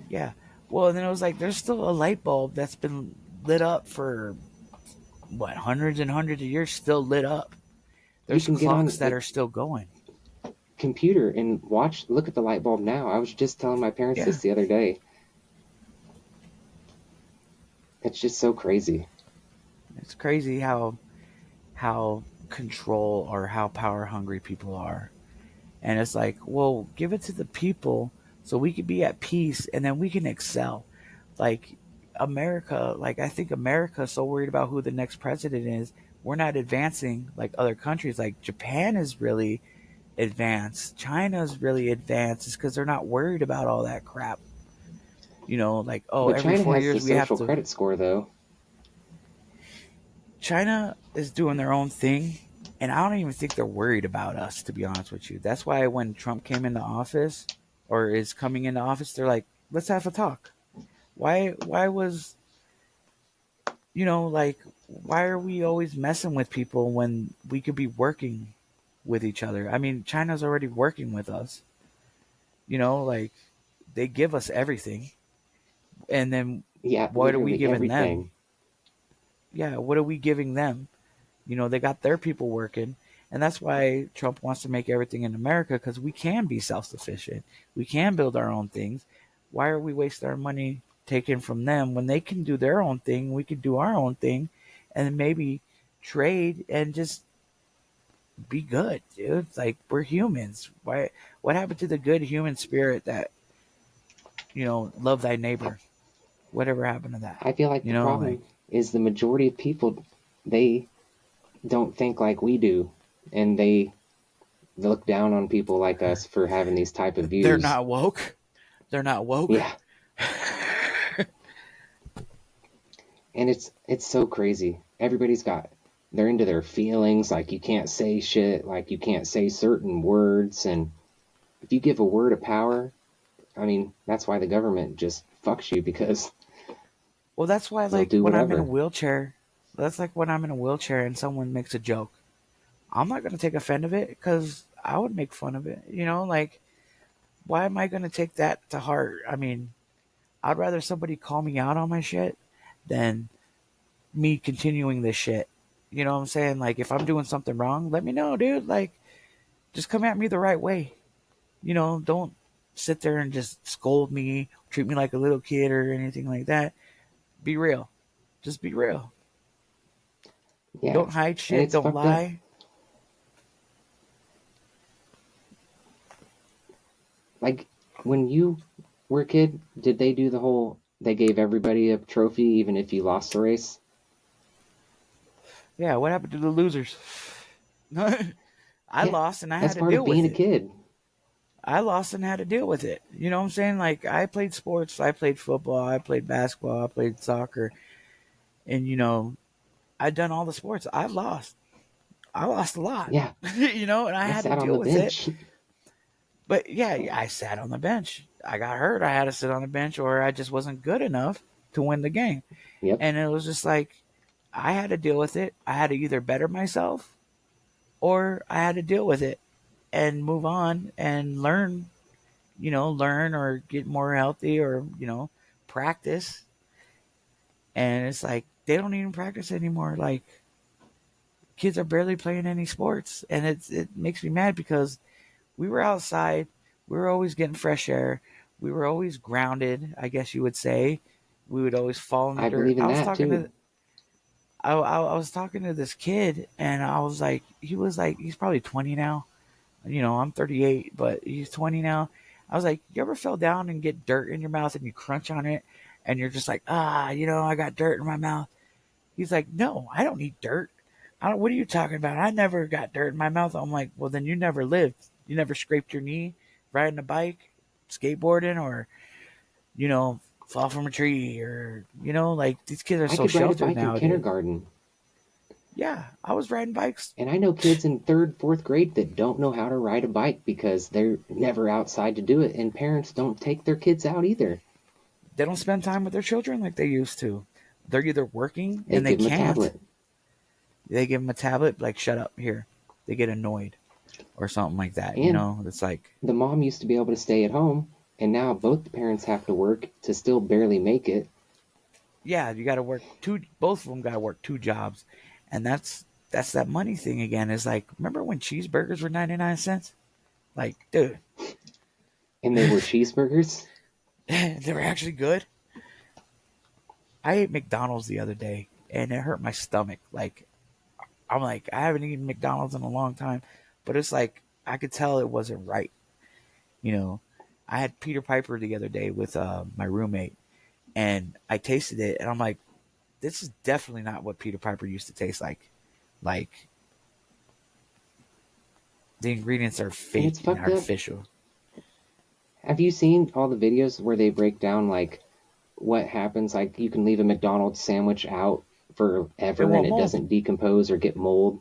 Yeah. Well, and then it was like, there's still a light bulb that's been lit up for, hundreds and hundreds of years, still lit up. There's clocks that are still going. Computer and look at the light bulb now. I was just telling my parents this the other day. It's just so crazy. It's crazy how control or how power hungry people are. And it's like, well, give it to the people so we can be at peace and then we can excel. Like, America, like I think America's so worried about who the next president is, we're not advancing like other countries. Like Japan is really advanced, China's really advanced. It's because they're not worried about all that crap. Like But every China 4 years has the we have social to. credit score, though. China is doing their own thing, and I don't even think they're worried about us, to be honest with you. That's why when Trump came into office, or is coming into office, they're like, let's have a talk. Why was, like, why are we always messing with people when we could be working with each other? I mean, China's already working with us. Like, they give us everything. And then Yeah, what are we giving everything. them? Yeah, what are we giving them? They got their people working. And that's why Trump wants to make everything in America, because we can be self-sufficient. We can build our own things. Why are we wasting our money taken from them when they can do their own thing? We can do our own thing and maybe trade and just be good, dude. Like, we're humans. What happened to the good human spirit that, love thy neighbor? Whatever happened to that? I feel like the problem is the majority of people, they don't think like we do, and they look down on people like us for having these type of views. They're not woke. Yeah. And it's so crazy. They're into their feelings, like you can't say shit, like you can't say certain words, and if you give a word of power, I mean, that's why the government just fucks you, because well, that's why, like, when I'm in a wheelchair, that's like when I'm in a wheelchair and someone makes a joke, I'm not going to take offense of it, because I would make fun of it. Like, why am I going to take that to heart? I mean, I'd rather somebody call me out on my shit than me continuing this shit. You know what I'm saying? Like, if I'm doing something wrong, let me know, dude. Like, just come at me the right way. Don't sit there and just scold me, treat me like a little kid or anything like that. Be real. Just be real. Yeah. Don't hide shit. Don't lie. Like, when you were a kid, did they do the whole, they gave everybody a trophy even if you lost the race? Yeah, what happened to the losers? I lost and I had to deal with it. That's part of being a kid. I lost and had to deal with it. You know what I'm saying? Like, I played sports. I played football. I played basketball. I played soccer. And, I've done all the sports. I lost a lot. Yeah. And I had to deal with it. But, yeah, I sat on the bench. I got hurt. I had to sit on the bench, or I just wasn't good enough to win the game. Yep. And it was just like, I had to deal with it. I had to either better myself, or I had to deal with it and move on and learn or get more healthy, or, practice. And it's like, they don't even practice anymore. Like, kids are barely playing any sports. And it makes me mad, because we were outside. We were always getting fresh air. We were always grounded, I guess you would say. We would always fall in the dirt. I believe in that too. I was talking to this kid, and I was like, he's probably 20 now. I'm 38, but he's 20 now. I was like, you ever fell down and get dirt in your mouth and you crunch on it and you're just like, I got dirt in my mouth? He's like, no, I don't need dirt. What are you talking about? I never got dirt in my mouth. I'm like, well, then you never lived. You never scraped your knee riding a bike, skateboarding, or, fall from a tree, or, like, these kids are so sheltered now. I could ride a bike in kindergarten. Yeah, I was riding bikes. And I know kids in 3rd, 4th grade that don't know how to ride a bike because they're never outside to do it, and parents don't take their kids out either. They don't spend time with their children like they used to. They're either working and they give can't. Them a tablet. They give them a tablet, like, shut up here. They get annoyed or something like that. And it's like, the mom used to be able to stay at home, and now both the parents have to work to still barely make it. Yeah, you got to work both of them got to work 2 jobs. And that's that money thing again. Is like, remember when cheeseburgers were 99 cents? Like, dude. And they were cheeseburgers? They were actually good. I ate McDonald's the other day, and it hurt my stomach. Like, I'm like, I haven't eaten McDonald's in a long time, but it's like, I could tell it wasn't right. I had Peter Piper the other day with my roommate, And I tasted it, and I'm like, this is definitely not what Peter Piper used to taste like. Like, the ingredients are fake and artificial. Have you seen all the videos where they break down, like, what happens? Like, you can leave a McDonald's sandwich out forever and it doesn't decompose or get mold.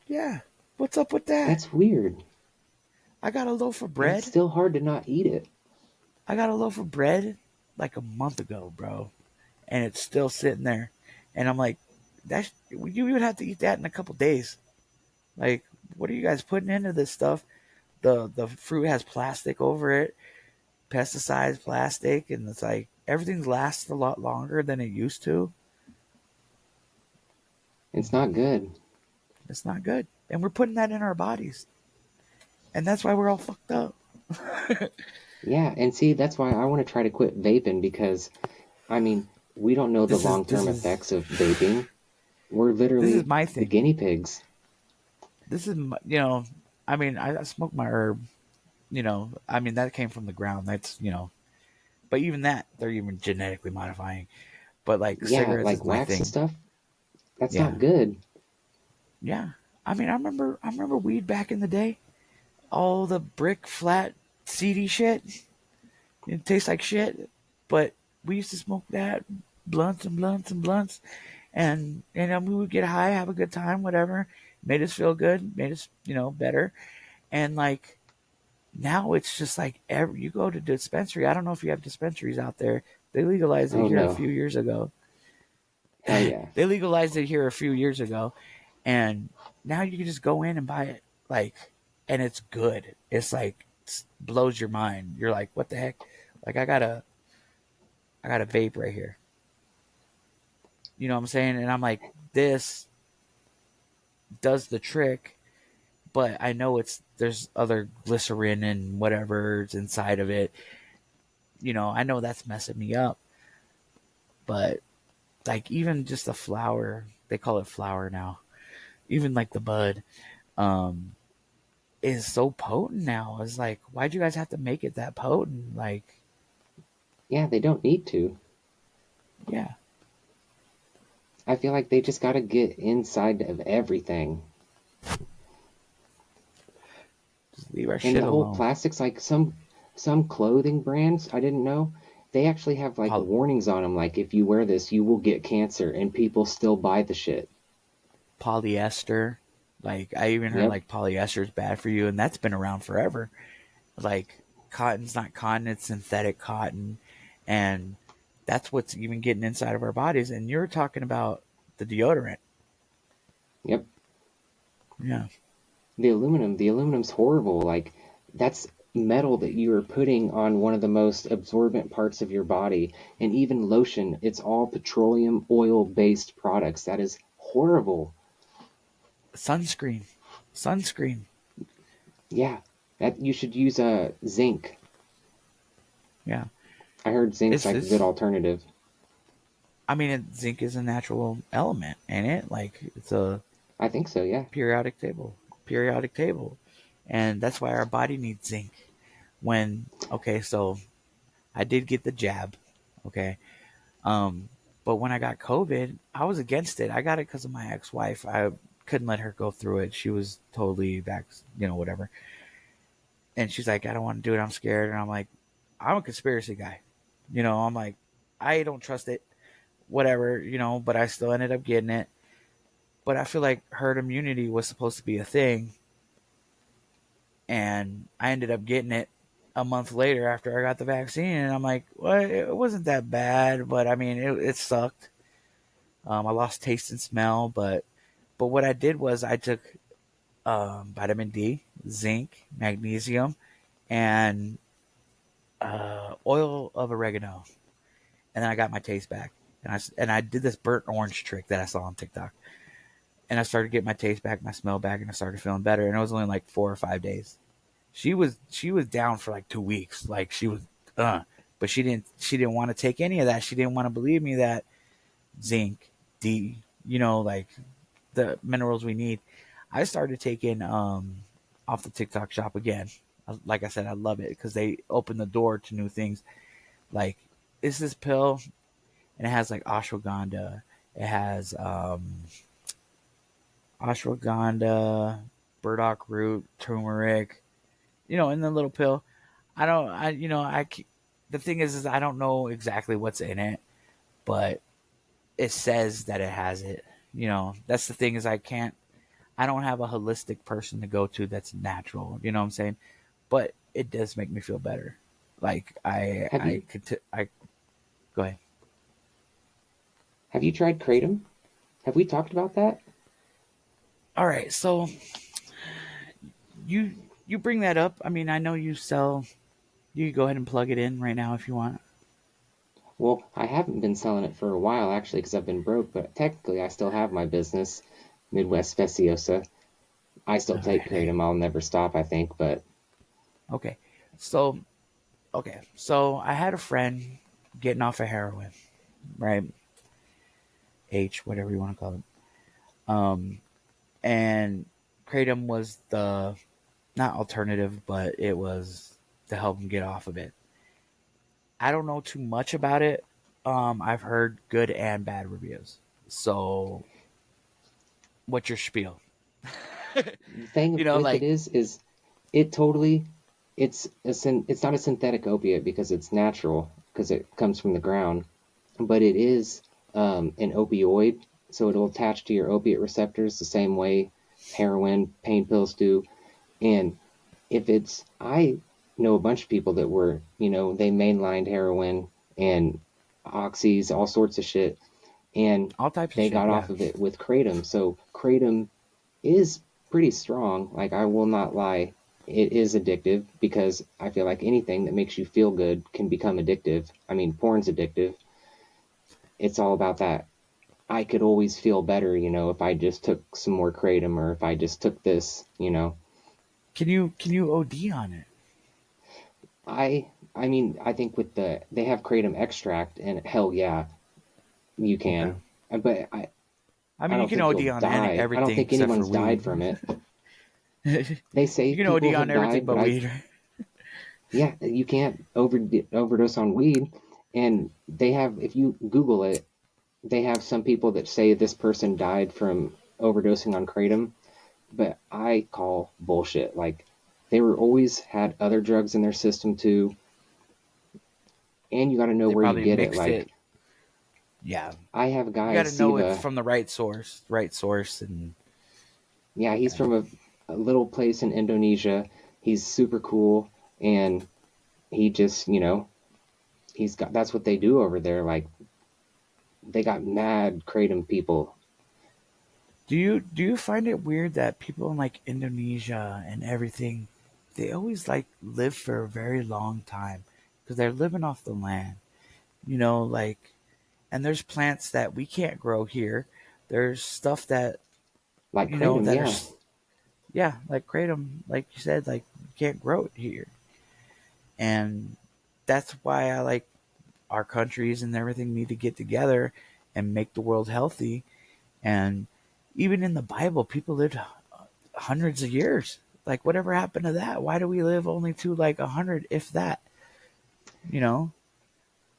Yeah. What's up with that? That's weird. I got a loaf of bread. It's still hard to not eat it. I got a loaf of bread like a month ago, bro. And it's still sitting there. And I'm like, you would have to eat that in a couple days. Like, what are you guys putting into this stuff? The fruit has plastic over it, pesticides, plastic, and it's like everything lasts a lot longer than it used to. It's not good. It's not good. And we're putting that in our bodies. And that's why we're all fucked up. Yeah, and see, that's why I want to try to quit vaping because, I mean, we don't know the long-term effects of vaping. We're literally the guinea pigs. This is, you know, I mean, I smoke my herb, you know, I mean, that came from the ground. That's, you know, but even that, they're even genetically modifying. But like cigarettes, like wax and stuff, that's not good. Yeah. I mean, I remember weed back in the day. All the brick, flat, seedy shit. It tastes like shit. But we used to smoke that, blunts and blunts and blunts. And we would get high, have a good time, whatever. Made us feel good, made us, you know, better. And like, now it's just like, you go to dispensary. I don't know if you have dispensaries out there. They legalized it a few years ago. Oh, yeah. They legalized it here a few years ago. And now you can just go in and buy it. Like, and it's good. It's like, blows your mind. You're like, what the heck? Like, I got a vape right here. You know what I'm saying? And I'm like, this does the trick, but I know there's other glycerin and whatever's inside of it. You know, I know that's messing me up. But like, even just the flower, they call it flower now. Even like the bud, is so potent now. It's like, why'd you guys have to make it that potent? Like, yeah, they don't need to. Yeah. I feel like they just got to get inside of everything. Just leave our and shit the alone. whole plastics, like some clothing brands, I didn't know, they actually have like warnings on them, like if you wear this, you will get cancer, and people still buy the shit. Polyester, like I even heard like polyester is bad for you, and that's been around forever. Like cotton's not cotton, it's synthetic cotton, and that's what's even getting inside of our bodies. And you're talking about the deodorant. Yep. Yeah. The aluminum's horrible. Like, that's metal that you are putting on one of the most absorbent parts of your body. And even lotion, it's all petroleum oil-based products. That is horrible. Sunscreen. Yeah. That you should use zinc. Yeah. I heard zinc's like a good alternative. I mean, zinc is a natural element, ain't it? Like, it's a... I think so, yeah. Periodic table. And that's why our body needs zinc. So I did get the jab, okay? But when I got COVID, I was against it. I got it because of my ex-wife. I couldn't let her go through it. She was totally whatever. And she's like, I don't want to do it. I'm scared. And I'm like, I'm a conspiracy guy. I'm like, I don't trust it, whatever, but I still ended up getting it. But I feel like herd immunity was supposed to be a thing. And I ended up getting it a month later after I got the vaccine. And I'm like, well, it wasn't that bad, but I mean, it sucked. I lost taste and smell, but what I did was I took vitamin D, zinc, magnesium, and oil of oregano, and then I got my taste back. And I did this burnt orange trick that I saw on TikTok, and I started getting my taste back, my smell back, and I started feeling better. And it was only like 4 or 5 days. She was down for like 2 weeks, like she was, but she didn't want to take any of that. She didn't want to believe me that zinc, D, like the minerals we need. I started taking off the TikTok shop again. Like I said, I love it because they open the door to new things. Like it's this pill, and it has like ashwagandha. It has ashwagandha, burdock root, turmeric. In the little pill. The thing is I don't know exactly what's in it, but it says that it has it. That's the thing is I don't have a holistic person to go to that's natural. You know what I'm saying? But it does make me feel better. Like I go ahead. Have you tried Kratom? Have we talked about that? All right, so you bring that up. I mean, I know you sell. You can go ahead and plug it in right now if you want. Well, I haven't been selling it for a while actually because I've been broke, but technically I still have my business, Midwest Speciosa. I still take Kratom. I'll never stop, I think, but okay. So I had a friend getting off of heroin, right? H, whatever you want to call it. And Kratom was the not alternative, but it was to help him get off of it. I don't know too much about it. I've heard good and bad reviews. So, what's your spiel? The thing with it is it totally it's not a synthetic opiate because it's natural because it comes from the ground, but it is an opioid, so it'll attach to your opiate receptors the same way heroin, pain pills do. And I know a bunch of people that were, they mainlined heroin and oxys, all sorts of shit, and all types they of got shit, off of it with Kratom. So Kratom is pretty strong. Like, I will not lie, it is addictive because I feel like anything that makes you feel good can become addictive. I mean, porn's addictive. It's all about that. I could always feel better, if I just took some more Kratom or if I just took this, Can you OD on it? I mean, I think they have Kratom extract, and hell yeah, you can. Okay. But I mean, you can OD on everything. I don't think anyone's died from it. They say you can OD on everything but weed. Yeah, you can't overdose on weed. And they have, if you Google it, they have some people that say this person died from overdosing on Kratom, but I call bullshit. Like, they were always had other drugs in their system too, and you got to know where you get it. Like, yeah, I have guys. You got to know it from the right source, and yeah, he's from a little place in Indonesia. He's super cool, and he just, that's what they do over there. Like, they got mad Kratom people. Do you find it weird that people in like Indonesia and everything, they always like live for a very long time because they're living off the land, and there's plants that we can't grow here. There's stuff that like Kratom, like Kratom, like you said, like you can't grow it here, and that's why I like our countries and everything need to get together and make the world healthy. And even in the Bible, people lived hundreds of years. Like, whatever happened to that? Why do we live only to like 100, if that? And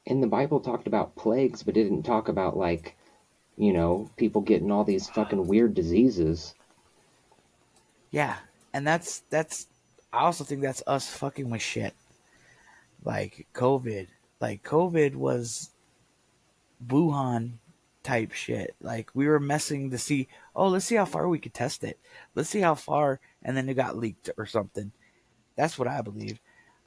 the Bible talked about plagues, but it didn't talk about like, people getting all these fucking weird diseases. Yeah, and that's. I also think that's us fucking with shit. Like COVID. Like, COVID was Wuhan type shit. Like, we were messing to see, let's see how far we could test it. Let's see how far, and then it got leaked or something. That's what I believe.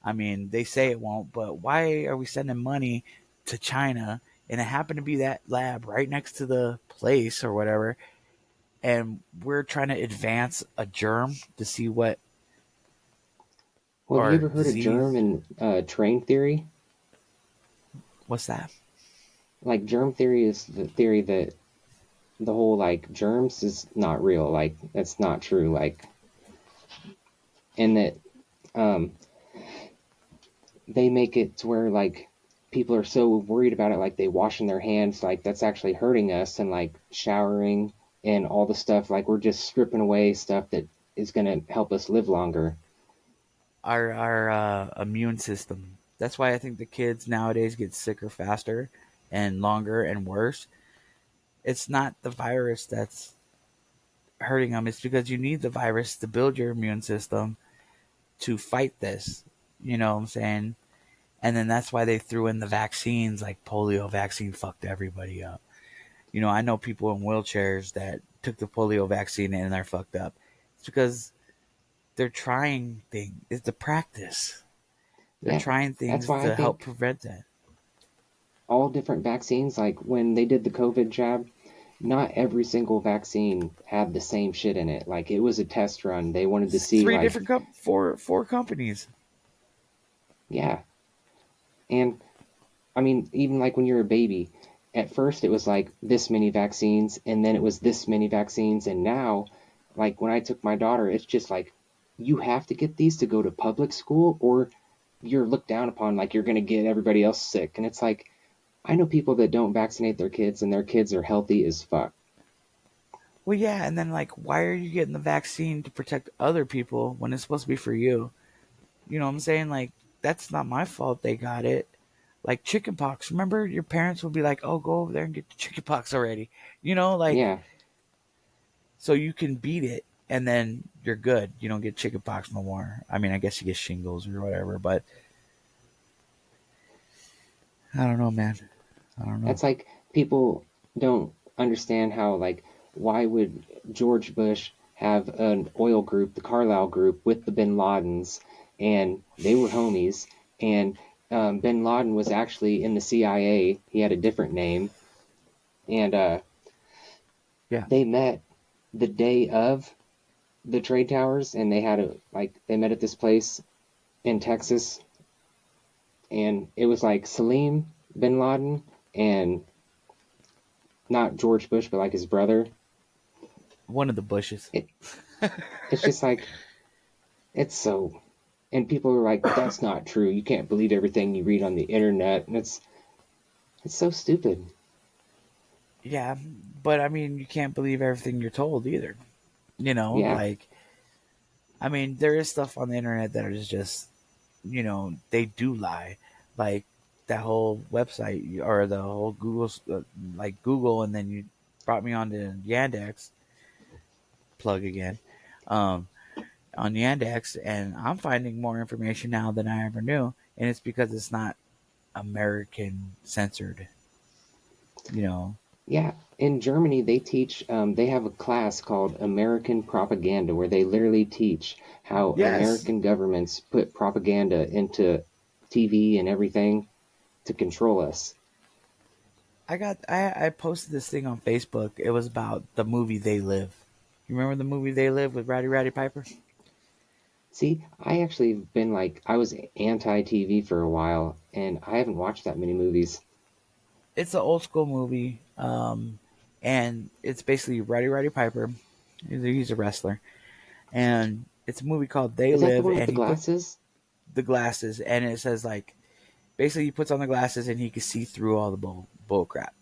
I mean, they say it won't, but why are we sending money to China, and it happened to be that lab right next to the place or whatever, and we're trying to advance a germ to see what... Well, have you ever heard of germ and train theory? What's that? Like, germ theory is the theory that the whole, like, germs is not real. Like, that's not true. Like, and that they make it to where, like, people are so worried about it, like, they washing their hands, like, that's actually hurting us, and, like, showering and all the stuff. Like, we're just stripping away stuff that is going to help us live longer. Our immune system That's why I think the kids nowadays get sicker faster and longer and worse. It's not the virus that's hurting them. It's because you need the virus to build your immune system to fight this. You know what I'm saying? And then that's why they threw in the vaccines, like polio vaccine fucked everybody up. You know, I know people in wheelchairs that took the polio vaccine and they're fucked up. It's because they're trying things. It's the practice. They're trying things to help prevent that. All different vaccines, like when they did the COVID jab, not every single vaccine had the same shit in it. Like, it was a test run. They wanted to see three different four companies. Yeah. And I mean, even like when you're a baby, at first it was like this many vaccines, and then it was this many vaccines, and now, like when I took my daughter, it's just like, you have to get these to go to public school, or you're looked down upon, like you're going to get everybody else sick. And it's like, I know people that don't vaccinate their kids, and their kids are healthy as fuck. Well, yeah, and then like, why are you getting the vaccine to protect other people when it's supposed to be for you? You know what I'm saying? Like, that's not my fault they got it. Like chickenpox. Remember, your parents would be like, "Oh, go over there and get the chickenpox already." You know, like, yeah. So you can beat it, and then you're good. You don't get chickenpox no more. I mean, I guess you get shingles or whatever, but I don't know, man. I don't know. That's like, people don't understand how, like, why would George Bush have an oil group, the Carlyle Group, with the Bin Ladens, and they were homies, and Bin Laden was actually in the CIA. He had a different name, and they met the day of the trade towers, and they had they met at this place in Texas, and it was like Salim Bin Laden and not George Bush, but like his brother. One of the Bushes. It's just like, it's so, and people are like, that's not true. You can't believe everything you read on the internet. And it's so stupid. Yeah, but I mean, you can't believe everything you're told either. You know, like, I mean, there is stuff on the internet that is just, you know, they do lie. Like that whole website or the whole Google, like Google, and then you brought me on to Yandex. Plug again. On Yandex, and I'm finding more information now than I ever knew, and it's because it's not American censored. You know. Yeah, in Germany they teach. They have a class called American Propaganda, where they literally teach how American governments put propaganda into TV and everything to control us. I posted this thing on Facebook. It was about the movie They Live. You remember the movie They Live with Roddy Piper? See, I actually been like, I was anti-TV for a while, and I haven't watched that many movies. It's an old school movie, and it's basically Roddy Piper. He's a wrestler, and it's a movie called They Is Live. That the one with and the glasses? The glasses, and it says like, basically he puts on the glasses and he can see through all the bull crap,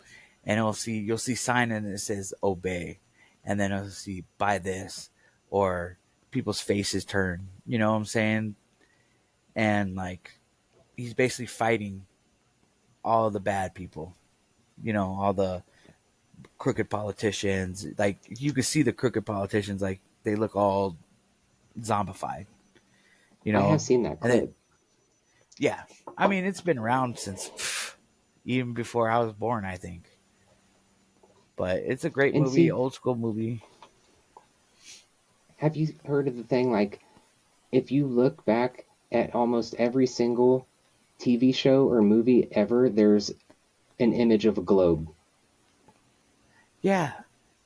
and you'll see sign and it says obey, and then you'll see buy this, or people's faces turn. You know what I'm saying? And like, he's basically fighting all the bad people. You know, all the crooked politicians. Like, you can see the crooked politicians, like, they look all zombified. You know, I have seen that clip. Yeah, I mean, it's been around since even before I was born, I think. But it's a great movie, old school movie. Have you heard of the thing, like, if you look back at almost every single TV show or movie ever, there's an image of a globe. Yeah,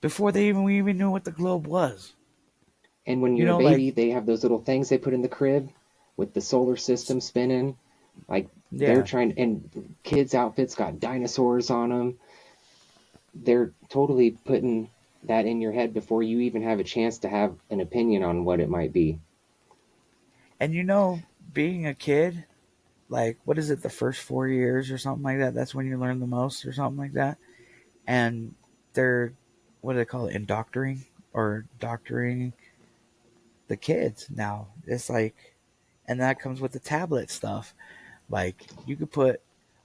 before we even knew what the globe was. And when you're a baby, they have those little things they put in the crib with the solar system spinning. Like, they're trying, and kids' outfits got dinosaurs on them. They're totally putting that in your head before you even have a chance to have an opinion on what it might be. And you know, being a kid, like, what is it, the first 4 years or something like that? That's when you learn the most or something like that. And they're, what do they call it, doctoring the kids now. It's like, and that comes with the tablet stuff. Like, you could put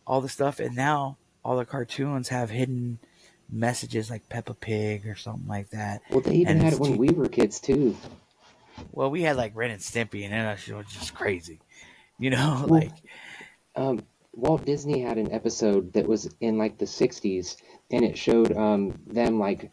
all the stuff, and now all the cartoons have hidden messages like Peppa Pig or something like that. Well, they even had it when we were kids too. Well, we had like Ren and Stimpy, and it was just crazy, you know. Well, like, Walt Disney had an episode that was in like the '60s, and it showed them like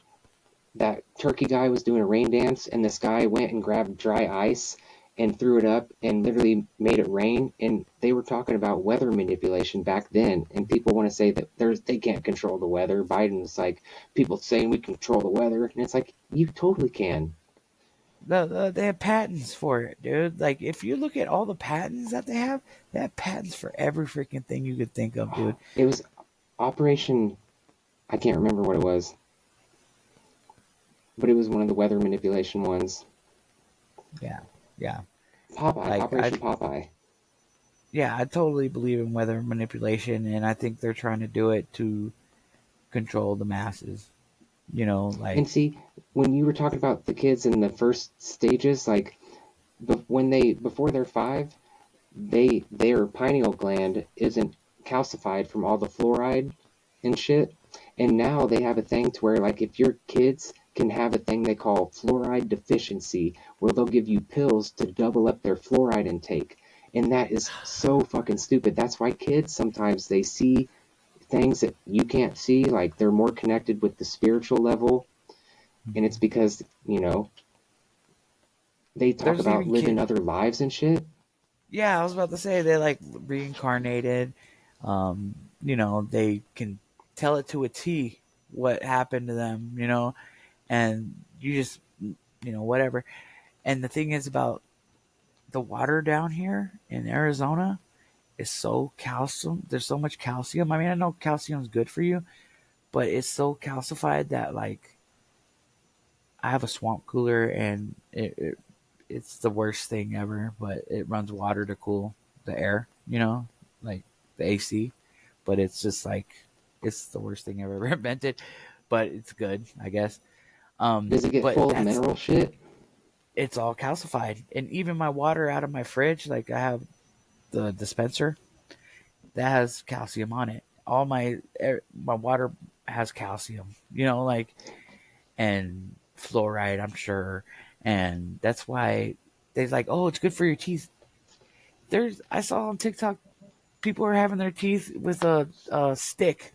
that turkey guy was doing a rain dance, and this guy went and grabbed dry ice and threw it up and literally made it rain. And they were talking about weather manipulation back then, and people want to say that they can't control the weather. Biden's like, people saying we control the weather, and it's like, you totally can. They have patents for it, dude. Like, if you look at all the patents that they have patents for every freaking thing you could think of, dude. It was Operation, I can't remember what it was, but it was one of the weather manipulation ones. Yeah. Popeye, like, Operation Popeye. Yeah, I totally believe in weather manipulation, and I think they're trying to do it to control the masses. You know, like... And see, when you were talking about the kids in the first stages, like, before they're 5, their pineal gland isn't calcified from all the fluoride and shit. And now they have a thing to where, like, if your kids can have a thing they call fluoride deficiency, where they'll give you pills to double up their fluoride intake. And that is so fucking stupid. That's why kids sometimes, they see things that you can't see, like they're more connected with the spiritual level. And it's because, you know, they talk about living other lives and shit. Yeah, I was about to say, they like reincarnated. You know, they can tell it to a T what happened to them, you know, and you just, you know, whatever. And the thing is about the water down here in Arizona is so calcium. There's so much calcium. I mean, I know calcium is good for you, but it's so calcified that, like, I have a swamp cooler, and it's the worst thing ever, but it runs water to cool the air, you know, like the AC. But it's just like, it's the worst thing I've ever invented, but it's good, I guess. Does it get full of mineral shit? It's all calcified. And even my water out of my fridge, like, I have the dispenser that has calcium on it. All my water has calcium, you know, like, and fluoride, I'm sure. And that's why they're like, oh, it's good for your teeth. I saw on TikTok, people are having their teeth with a stick,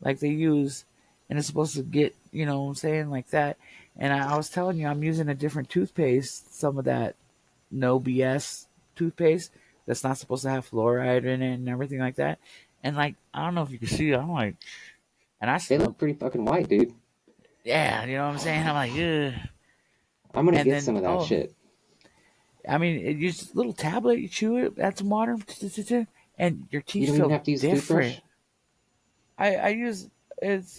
like they use, and it's supposed to get, you know what I'm saying, like that. And I was telling you, I'm using a different toothpaste, some of that no BS toothpaste that's not supposed to have fluoride in it and everything like that. And, like, I don't know if you can see it, I'm like, and they look pretty fucking white, dude. Yeah, you know what I'm saying? I'm like, ugh. I'm gonna get some of that shit. I mean, you just a little tablet, you chew it, add some water, and your teeth feel different. You don't even have to use different. Toothbrush? I use, it's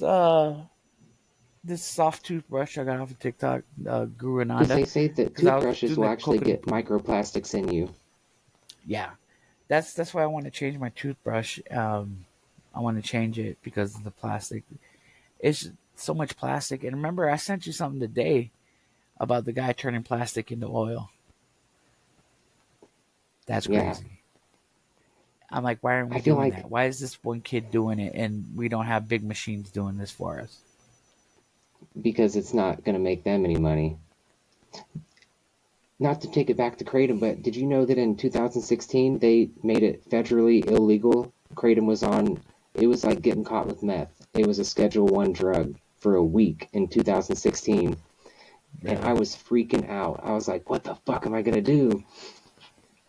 this soft toothbrush I got off of TikTok, Guru Ananda. Because they say that toothbrushes will actually get microplastics in you. Yeah, that's why I want to change my toothbrush. I want to change it because of the plastic. It's so much plastic. And remember, I sent you something today about the guy turning plastic into oil. That's crazy. Yeah. I'm like, why aren't we doing that? Why is this one kid doing it and we don't have big machines doing this for us? Because it's not going to make them any money. Not to take it back to Kratom, but did you know that in 2016 they made it federally illegal? Kratom was it was like getting caught with meth. It was a Schedule 1 drug for a week in 2016. Yeah. And I was freaking out. I was like, what the fuck am I going to do?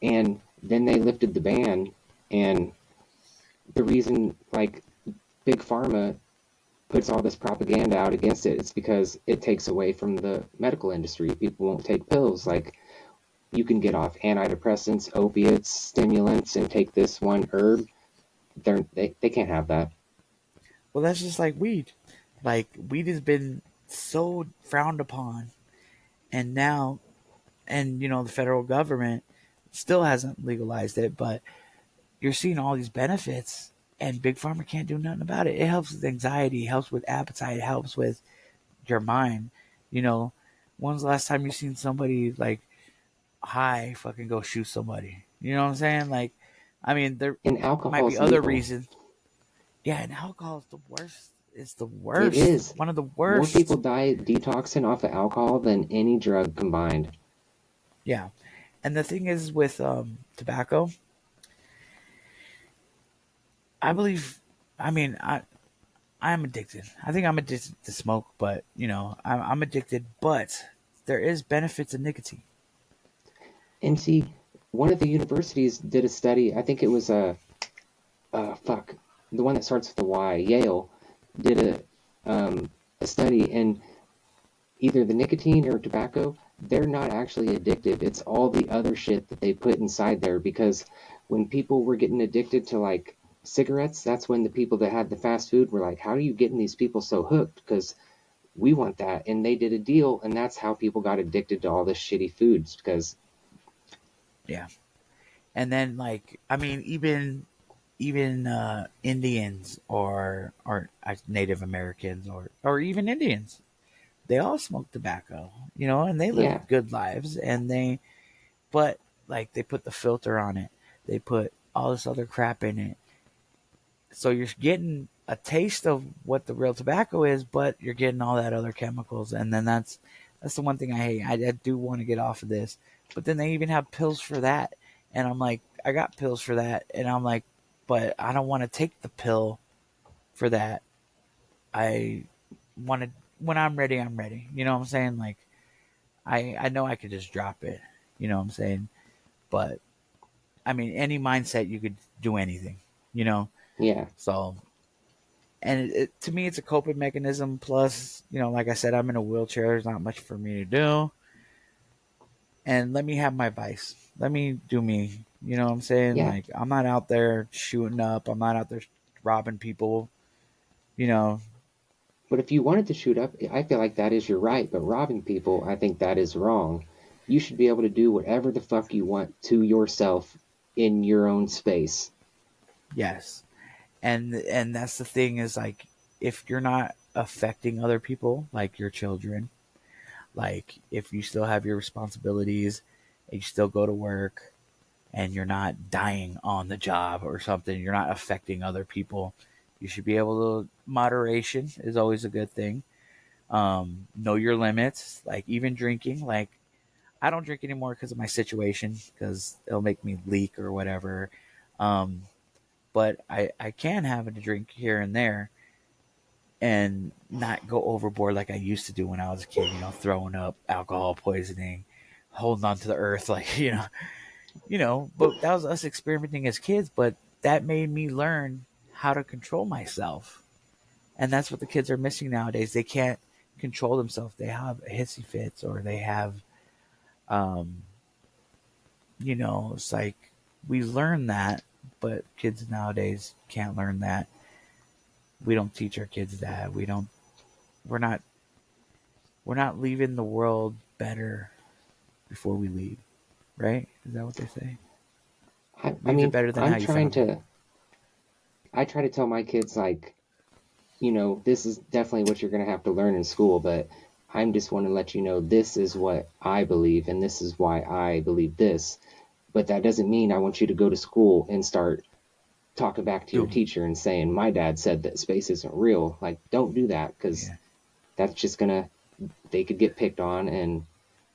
And then they lifted the ban. And the reason, like, Big Pharma puts all this propaganda out against it is because it takes away from the medical industry. People won't take pills. Like, you can get off antidepressants, opiates, stimulants, and take this one herb. They can't have that. Well, that's just like weed. Like, weed has been so frowned upon. And now, and, you know, the federal government still hasn't legalized it, but you're seeing all these benefits, and Big Pharma can't do nothing about it. It helps with anxiety, it helps with appetite, it helps with your mind. You know, when's the last time you seen somebody, like, high fucking go shoot somebody? You know what I'm saying? Like, I mean, there And alcohol might be is other evil. reasons. Yeah, and alcohol is the worst. It's the worst. It is. One of the More worst. people die detoxing off of alcohol than any drug combined. Yeah. And the thing is with tobacco, I believe, I mean, I'm addicted. I think I'm addicted to smoke, but, you know, I'm addicted, but there is benefits of nicotine. And see, one of the universities did a study, I think it was the one that starts with the Y, Yale, did a study, and either the nicotine or tobacco, they're not actually addictive. It's all the other shit that they put inside there, because when people were getting addicted to like cigarettes, that's when the people that had the fast food were like, how are you getting these people so hooked? Because we want that. And they did a deal, and that's how people got addicted to all this shitty foods. Because yeah. And then, like, I mean, even Indians or Native Americans or even Indians, they all smoke tobacco, you know, and they live good lives. And but like, they put the filter on it, they put all this other crap in it, so you're getting a taste of what the real tobacco is, but you're getting all that other chemicals. And then that's the one thing I hate. I do want to get off of this, but then they even have pills for that. And I'm like, I got pills for that. And I'm like, but I don't want to take the pill for that. I want to, when I'm ready, I'm ready. You know what I'm saying? Like, I know I could just drop it. You know what I'm saying? But, I mean, any mindset, you could do anything, you know? Yeah. So, and to me, it's a coping mechanism. Plus, you know, like I said, I'm in a wheelchair. There's not much for me to do. And let me have my vice. Let me do me. You know what I'm saying? Yeah. Like, I'm not out there shooting up. I'm not out there robbing people. You know. But if you wanted to shoot up, I feel like that is your right. But robbing people, I think that is wrong. You should be able to do whatever the fuck you want to yourself in your own space. Yes. And that's the thing, is like, if you're not affecting other people, like your children, like if you still have your responsibilities and you still go to work and you're not dying on the job or something, you're not affecting other people, you should be able to, moderation is always a good thing. Know your limits, like even drinking. Like, I don't drink anymore because of my situation, because it'll make me leak or whatever. But I can have a drink here and there and not go overboard like I used to do when I was a kid, you know, throwing up, alcohol poisoning, holding on to the earth, like, you know, but that was us experimenting as kids, but that made me learn how to control myself. And that's what the kids are missing nowadays. They can't control themselves. They have hissy fits, or they have, you know, it's like, we learn that, but kids nowadays can't learn that. We don't teach our kids that. We're not leaving the world better before we leave, right? Is that what they say? I mean, better than I try to tell my kids, like, you know, this is definitely what you're going to have to learn in school, but I'm just want to let you know this is what I believe, and this is why I believe this. But that doesn't mean I want you to go to school and start talking back to your teacher and saying, my dad said that space isn't real. Like, don't do that, because that's just they could get picked on, and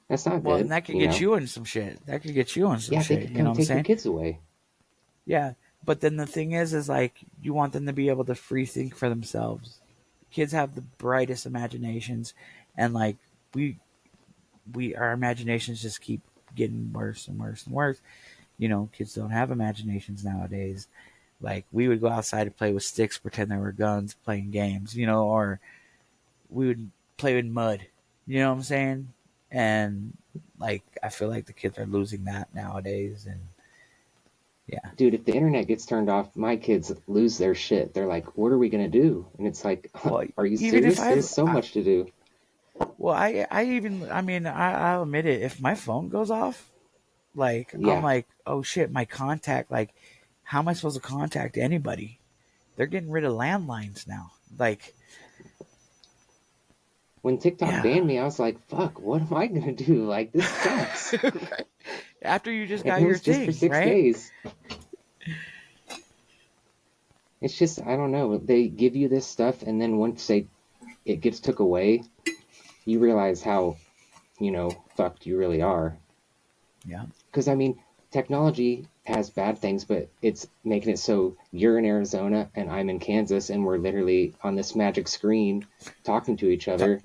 that's not good. Well, and that could get you in some shit. That could get you in some shit. They could come take your kids away. Yeah, but then the thing is like, you want them to be able to free think for themselves. Kids have the brightest imaginations, and like, our imaginations just keep getting worse and worse and worse. You know, kids don't have imaginations nowadays. Like, we would go outside and play with sticks, pretend they were guns, playing games, you know, or we would play in mud. You know what I'm saying? And like, I feel like the kids are losing that nowadays. And yeah, dude, if the internet gets turned off, my kids lose their shit. They're like, what are we going to do? And it's like, well, are you serious? There's so much to do. Well, I'll admit it. If my phone goes off, like, I'm like, oh shit, my contact, like, how am I supposed to contact anybody? They're getting rid of landlines now. Like, when TikTok banned me, I was like, fuck, what am I going to do? Like, this sucks. After you just got your thing, just for 6 days. It's just, I don't know. They give you this stuff, and then once it gets took away, you realize how, fucked you really are. Yeah. Because, I mean, technology has bad things, but it's making it so you're in Arizona and I'm in Kansas, and we're literally on this magic screen talking to each other.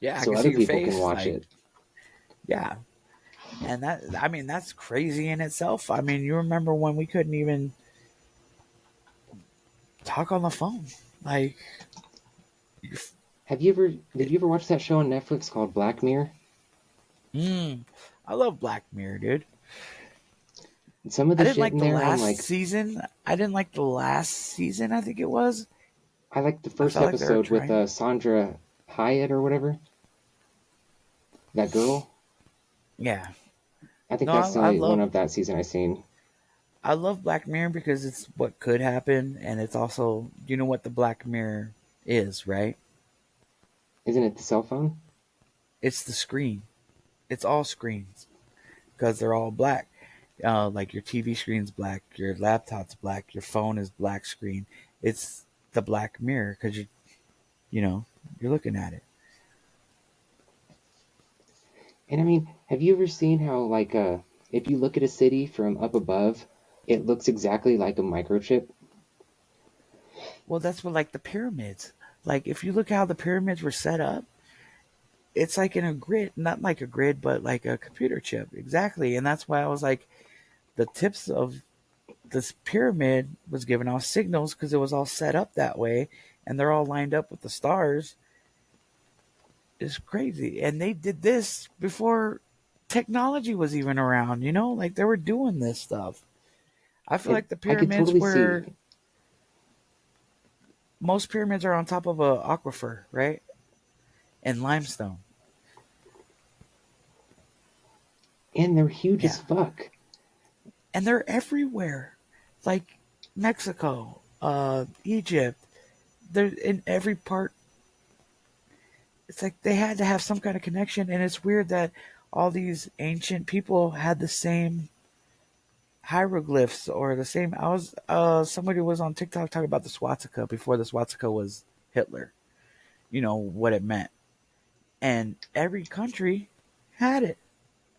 Yeah, so other people can watch it. Yeah. And that's crazy in itself. I mean, you remember when we couldn't even talk on the phone? Like, did you ever watch that show on Netflix called Black Mirror? I love Black Mirror, dude. Some of the shit in there, I'm like, season. I didn't like the last season. I think it was. I liked the first episode with Sandra Hyatt or whatever. That girl. Yeah. I think that's the only one of that season I've seen. I love Black Mirror because it's what could happen, and it's also, you know what the Black Mirror is, right? Isn't it the cell phone? It's the screen. It's all screens because they're all black. Like your TV screen's black, your laptop's black, your phone is black screen. It's the Black Mirror because you're looking at it. And I mean, have you ever seen how, like, if you look at a city from up above, it looks exactly like a microchip? Well, that's what, like, the pyramids. Like, if you look how the pyramids were set up, it's like in a grid, not like a grid, but like a computer chip. Exactly. And that's why I was like, the tips of this pyramid was giving off signals because it was all set up that way, and they're all lined up with the stars. It's crazy. And they did this before technology was even around, like they were doing this stuff. I feel like the pyramids most pyramids are on top of a aquifer, right? And limestone. And they're huge as fuck. And they're everywhere. Like Mexico, Egypt. They're in every part. It's like they had to have some kind of connection, and it's weird that all these ancient people had the same hieroglyphs or the same. Somebody was on TikTok talking about the swastika before the swastika was Hitler. You know what it meant, and every country had it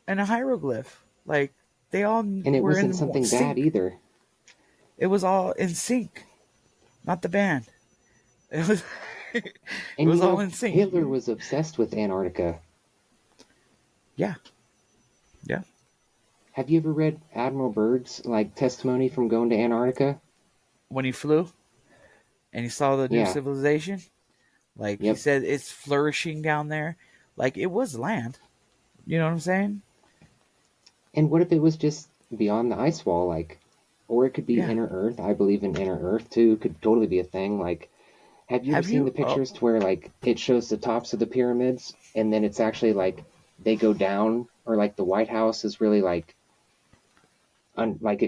in a hieroglyph. Like they all and it wasn't something bad either. It was all in sync, not the band. It was. It was all in sync. Hitler was obsessed with Antarctica. Yeah. Yeah. Have you ever read Admiral Byrd's testimony from going to Antarctica? When he flew and he saw the new civilization? He said it's flourishing down there. Like it was land. You know what I'm saying? And what if it was just beyond the ice wall, or it could be inner Earth. I believe in inner Earth too. Could totally be a thing. Have you ever seen the pictures to where it shows the tops of the pyramids and then it's actually they go down, or the White House is really it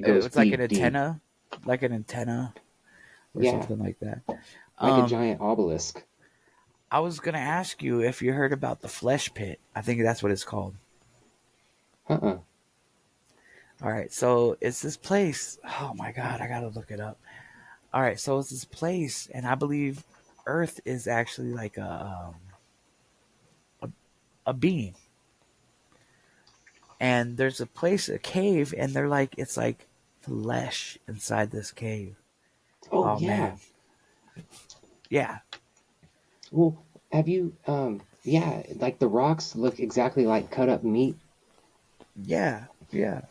goes. It's like an antenna, or something like that. Like a giant obelisk. I was gonna ask you if you heard about the Flesh Pit. I think that's what it's called. All right, so it's this place. Oh my God, I gotta look it up. All right, so it's this place, and I believe Earth is actually like a being. And there's a place, a cave, and they're it's like flesh inside this cave. Oh yeah. Man. Yeah. Well, have you, the rocks look exactly like cut up meat. Yeah, yeah.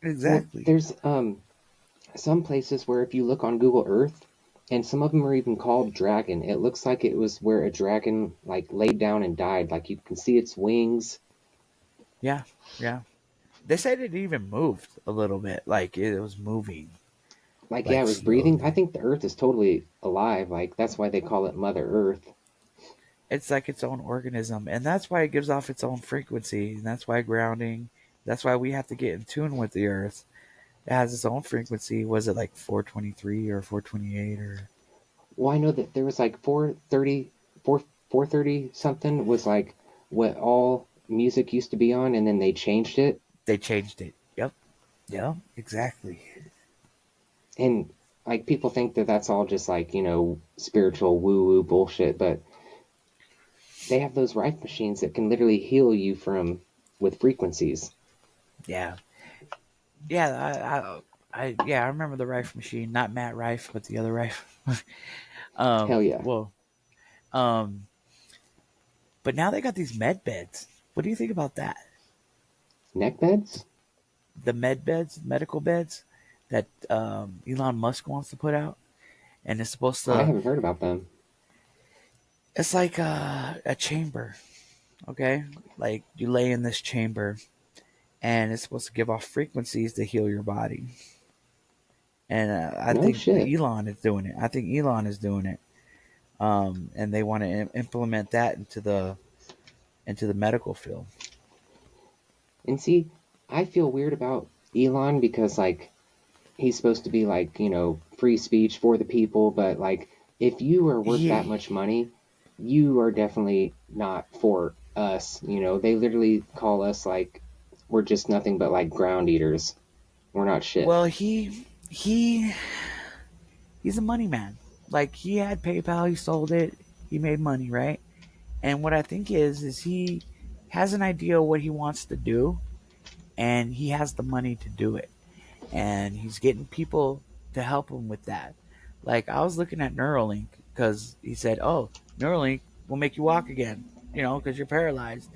Exactly. Well, there's some places where if you look on Google Earth, and some of them are even called dragon, it looks like it was where a dragon laid down and died. You can see its wings. Yeah, yeah. They said it even moved a little bit, it was moving. It was breathing. I think the Earth is totally alive. That's why they call it Mother Earth. It's like its own organism, and that's why it gives off its own frequency, and that's why grounding. That's why we have to get in tune with the Earth. It has its own frequency. Was it 423 or 428 or? Well, I know that there was 430 something was what all music used to be on, and then they changed it. They changed it. Yep. Yeah, exactly. And like people think that that's all just like, spiritual woo woo bullshit, but they have those Rife machines that can literally heal you with frequencies. Yeah. Yeah, I remember the Rife machine, not Matt Rife, but the other Rife. Hell yeah. Well, but now they got these med beds. What do you think about that? Neck beds? The med beds, medical beds that Elon Musk wants to put out, and it's supposed I to. haven't heard about them. It's like a chamber, okay? Like you lay in this chamber, and it's supposed to give off frequencies to heal your body. And I think shit. Elon is doing it. I think Elon is doing it, and they want to implement that into the medical field. And see, I feel weird about Elon because like he's supposed to be like, free speech for the people, but like if you are worth that much money, you are definitely not for us. They literally call us like we're just nothing but like ground eaters. We're not shit. Well, he's a money man. Like he had PayPal, he sold it, he made money, right? And what I think is he has an idea of what he wants to do, and he has the money to do it, and he's getting people to help him with that. Like I was looking at Neuralink because he said, "Oh, Neuralink will make you walk again," because you're paralyzed.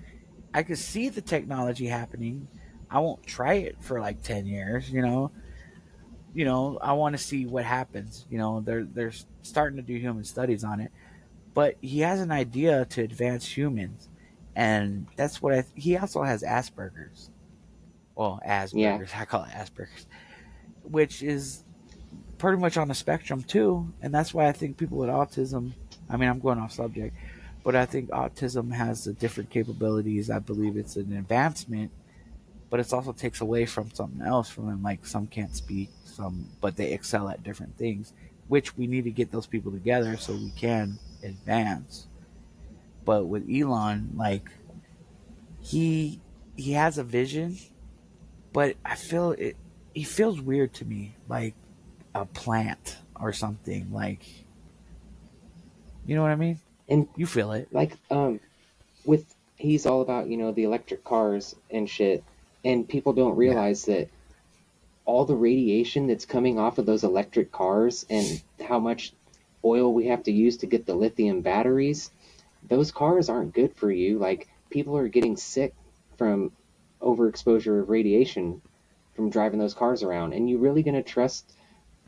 I could see the technology happening. I won't try it for like 10 years, I want to see what happens. They're starting to do human studies on it, but he has an idea to advance humans, and that's what he also has Asperger's. Well, Asperger's, I call it Asperger's, which is pretty much on the spectrum too, and that's why I think people with autism. I mean, I'm going off subject, but I think autism has different capabilities. I believe it's an advancement, but it also takes away from something else from them. Like some can't speak, but they excel at different things, which we need to get those people together so we can advance. But with Elon, like he has a vision, but I feel he feels weird to me, like a plant or something. Like, you know what I mean? And you feel it. Like he's all about the electric cars and shit, and people don't realize that all the radiation that's coming off of those electric cars and how much oil we have to use to get the lithium batteries, those cars aren't good for you. Like people are getting sick from overexposure of radiation from driving those cars around. And you really going to trust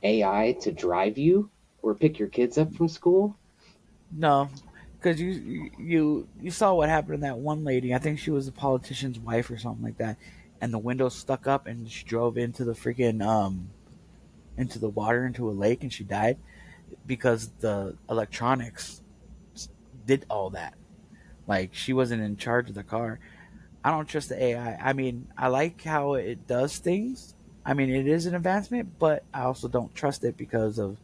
AI to drive you or pick your kids up from school? No, because you saw what happened to that one lady. I think she was a politician's wife or something like that, and the window stuck up, and she drove into the freaking into the water, into a lake, and she died because the electronics did all that. Like she wasn't in charge of the car. I don't trust the AI. I mean, I like how it does things. I mean, it is an advancement, but I also don't trust it because of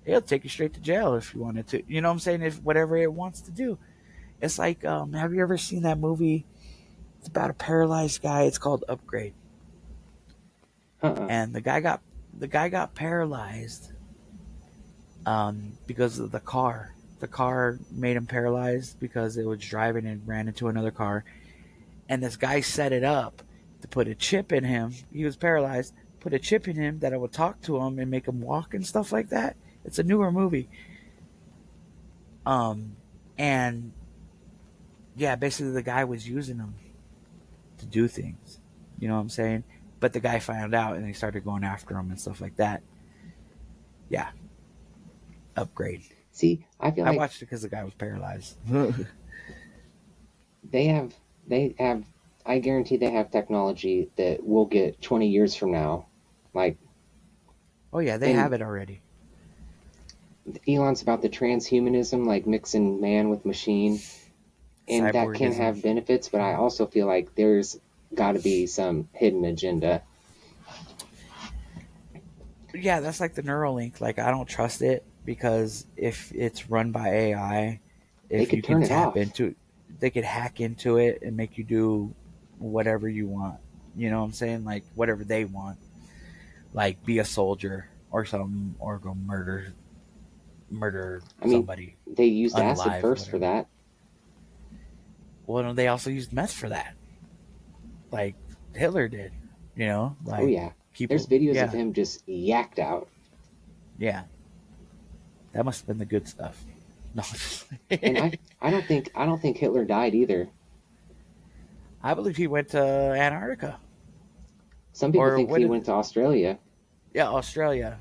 it'll take you straight to jail if you wanted to. You know what I'm saying? If whatever it wants to do. It's like, have you ever seen that movie? It's about a paralyzed guy. It's called Upgrade. And the guy got paralyzed because of the car. The car made him paralyzed because it was driving and ran into another car. And this guy set it up to put a chip in him. He was paralyzed. Put a chip in him that it would talk to him and make him walk and stuff like that. It's a newer movie. And yeah, basically the guy was using him to do things. You know what I'm saying? But the guy found out and they started going after him and stuff like that. Yeah. Upgrade. See, I feel like I watched it because the guy was paralyzed. They have, I guarantee they have technology that we'll get 20 years from now. Like, oh yeah, they have it already. Elon's about the transhumanism, like mixing man with machine, and Cyborgism. That can have benefits, but I also feel like there's got to be some hidden agenda. Yeah, that's like the Neuralink. Like, I don't trust it because if it's run by AI, if you can tap into, they could hack into it and make you do whatever you want. You know what I'm saying? Like whatever they want. like be a soldier or something, or go murder somebody. They used unalive, acid first for that. Well, no, they also used meth for that, like Hitler did. Like, oh yeah, there's videos of him just yacked out. Yeah, that must have been the good stuff. No, and I don't think Hitler died either. I believe he went to Antarctica. Some people think he went to Australia. Yeah, Australia.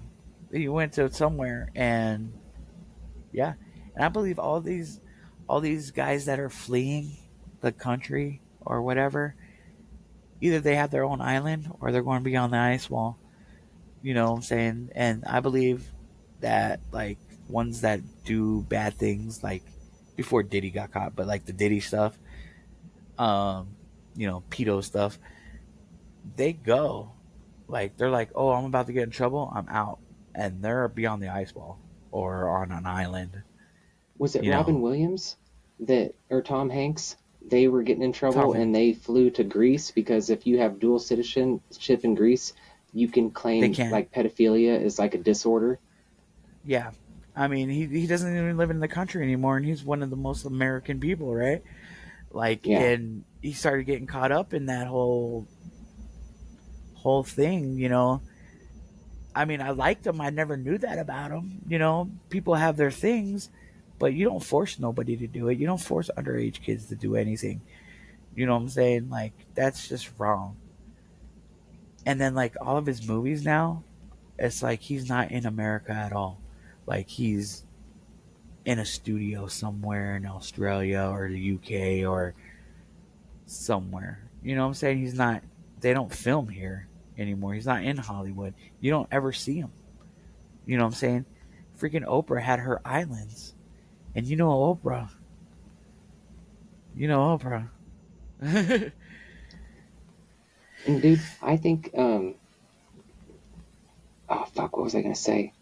He went to somewhere, and yeah, and I believe all these guys that are fleeing the country or whatever, either they have their own island or they're going beyond the ice wall. You know what I'm saying? And I believe that, like, ones that do bad things, like before Diddy got caught, but like the Diddy stuff, pedo stuff, they go, like, they're like, oh, I'm about to get in trouble, I'm out. And they're beyond the ice wall or on an island. Was it Robin Williams or Tom Hanks? They were getting in trouble and they flew to Greece, because if you have dual citizenship in Greece, you can claim like pedophilia is like a disorder. Yeah. I mean, he doesn't even live in the country anymore, and he's one of the most American people, right? Like, and he started getting caught up in that whole thing, I mean, I liked him. I never knew that about him. People have their things, but you don't force nobody to do it. You don't force underage kids to do anything. You know what I'm saying? Like, that's just wrong. And then, like, all of his movies now, it's like he's not in America at all. Like, he's in a studio somewhere in Australia or the UK or somewhere. You know what I'm saying? They don't film here anymore. He's not in Hollywood. You don't ever see him. You know what I'm saying? Freaking Oprah had her islands. And Oprah. And dude, I think, oh fuck, what was I going to say?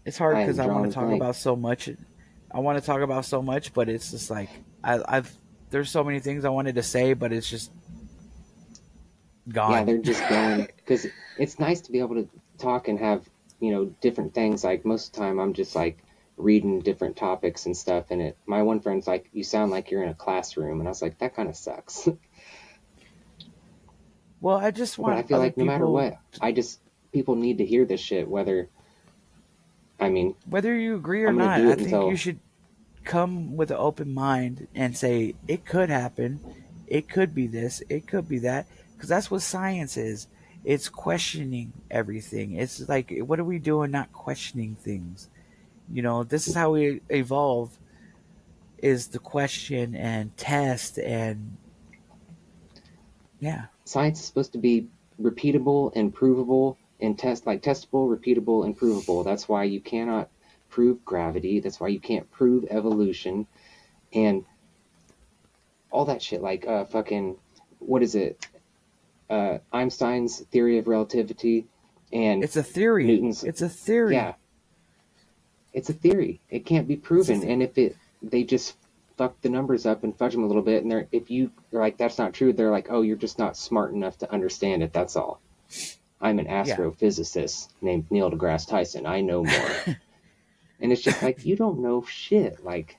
It's hard because I want to talk about so much. But it's just like, there's so many things I wanted to say, but it's just gone. Yeah, they're just going, because it's nice to be able to talk and have, different things. Like, most of the time I'm just like reading different topics and stuff, and my one friend's like, you sound like you're in a classroom, and I was like, that kind of sucks. Well, I just want, but I feel like no matter what, people need to hear this shit, whether you agree or not. I think you should come with an open mind and say, it could happen, it could be this, it could be that, because that's what science is. It's questioning everything. It's like, what are we doing not questioning things? This is how we evolve, is the question and test, and yeah. Science is supposed to be repeatable and provable, and testable, repeatable, and provable. That's why you cannot prove gravity. That's why you can't prove evolution, and all that shit. Like fucking, what is it? Einstein's theory of relativity, and it's a theory. It's a theory. Yeah, it's a theory. It can't be proven. And if they just fuck the numbers up and fudge them a little bit, and they're like, that's not true, they're like, oh, you're just not smart enough to understand it. That's all. I'm an astrophysicist named Neil deGrasse Tyson. I know more. And it's just like, you don't know shit. Like,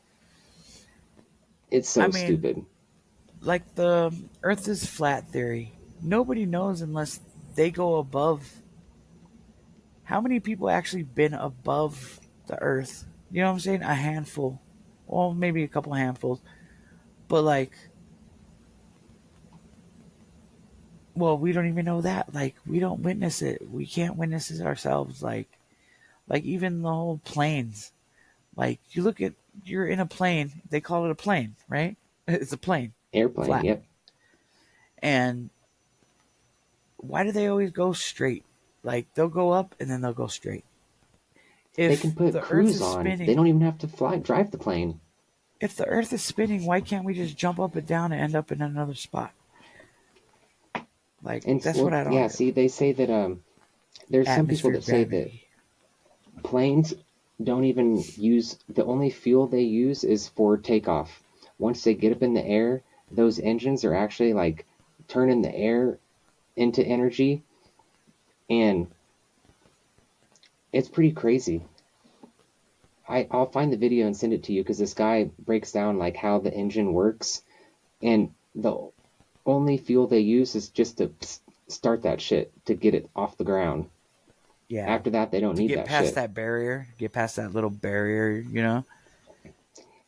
it's so stupid. Like the Earth is flat theory. Nobody knows unless they go above. How many people actually been above the Earth? You know what I'm saying? A handful. Well, maybe a couple handfuls. But like, well, we don't even know that. Like, we don't witness it. We can't witness it ourselves. Like even the whole planes. Like, you're in a plane. They call it a plane, right? It's a plane. Airplane, flat. Yep. And why do they always go straight? Like, they'll go up and then they'll go straight. If they can put the cruise on, spinning, they don't even have to drive the plane. If the Earth is spinning, why can't we just jump up and down and end up in another spot? Like, that's what I don't. Yeah, see, they say that there's some people that say that planes don't even use, the only fuel they use is for takeoff. Once they get up in the air, those engines are actually like turning the air into energy, and it's pretty crazy. I'll find the video and send it to you, because this guy breaks down like how the engine works, and the only fuel they use is just to start that shit, to get it off the ground. Yeah. After that, they don't need that shit. Get past that barrier. Get past that little barrier, you know?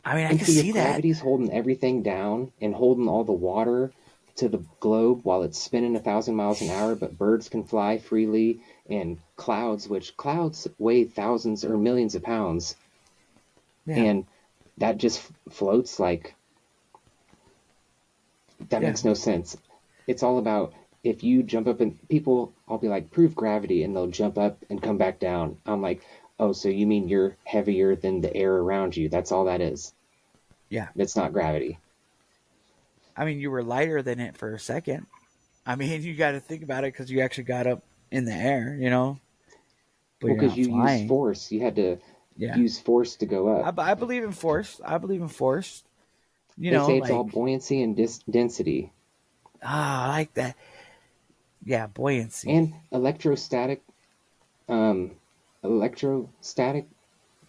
I mean, I can see that. Gravity's holding everything down and holding all the water to the globe while it's spinning 1,000 miles an hour, but birds can fly freely, and clouds weigh thousands or millions of pounds. Yeah. And that just floats like... That makes no sense. It's all about, if you jump up and people, I'll be like, prove gravity, and they'll jump up and come back down. I'm like, oh, so you mean you're heavier than the air around you? That's all that is. Yeah. It's not gravity. I mean, you were lighter than it for a second. I mean, you got to think about it, because you actually got up in the air, you know? But well, because you used force. You had to use force to go up. I believe in force. You they know, say it's all buoyancy and density. Ah, I like that. Yeah, buoyancy. And electrostatic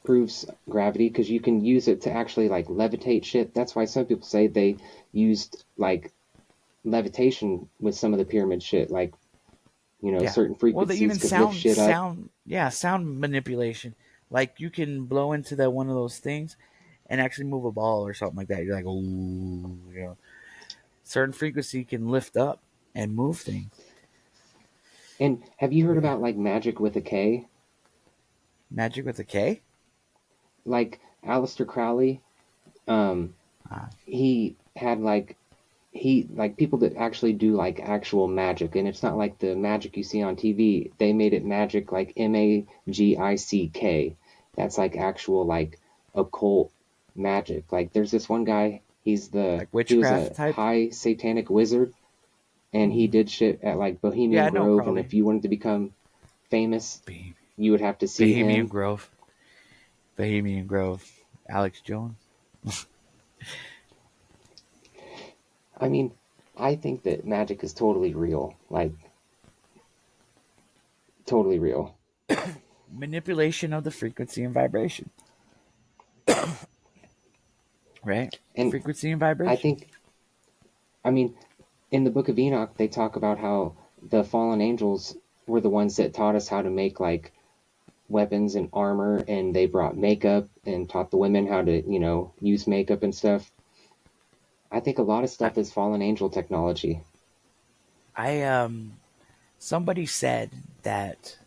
proves gravity, because you can use it to actually like levitate shit. That's why some people say they used like levitation with some of the pyramid shit, like, you know, certain frequencies. Well, they even sound manipulation. Like, you can blow into one of those things and actually move a ball or something like that. You're like, oh, you know, certain frequency can lift up and move things. And have you heard about like magic with a K? Magic with a K? Like Aleister Crowley, he had people that actually do like actual magic, and it's not like the magic you see on TV. They made it magic, like MAGICK. That's like actual like occult magic. Like, there's this one guy, he's the witchcraft type, high satanic wizard, and he did shit at like Bohemian Grove. And if you wanted to become famous, you would have to see Bohemian Grove, Alex Jones. I mean, I think that magic is totally real, like totally real. Manipulation of the frequency and vibration. Right? And frequency and vibration. I mean, in the Book of Enoch, they talk about how the fallen angels were the ones that taught us how to make like weapons and armor, and they brought makeup and taught the women how to, you know, use makeup and stuff. I think a lot of stuff is fallen angel technology. Somebody said that,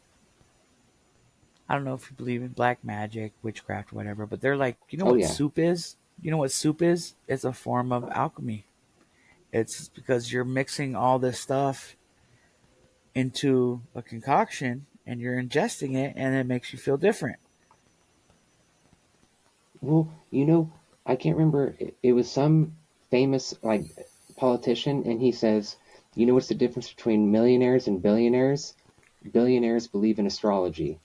I don't know if you believe in black magic, witchcraft, whatever, but they're like, you know what soup is? You know what soup is? It's a form of alchemy. It's because you're mixing all this stuff into a concoction and you're ingesting it, and it makes you feel different. Well, you know, I can't remember. It was some famous like politician, and he says, you know what's the difference between millionaires and billionaires? Billionaires believe in astrology.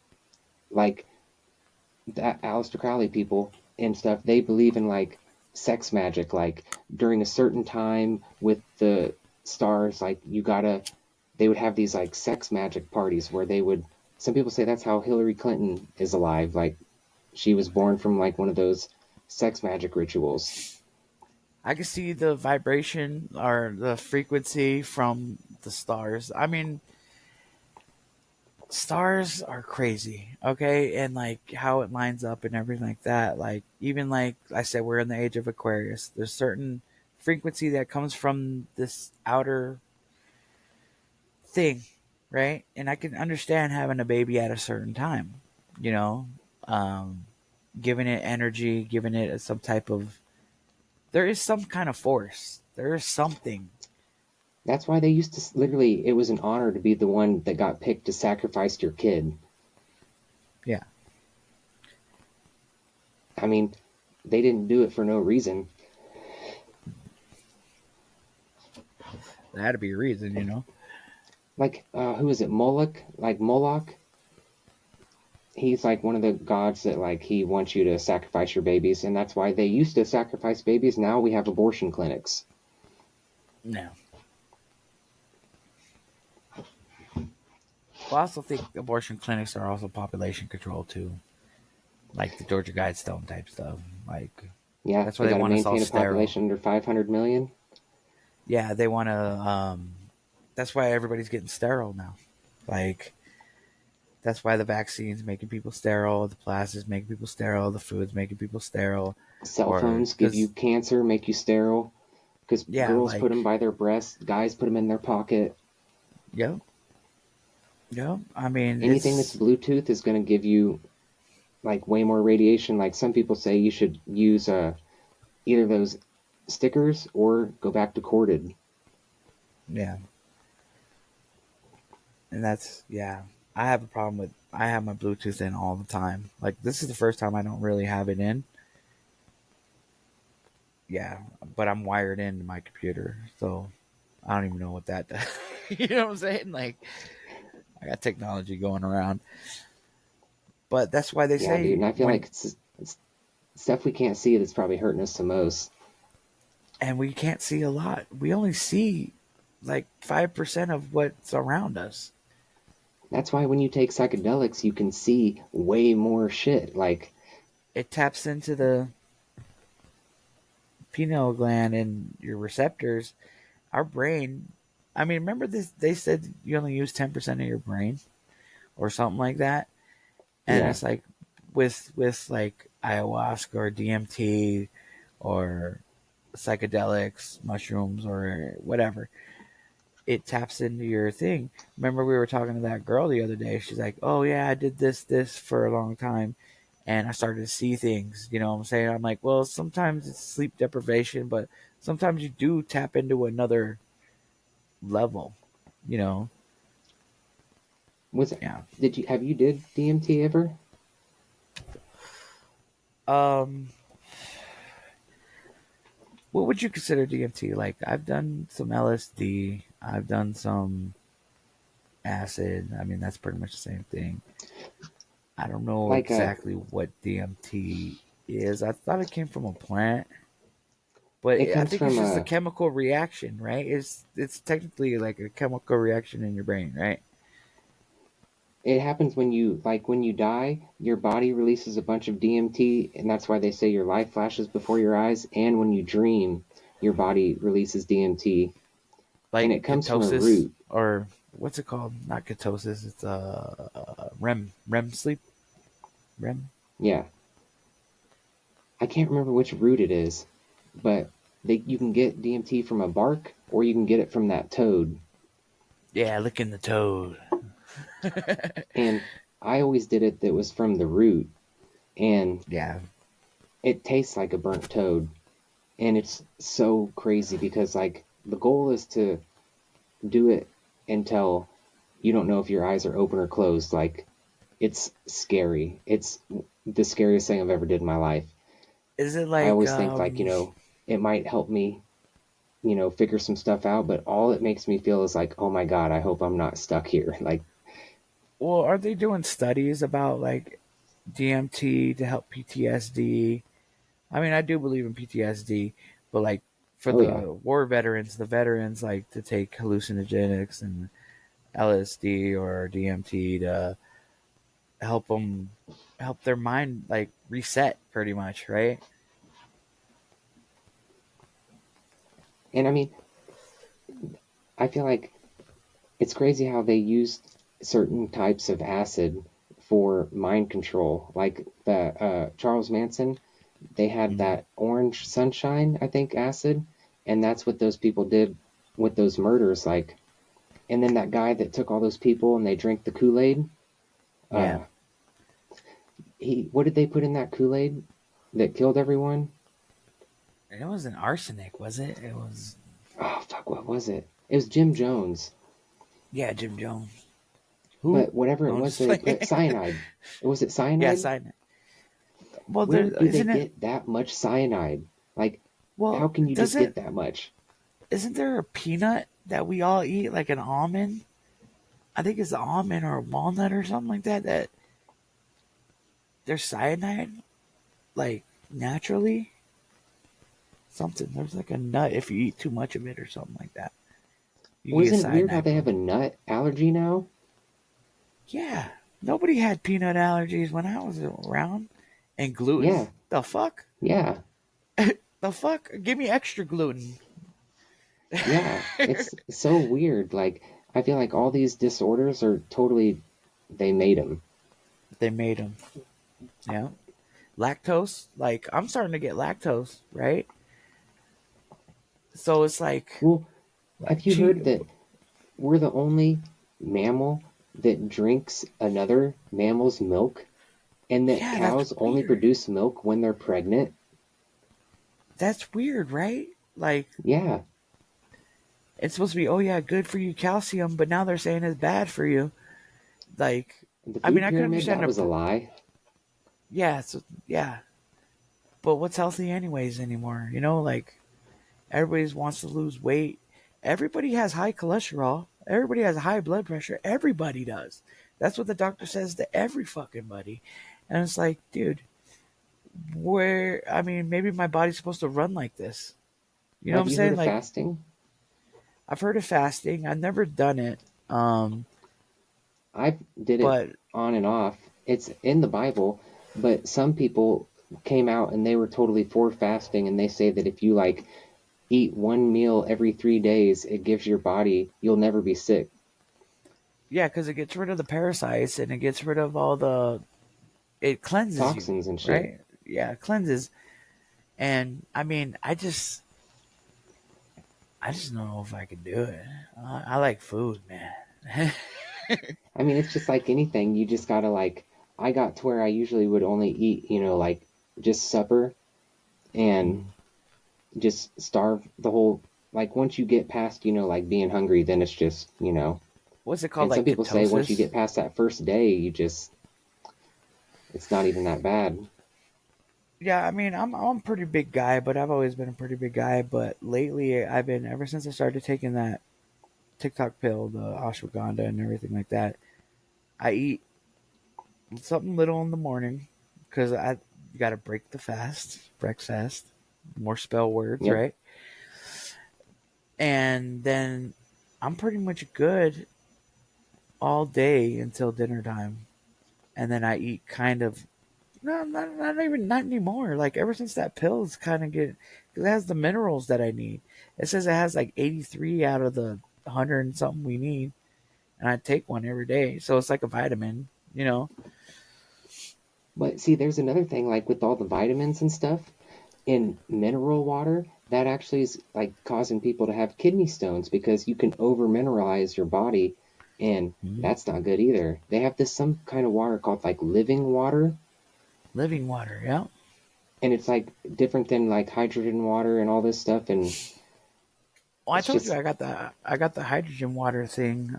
Like that Aleister Crowley people and stuff, they believe in like sex magic, like during a certain time with the stars, like they would have these like sex magic parties where some people say that's how Hillary Clinton is alive, like she was born from like one of those sex magic rituals. I can see the vibration or the frequency from the stars. I mean, stars are crazy, okay? And like how it lines up and everything like that. Like, even like I said, we're in the age of Aquarius. There's certain frequency that comes from this outer thing, right? And I can understand having a baby at a certain time, you know, giving it energy, giving it some type of, there is some kind of force. There is something. That's why they used to literally, it was an honor to be the one that got picked to sacrifice your kid. Yeah. I mean, they didn't do it for no reason. There had to be a reason, you know? Like, who is it? Moloch? Like Moloch? He's like one of the gods that like he wants you to sacrifice your babies, and that's why they used to sacrifice babies. Now we have abortion clinics. No. Well, I also think abortion clinics are also population control too, like the Georgia Guidestone type stuff. Like, Yeah, that's why they they got to want us all maintain a sterile. population under 500 million. Yeah, they want to. That's why everybody's getting sterile now. Like, that's why the vaccine's making people sterile, the plasma's making people sterile, the food's making people sterile. Cell phones give you cancer, make you sterile. Because girls put them by their breasts, guys put them in their pocket. Yep. Yep. I mean, anything that's Bluetooth is going to give you like way more radiation. Like some people say you should use either those stickers or go back to corded. Yeah. And that's, yeah. I have a problem with, I have my Bluetooth in all the time. Like, this is the first time I don't really have it in. Yeah. But I'm wired into my computer. So I don't even know what that does. You know what I'm saying? Like, I got technology going around. But that's why they say. Dude, and I feel like it's stuff we can't see that's probably hurting us the most. And we can't see a lot. We only see like 5% of what's around us. That's why when you take psychedelics, you can see way more shit. Like, it taps into the pineal gland and your receptors. Our brain, I mean, remember this? They said you only use 10% of your brain or something like that. And it's like with like ayahuasca or DMT or psychedelics, mushrooms or whatever, it taps into your thing. Remember we were talking to that girl the other day. She's like, oh yeah, I did this for a long time and I started to see things. You know what I'm saying? I'm like, well, sometimes it's sleep deprivation, but sometimes you do tap into another level, you know. Was it? Yeah. Have you did DMT ever? What would you consider DMT? Like, I've done some LSD. I've done some acid. I mean, that's pretty much the same thing. I don't know like exactly what DMT is. I thought it came from a plant, but I think it's just a chemical reaction, right? It's technically like a chemical reaction in your brain, right? It happens when you die, your body releases a bunch of DMT, and that's why they say your life flashes before your eyes. And when you dream, your body releases DMT, like, and it comes from a root. Or what's it called? Not ketosis. It's REM sleep. REM. Yeah. I can't remember which root it is, but you can get DMT from a bark, or you can get it from that toad. Yeah, licking the toad. And I always did it that was from the root, and it tastes like a burnt toad, and it's so crazy because like the goal is to do it until you don't know if your eyes are open or closed. Like, it's scary. It's the scariest thing I've ever did in my life. Is it like, I always think like, you know, it might help me, you know, figure some stuff out, but all it makes me feel is like, oh my God, I hope I'm not stuck here. Like, well, are they doing studies about like DMT to help PTSD? I mean, I do believe in PTSD, but like for war veterans, the veterans like to take hallucinogenics and LSD or DMT to help their mind like reset pretty much, right? And I mean, I feel like it's crazy how they used certain types of acid for mind control. Like the Charles Manson, they had that orange sunshine, I think, acid, and that's what those people did with those murders. Like, and then that guy that took all those people and they drank the Kool-Aid. Yeah. What did they put in that Kool-Aid that killed everyone? It wasn't arsenic, was it? It was. Oh fuck! What was it? It was Jim Jones. Yeah, Jim Jones. Who? But whatever it was, they put cyanide. Was it cyanide? Yeah, cyanide. Well, where do they get that much cyanide? Like, how can you just get that much? Isn't there a peanut that we all eat, like an almond? I think it's an almond or a walnut or something like that. That there's cyanide, like naturally. Something. There's like a nut if you eat too much of it or something like that. Wasn't it weird how they have a nut allergy now? Yeah, nobody had peanut allergies when I was around. And gluten? Yeah, The fuck? yeah, The fuck? Give me extra gluten. yeah. It's so weird. Like, I feel like all these disorders are totally, they made them. They made them. Yeah. Lactose? Like, I'm starting to get lactose, right? So it's Well, like have you cheap. heard that we're the only mammal that drinks another mammal's milk, and that Yeah, that's cows only weird. produce milk when they're pregnant? That's weird, right? Like, Yeah. it's supposed to be, oh yeah, good for you, calcium, but now they're saying it's bad for you. Like, The I mean, food I could pyramid, understand that was a lie. yeah, yeah. But what's healthy anyways anymore? Like everybody wants to lose weight. Everybody has high cholesterol. Everybody has high blood pressure. Everybody does. That's what the doctor says to every fucking buddy. And it's like, dude, I mean, maybe my body's supposed to run like this. You know what Have I'm you heard saying? of Like, fasting? I've heard of fasting. I've never done it. I did it But on and off. It's in the Bible, but some people came out and they were totally for fasting, and they say that if you like eat one meal every 3 days, it gives your body, you'll never be sick. yeah, because it gets rid of the parasites and it gets rid of it cleanses you, Toxins and shit. right? Yeah, it cleanses. And I mean, I just don't know if I could do it. I like food, man. I mean, it's just like anything. You just gotta like, I got to where I usually would only eat, like just supper and just starve the whole, like once you get past, like being hungry, then it's just, What's it called? and some Like people say once you ketosis? get past that first day, it's not even that bad. Yeah, I mean, I'm a pretty big guy, but I've always been a pretty big guy. But lately, I've been ever since I started taking that TikTok pill, the ashwagandha, and everything like that. I eat something little in the morning because I got to break the fast, breakfast, more spell words, Yep. right? And then I'm pretty much good all day until dinner time, and then I eat kind of no, not anymore. Like ever since that pill's kind of get, because it has the minerals that I need. It says it has like 83 out of the 100 and something we need, and I take one every day, so it's like a vitamin, you know. But see, there's another thing, like with all the vitamins and stuff in mineral water, that actually is like causing people to have kidney stones because you can over mineralize your body, and that's not good either. They have this some kind of water called like living water. Living water, yeah. And it's like different than like hydrogen water and all this stuff, and Well, I it's told you just I got the hydrogen water thing,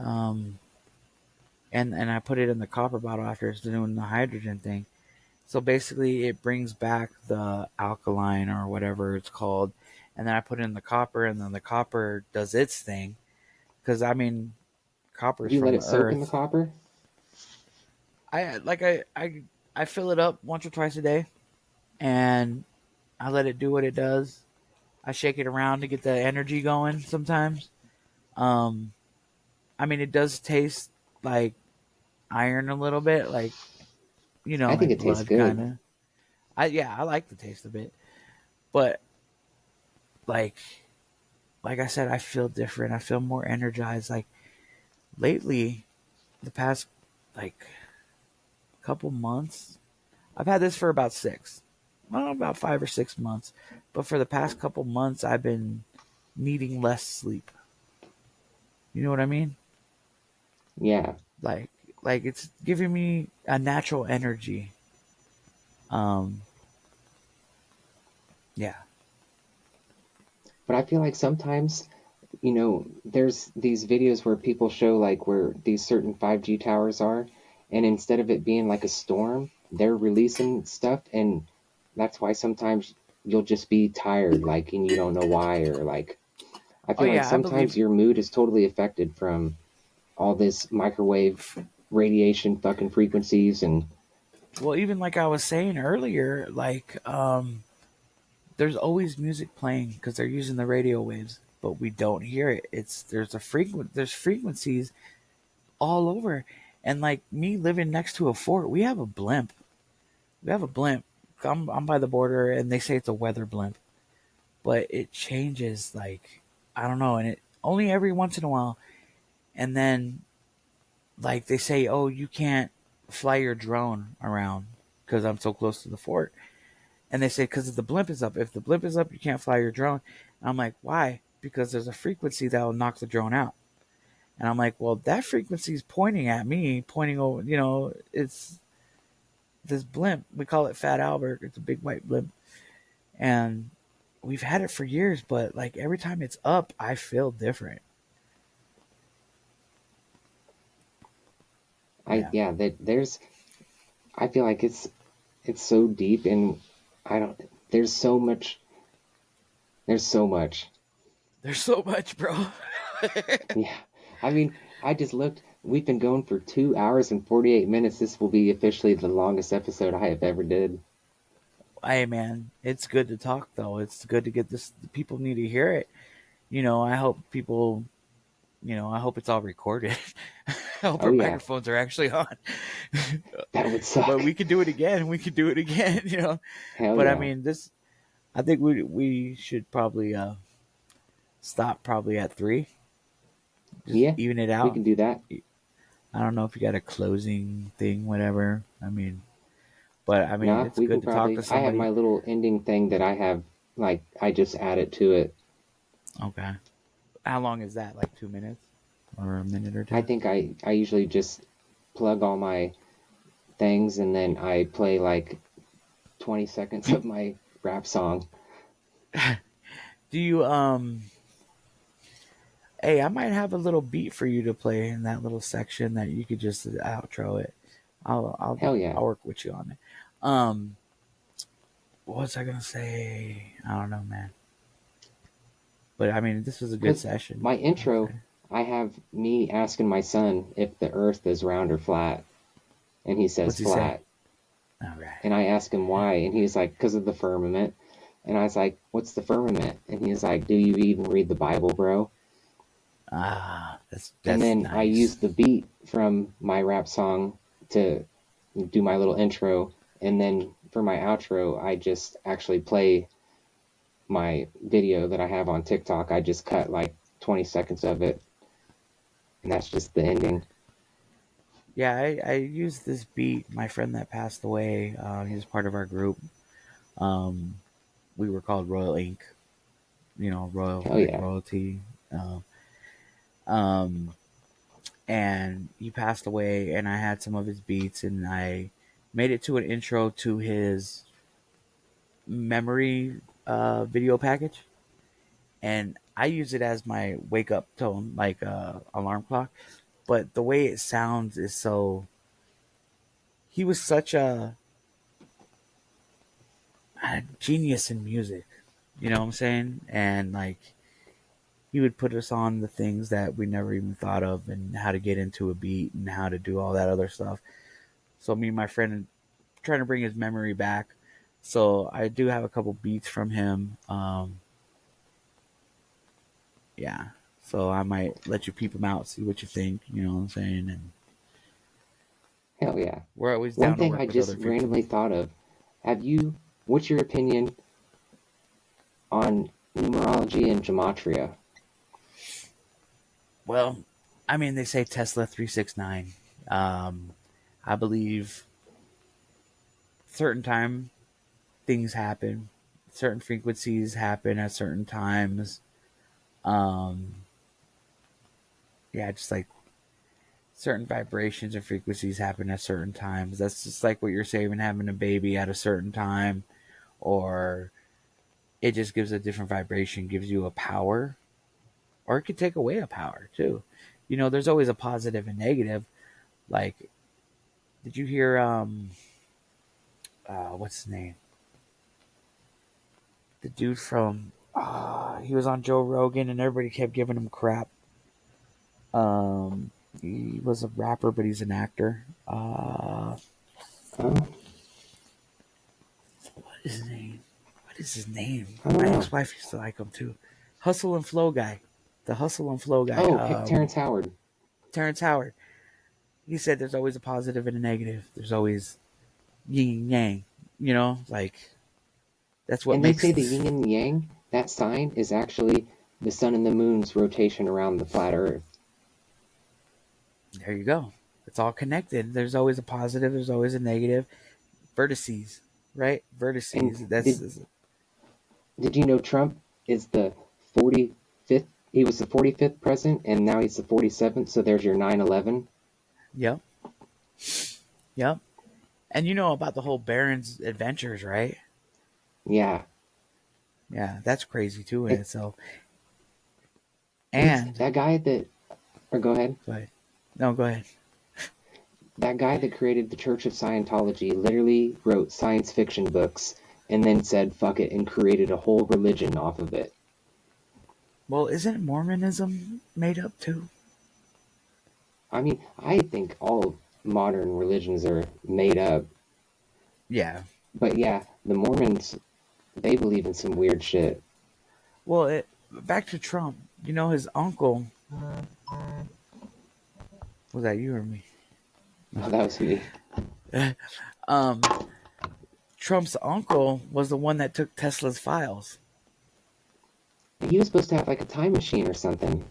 and I put it in the copper bottle after it's doing the hydrogen thing. So basically, it brings back the alkaline or whatever it's called, and then I put it in the copper, and then the copper does its thing. Because I mean, copper is you let from it the soak in the earth. copper. I fill it up once or twice a day, and I let it do what it does. I shake it around to get the energy going. Sometimes, um, I mean, it does taste like iron a little bit, like I think like it tastes blood kind good. of. I like the taste of it, but like I said, I feel different. I feel more energized. Like lately, the past like couple months, I've had this for about about 5 or 6 months, but for the past couple months, I've been needing less sleep. You know what I mean? Yeah. Like it's giving me a natural energy. Um, yeah. But I feel like sometimes, there's these videos where people show like where these certain 5G towers are, and instead of it being like a storm, they're releasing stuff, and that's why sometimes you'll just be tired, like, and you don't know why, or like, I Oh feel like yeah, I sometimes believe. your mood is totally affected from all this microwave radiation fucking frequencies and Well, even like I was saying earlier, like there's always music playing because they're using the radio waves, but we don't hear it. There's frequencies all over, And like me living next to a fort, we have a blimp. We have a blimp. I'm by the border, and they say it's a weather blimp, but it changes like I don't know, and it only every once in a while. And then like they say, oh, you can't fly your drone around because I'm so close to the fort. And they say because the blimp is up. If the blimp is up, you can't fly your drone. And I'm like, why? Because there's a frequency that will knock the drone out. And I'm like, well, that frequency is pointing at me, pointing over. It's this blimp. We call it Fat Albert. It's a big white blimp, and we've had it for years. But like every time it's up, I feel different. There's. I feel like it's so deep, and there's so much. There's so much. There's so much, bro. Yeah. I mean, I just looked. We've been going for 2 hours and 48 minutes. This will be officially the longest episode I have ever did. Hey, man, it's good to talk, though. It's good to get this. People need to hear it. I hope people, I hope it's all recorded. I hope our microphones are actually on. That would suck. But we could do it again. Hell but yeah. I mean, I think we should probably stop probably at 3. Just even it out. We can do that. I don't know if you got a closing thing, whatever. It's good to talk to somebody. I have my little ending thing that I have, like, I just added to it. Okay. How long is that? Like 2 minutes? Or a minute or two? I think I usually just plug all my things and then I play like 20 seconds of my rap song. Do you, Hey, I might have a little beat for you to play in that little section that you could just outro it. Hell yeah. I'll work with you on it. What was I gonna say? I don't know, man. But I mean, this was a good session. My intro, I have me asking my son if the Earth is round or flat, and he says flat. All right. And I ask him why, and he's like, because of the firmament. And I was like, what's the firmament? And he's like, do you even read the Bible, bro? That's and then nice. I used the beat from my rap song to do my little intro, and then for my outro, I just actually play my video that I have on TikTok. I just cut like 20 seconds of it, and that's just the ending. Yeah, I used this beat. My friend that passed away, he was part of our group. We were called Royal Inc. Royalty. And he passed away, and I had some of his beats, and I made it to an intro to his memory video package, and I use it as my wake up tone, like alarm clock. But the way it sounds is so. He was such a genius in music, you know what I'm saying? And like, he would put us on the things that we never even thought of, and how to get into a beat and how to do all that other stuff. So me and my friend trying to bring his memory back. So I do have a couple beats from him. Yeah. So I might let you peep them out, see what you think. You know what I'm saying? And hell yeah. We're always down. One thing I just randomly thought of. What's your opinion on numerology and gematria? Well, I mean, they say Tesla 369. I believe certain time things happen, certain frequencies happen at certain times. Just like certain vibrations and frequencies happen at certain times. That's just like what you're saying, having a baby at a certain time, or it just gives a different vibration, gives you a power, or it could take away a power too. There's always a positive and negative. Like, did you hear, what's his name? The dude from, he was on Joe Rogan and everybody kept giving him crap. He was a rapper, but he's an actor. What is his name? My ex-wife used to like him too. Hustle and Flow guy. The Hustle and Flow guy. Terrence Howard. Terrence Howard. he said there's always a positive and a negative. There's always yin and yang. You know, like that's what and makes. They say the yin and yang. That sign is actually the sun and the moon's rotation around the flat Earth. There you go. It's all connected. There's always a positive. There's always a negative. Vertices, right? Vertices. Did you know Trump is the 45th? He was the 45th president, and now he's the 47th. So there's your 9/11. Yep. Yep. And you know about the whole Barron's adventures, right? Yeah. Yeah, that's crazy too in itself. And that guy that, or go ahead. Go ahead. No, go ahead. That guy that created the Church of Scientology literally wrote science fiction books and then said fuck it and created a whole religion off of it. Well, isn't Mormonism made up too? I mean, I think all modern religions are made up. Yeah. But yeah, the Mormons, they believe in some weird shit. Well, back to Trump. You know, his uncle. Was that you or me? No, that was me. Trump's uncle was the one that took Tesla's files. He was supposed to have like a time machine or something.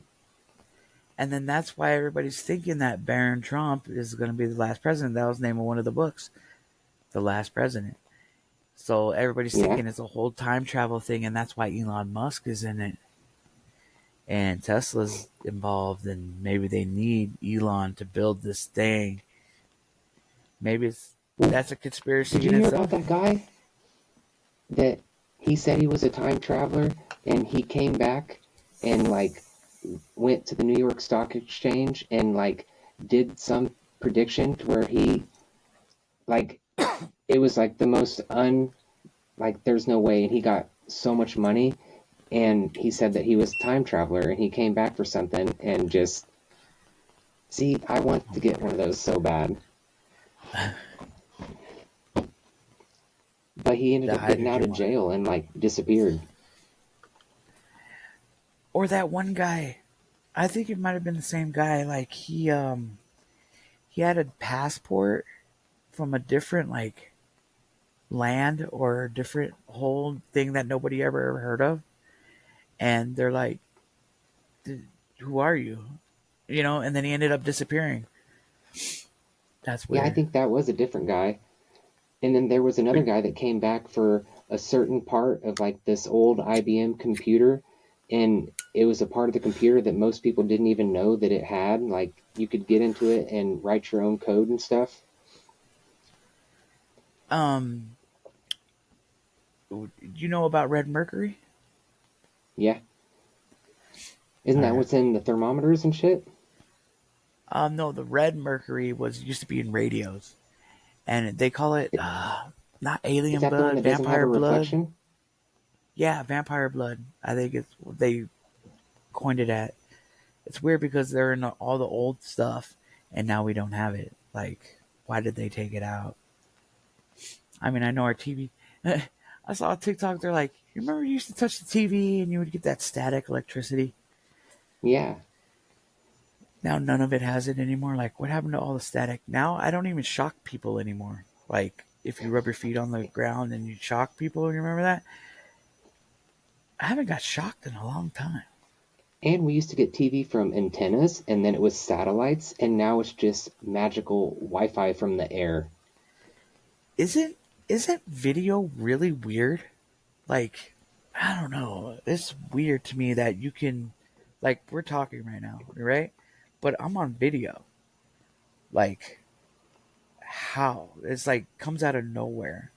And then that's why everybody's thinking that Barron Trump is going to be the last president. That was the name of one of the books, The Last President. So everybody's thinking it's a whole time travel thing, and that's why Elon Musk is in it. And Tesla's involved, and maybe they need Elon to build this thing. Maybe that's a conspiracy in itself. Did you hear about that guy that he said he was a time traveler, and he came back and like went to the New York Stock Exchange and like did some prediction to where he like it was like the most like there's no way, and he got so much money, and he said that he was a time traveler and he came back for something and just see, I want to get one of those so bad. But he ended up getting out of jail and like disappeared. Or that one guy, I think it might have been the same guy. Like he had a passport from a different like land or a different whole thing that nobody ever heard of, and they're like, "Who are you?" You know, and then he ended up disappearing. That's weird. Yeah, I think that was a different guy. And then there was another guy that came back for a certain part of like this old IBM computer, and it was a part of the computer that most people didn't even know that it had. Like you could get into it and write your own code and stuff. You know about Red Mercury? Yeah. Isn't that what's in the thermometers and shit? No, the Red Mercury used to be in radios, and they call it not alien blood, vampire blood. Reflection? Yeah, vampire blood. I think it's what they coined it at. It's weird because they're in all the old stuff, and now we don't have it. Like, why did they take it out? I mean, I know our TV. I saw a TikTok. They're like, you remember you used to touch the TV and you would get that static electricity? Yeah. Now none of it has it anymore. Like, what happened to all the static? Now I don't even shock people anymore. Like, if you rub your feet on the ground and you shock people, you remember that? I haven't got shocked in a long time. And we used to get TV from antennas, and then it was satellites, and now it's just magical Wi-Fi from the air. Isn't video really weird? Like, I don't know. It's weird to me that you can, like, we're talking right now, right? But I'm on video. Like, how? It's like comes out of nowhere.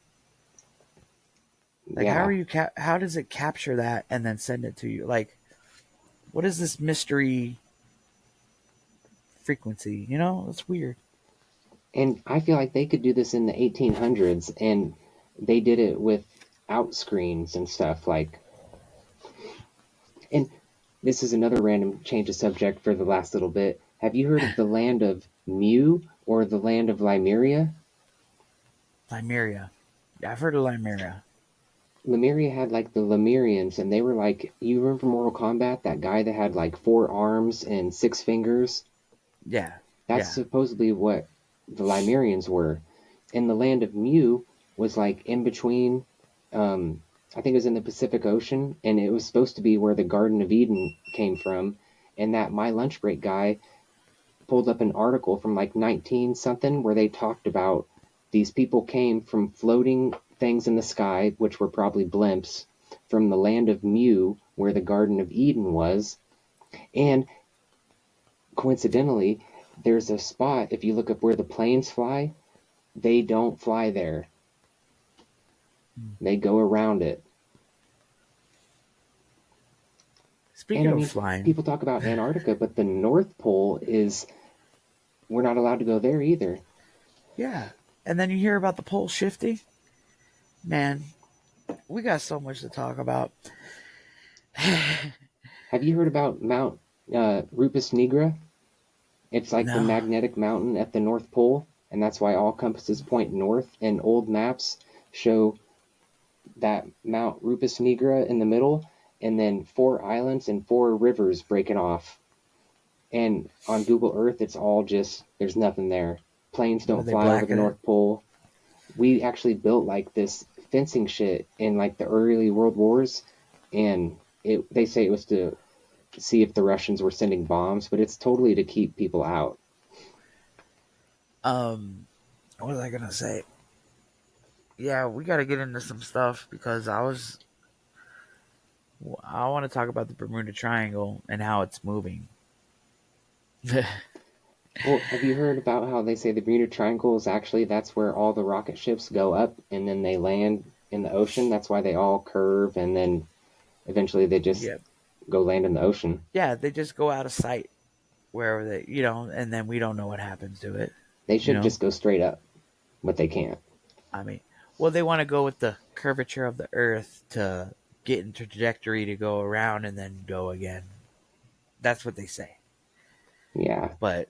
Like, yeah. how does it capture that and then send it to you? Like, what is this mystery frequency? You know, it's weird. And I feel like they could do this in the 1800s, and they did it without screens and stuff. Like, and this is another random change of subject for the last little bit. Have you heard of the land of Mu or the land of Lemuria? Lemuria. Yeah, I've heard of Lemuria. Lemuria had like the Lemurians, and they were like, you remember Mortal Kombat, that guy that had like 4 arms and 6 fingers? Yeah. That's supposedly what the Limerians were. And the land of Mu was like in between, I think it was in the Pacific Ocean, and it was supposed to be where the Garden of Eden came from. And that My Lunch Break guy pulled up an article from like 19 something where they talked about these people came from floating things in the sky, which were probably blimps, from the land of Mu, where the Garden of Eden was. And coincidentally, there's a spot, if you look up where the planes fly, they don't fly there. They go around it. Speaking of flying, people talk about Antarctica, but the North Pole is, we're not allowed to go there either. Yeah. And then you hear about the pole shifting. Man, we got so much to talk about. Have you heard about Mount Rupes Nigra? It's like the magnetic mountain at the North Pole, and that's why all compasses point north, and old maps show that Mount Rupes Nigra in the middle, and then 4 islands and 4 rivers breaking off. And on Google Earth, it's all just, there's nothing there. Planes don't fly over the North Pole. We actually built like this fencing shit in like the early World Wars, and they say it was to see if the Russians were sending bombs, but it's totally to keep people out. What was I gonna say? Yeah, we got to get into some stuff because I want to talk about the Bermuda Triangle and how it's moving. Well, have you heard about how they say the Bermuda Triangle is actually, that's where all the rocket ships go up and then they land in the ocean? That's why they all curve and then eventually they just go land in the ocean. Yeah, they just go out of sight wherever they, and then we don't know what happens to it. They should just go straight up, but they can't. I mean, well, they want to go with the curvature of the Earth to get into trajectory to go around and then go again. That's what they say. Yeah. But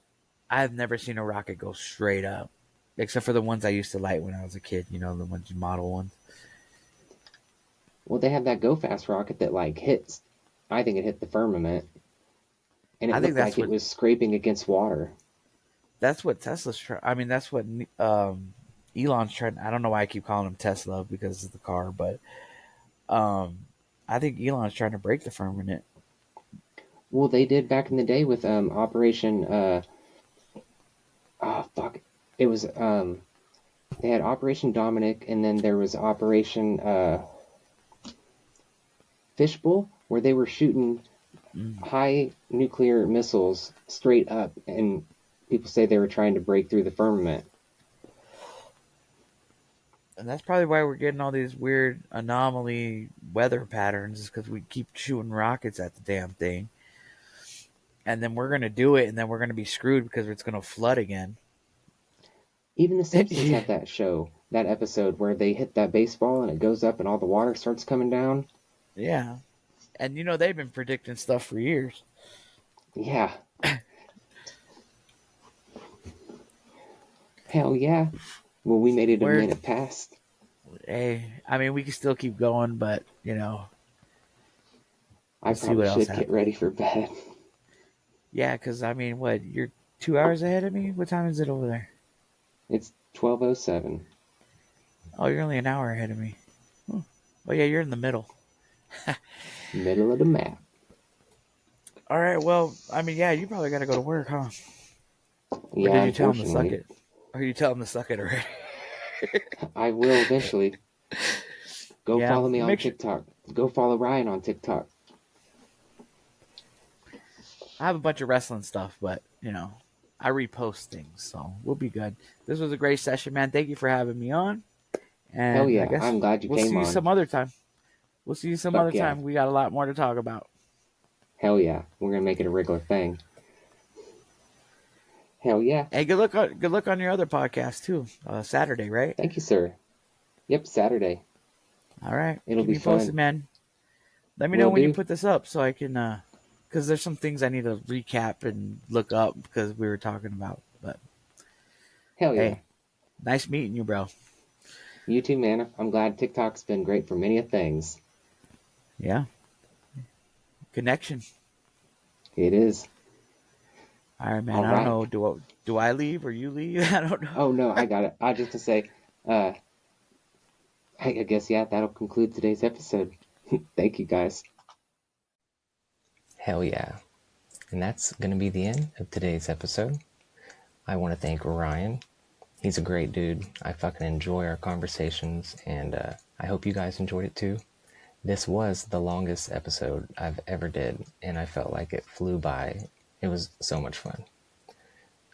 I've never seen a rocket go straight up, except for the ones I used to light when I was a kid, the ones you model ones. Well, they have that Go Fast rocket that like hits, I think it hit the firmament. And it looked like it was scraping against water. That's what Tesla's trying. I mean, that's what Elon's trying. I don't know why I keep calling him Tesla because of the car, but I think Elon's trying to break the firmament. Well, they did back in the day with Operation. It was they had Operation Dominic, and then there was Operation Fishbowl, where they were shooting high nuclear missiles straight up, and people say they were trying to break through the firmament. And that's probably why we're getting all these weird anomaly weather patterns, is because we keep shooting rockets at the damn thing. And then we're going to do it, and then we're going to be screwed because it's going to flood again. Even the Simpsons had that episode where they hit that baseball and it goes up and all the water starts coming down. Yeah. And they've been predicting stuff for years. Yeah. Hell yeah. Well, we made it a minute past. Hey, I mean, we can still keep going, but, I probably should get ready for bed. Yeah, because, I mean, you're 2 hours ahead of me? What time is it over there? It's 12:07. Oh, you're only an hour ahead of me. Oh, yeah, you're in the middle. Middle of the map. All right, well, I mean, yeah, you probably got to go to work, huh? Yeah, or did you tell him to suck it? Or you tell him to suck it already? I will eventually. Go follow me on TikTok. Go follow Ryan on TikTok. I have a bunch of wrestling stuff, but, I repost things, so we'll be good. This was a great session, man. Thank you for having me on. And hell yeah, I'm glad you came on. We'll see you some other time. Time. We got a lot more to talk about. Hell yeah. We're going to make it a regular thing. Hell yeah. Hey, good luck on your other podcast, too. Saturday, right? Thank you, sir. Yep, Saturday. All right. It'll be fun. Posted, man. Let me know when you put this up so I can... because there's some things I need to recap and look up because we were talking about. But hell yeah. Hey, nice meeting you, bro. You too, man. I'm glad TikTok's been great for many things. Yeah. Connection. It is. All right, man. I don't know. Do I leave or you leave? I don't know. Oh, no, I got it. I just to say, I guess, yeah, that'll conclude today's episode. Thank you, guys. Hell yeah. And that's going to be the end of today's episode. I want to thank Ryan. He's a great dude. I fucking enjoy our conversations, and I hope you guys enjoyed it too. This was the longest episode I've ever did, and I felt like it flew by. It was so much fun.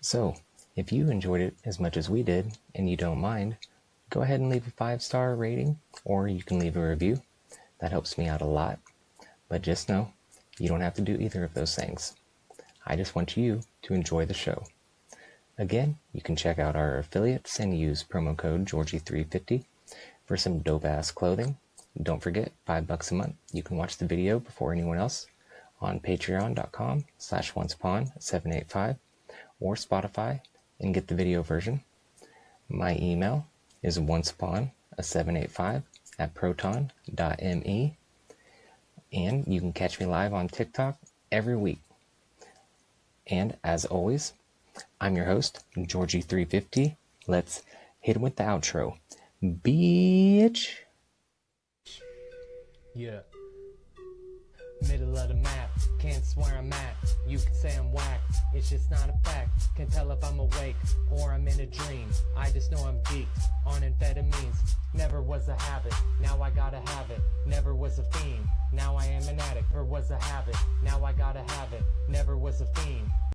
So, if you enjoyed it as much as we did, and you don't mind, go ahead and leave a 5-star rating, or you can leave a review. That helps me out a lot. But just know, you don't have to do either of those things. I just want you to enjoy the show. Again, you can check out our affiliates and use promo code Georgie350 for some dope-ass clothing. Don't forget, $5 a month. You can watch the video before anyone else on patreon.com/onceupon785 or Spotify and get the video version. My email is onceupon785@proton.me, and you can catch me live on TikTok every week. And as always, I'm your host, Georgie350. Let's hit him with the outro. Bitch! Yeah. Middle of the map, can't swear I'm at. You can say I'm whack, it's just not a fact. Can tell if I'm awake or I'm in a dream. I just know I'm geeked on amphetamines. Never was a habit, now I gotta have it. Never was a fiend, now I am an addict. Or was a habit, now I gotta have it. Never was a fiend.